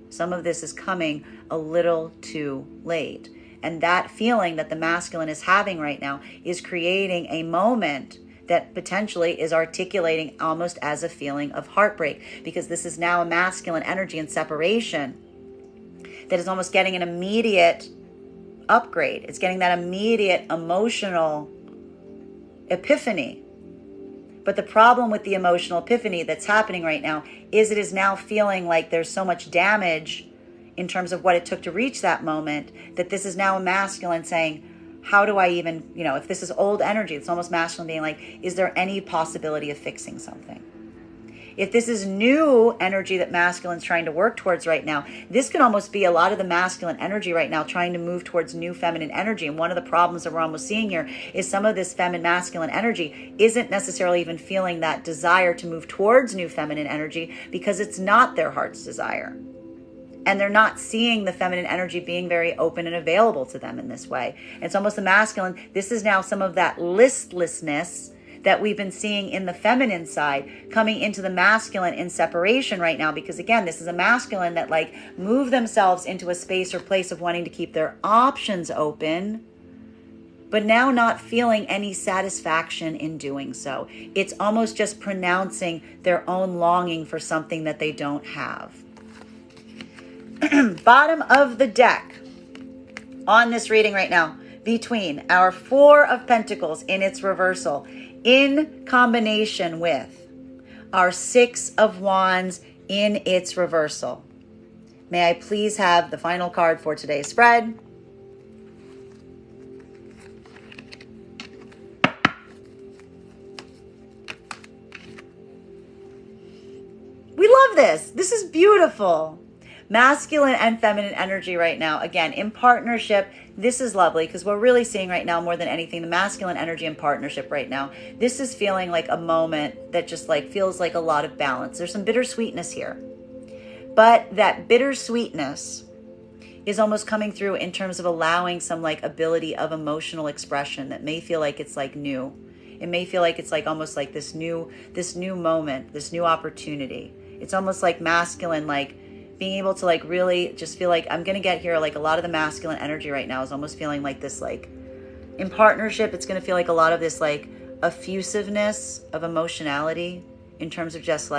Some of this is coming a little too late. And that feeling that the masculine is having right now is creating a moment that potentially is articulating almost as a feeling of heartbreak, because this is now a masculine energy in separation that is almost getting an immediate upgrade. It's getting that immediate emotional epiphany. But the problem with the emotional epiphany that's happening right now is it is now feeling like there's so much damage in terms of what it took to reach that moment, that this is now a masculine saying, how do I even, if this is old energy, it's almost masculine being like, is there any possibility of fixing something? If this is new energy that masculine's trying to work towards right now, this can almost be a lot of the masculine energy right now trying to move towards new feminine energy. And one of the problems that we're almost seeing here is some of this feminine masculine energy isn't necessarily even feeling that desire to move towards new feminine energy, because it's not their heart's desire. And they're not seeing the feminine energy being very open and available to them in this way. It's almost the masculine. This is now some of that listlessness that we've been seeing in the feminine side coming into the masculine in separation right now, because again, this is a masculine that move themselves into a space or place of wanting to keep their options open, but now not feeling any satisfaction in doing so. It's almost just pronouncing their own longing for something that they don't have. Bottom of the deck on this reading right now, between our Four of Pentacles in its reversal, in combination with our Six of Wands in its reversal. May I please have the final card for today's spread? We love this. This is beautiful. Masculine and feminine energy right now. Again, in partnership, this is lovely, because we're really seeing right now more than anything the masculine energy in partnership right now. This is feeling like a moment that just feels like a lot of balance. There's some bittersweetness here. But that bittersweetness is almost coming through in terms of allowing some ability of emotional expression that may feel like it's new. It may feel like it's almost like this new moment, this new opportunity. It's almost like masculine, being able to really just feel like I'm going to get here. A lot of the masculine energy right now is almost feeling like this, in partnership, it's going to feel like a lot of this effusiveness of emotionality in terms of just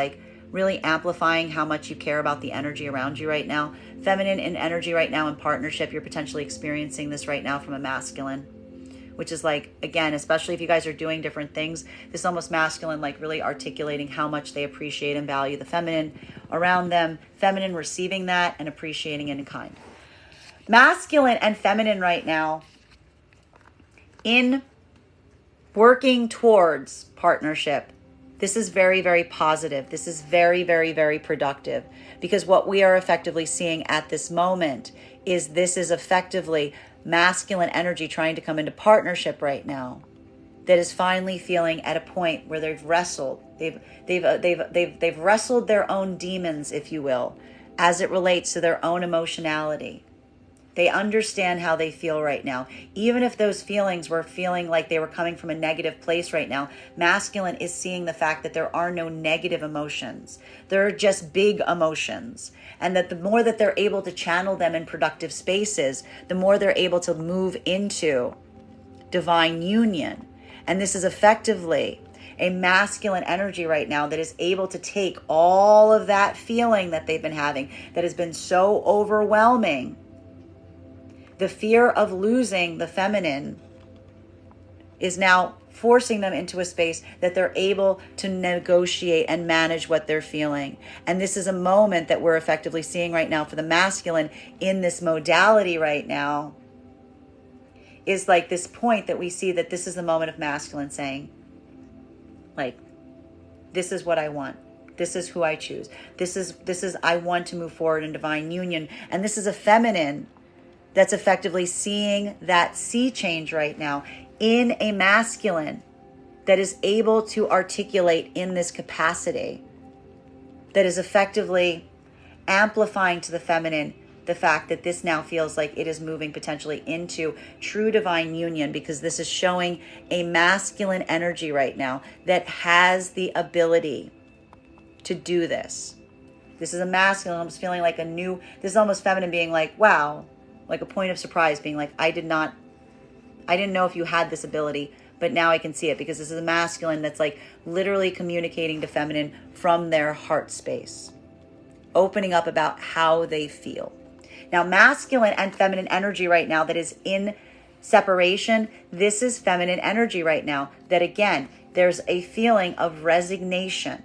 really amplifying how much you care about the energy around you right now. Feminine in energy right now in partnership, you're potentially experiencing this right now from a masculine, which is like, again, especially if you guys are doing different things, this almost masculine, like really articulating how much they appreciate and value the feminine around them, feminine receiving that and appreciating it in kind. Masculine and feminine right now in working towards partnership. This is very, very positive. This is very, very, very productive, because what we are effectively seeing at this moment is this is effectively masculine energy trying to come into partnership right now, that is finally feeling at a point where they've wrestled. They've wrestled their own demons, if you will, as it relates to their own emotionality. They understand how they feel right now. Even if those feelings were feeling like they were coming from a negative place right now, masculine is seeing the fact that there are no negative emotions. There are just big emotions. And that the more that they're able to channel them in productive spaces, the more they're able to move into divine union. And this is effectively a masculine energy right now that is able to take all of that feeling that they've been having that has been so overwhelming. The fear of losing the feminine is now forcing them into a space that they're able to negotiate and manage what they're feeling. And this is a moment that we're effectively seeing right now for the masculine in this modality right now, is like this point that we see that this is the moment of masculine saying, like, this is what I want. This is who I choose. This is I want to move forward in divine union. And this is a feminine that's effectively seeing that sea change right now in a masculine that is able to articulate in this capacity, that is effectively amplifying to the feminine the fact that this now feels like it is moving potentially into true divine union, because this is showing a masculine energy right now that has the ability to do this. This is a masculine almost feeling like this is almost feminine being like, wow, like a point of surprise, being like, I didn't know if you had this ability, but now I can see it, because this is a masculine that's like literally communicating to feminine from their heart space, opening up about how they feel. Now, masculine and feminine energy right now that is in separation, this is feminine energy right now that, again, there's a feeling of resignation.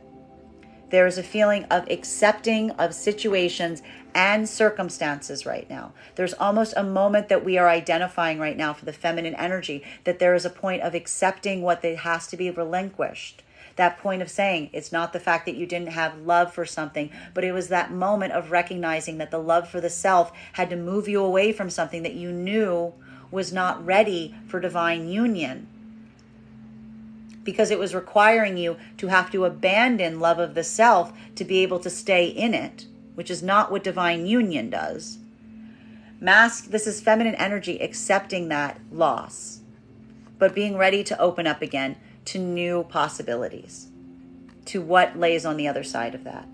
There's a feeling of accepting of situations and circumstances right now. There's almost a moment that we are identifying right now for the feminine energy, that there is a point of accepting what has to be relinquished. That point of saying, it's not the fact that you didn't have love for something, but it was that moment of recognizing that the love for the self had to move you away from something that you knew was not ready for divine union, because it was requiring you to have to abandon love of the self to be able to stay in it, which is not what divine union does. This is feminine energy accepting that loss, but being ready to open up again to new possibilities, to what lays on the other side of that.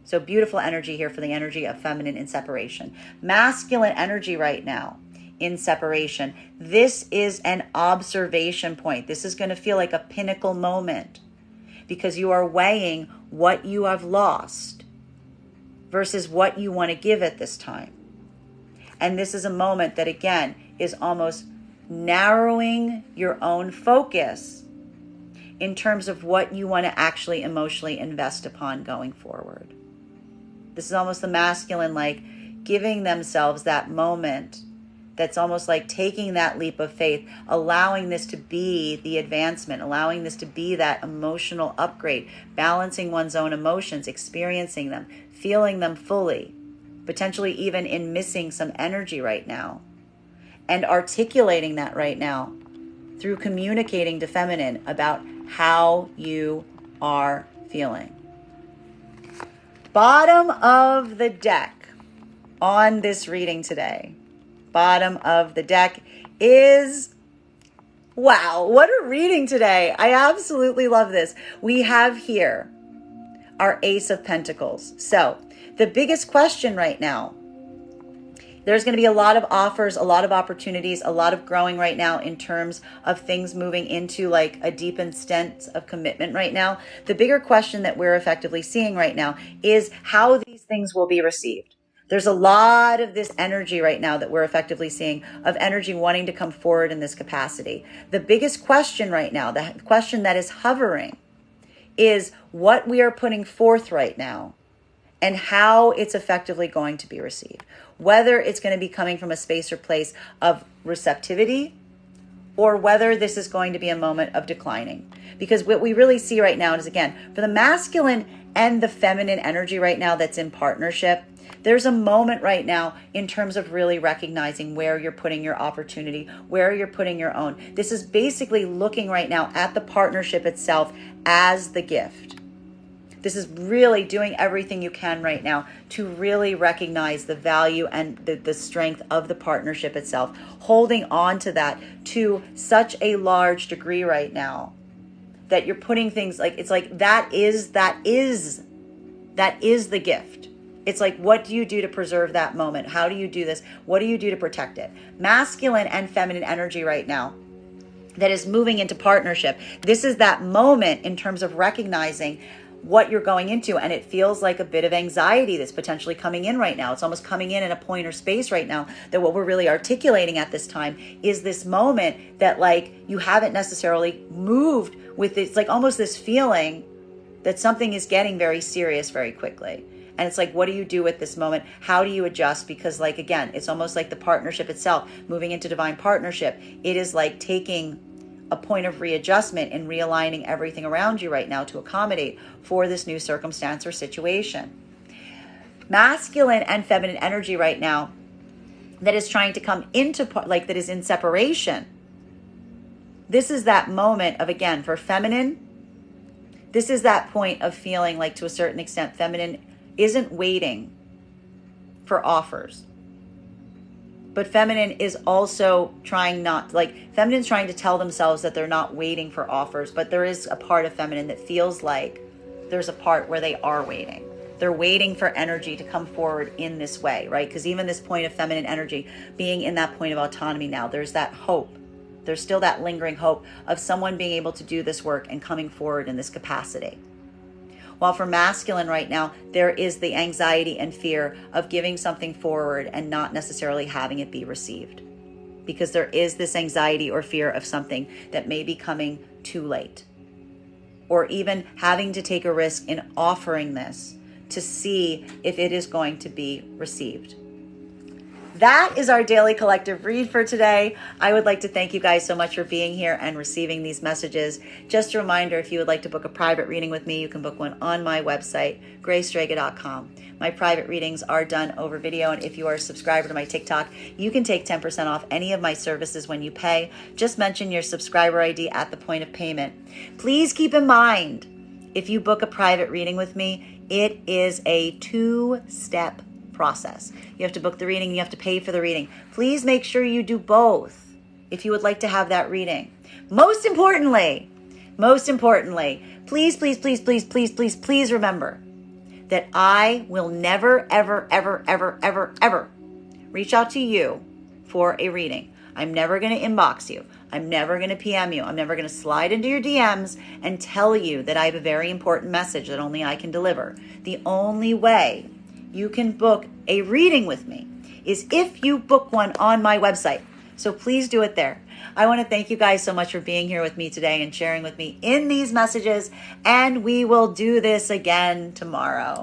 So beautiful energy here for the energy of feminine in separation. Masculine energy right now in separation. This is an observation point. This is going to feel like a pinnacle moment, because you are weighing what you have lost versus what you want to give at this time. And this is a moment that, again, is almost narrowing your own focus in terms of what you want to actually emotionally invest upon going forward. This is almost the masculine, like giving themselves that moment that's almost like taking that leap of faith, allowing this to be the advancement, allowing this to be that emotional upgrade, balancing one's own emotions, experiencing them, feeling them fully, potentially even in missing some energy right now, and articulating that right now through communicating to feminine about how you are feeling. Bottom of the deck on this reading today. Bottom of the deck is, wow, what a reading today. I absolutely love this. We have here our Ace of Pentacles. So the biggest question right now, there's going to be a lot of offers, a lot of opportunities, a lot of growing right now in terms of things moving into like a deepened sense of commitment right now. The bigger question that we're effectively seeing right now is how these things will be received. There's a lot of this energy right now that we're effectively seeing of energy wanting to come forward in this capacity. The biggest question right now, the question that is hovering, is what we are putting forth right now and how it's effectively going to be received. Whether it's going to be coming from a space or place of receptivity, or whether this is going to be a moment of declining. Because what we really see right now is, again, for the masculine and the feminine energy right now that's in partnership, there's a moment right now in terms of really recognizing where you're putting your opportunity, where you're putting your own. This is basically looking right now at the partnership itself as the gift. This is really doing everything you can right now to really recognize the value and the strength of the partnership itself, holding on to that to such a large degree right now that you're putting things like, it's like that is the gift. It's like, what do you do to preserve that moment? How do you do this? What do you do to protect it? Masculine and feminine energy right now that is moving into partnership. This is that moment in terms of recognizing what you're going into, and it feels like a bit of anxiety that's potentially coming in right now. It's almost coming in a point or space right now that what we're really articulating at this time is this moment that like you haven't necessarily moved with. It's like almost this feeling that something is getting very serious very quickly. And it's like, what do you do with this moment? How do you adjust? Because like, again, it's almost like the partnership itself, moving into divine partnership. It is like taking a point of readjustment and realigning everything around you right now to accommodate for this new circumstance or situation. Masculine and feminine energy right now that is trying to come into, like that is in separation. This is that moment of, again, for feminine, this is that point of feeling like to a certain extent, feminine isn't waiting for offers. But feminine is also trying not, like feminine's trying to tell themselves that they're not waiting for offers, but there is a part of feminine that feels like there's a part where they are waiting. They're waiting for energy to come forward in this way, right? Because even this point of feminine energy, being in that point of autonomy now, there's that hope. There's still that lingering hope of someone being able to do this work and coming forward in this capacity. While for masculine right now, there is the anxiety and fear of giving something forward and not necessarily having it be received. Because there is this anxiety or fear of something that may be coming too late. Or even having to take a risk in offering this to see if it is going to be received. That is our daily collective read for today. I would like to thank you guys so much for being here and receiving these messages. Just a reminder, if you would like to book a private reading with me, you can book one on my website, graystrega.com. My private readings are done over video, and if you are a subscriber to my TikTok, you can take 10% off any of my services when you pay. Just mention your subscriber ID at the point of payment. Please keep in mind, if you book a private reading with me, it is a two-step process. You have to book the reading, you have to pay for the reading. Please make sure you do both if you would like to have that reading. Most importantly, please remember that I will never, ever reach out to you for a reading. I'm never going to inbox you. I'm never going to PM you. I'm never going to slide into your DMs and tell you that I have a very important message that only I can deliver. The only way you can book a reading with me is if you book one on my website. So please do it there. I want to thank you guys so much for being here with me today and sharing with me in these messages. And we will do this again tomorrow.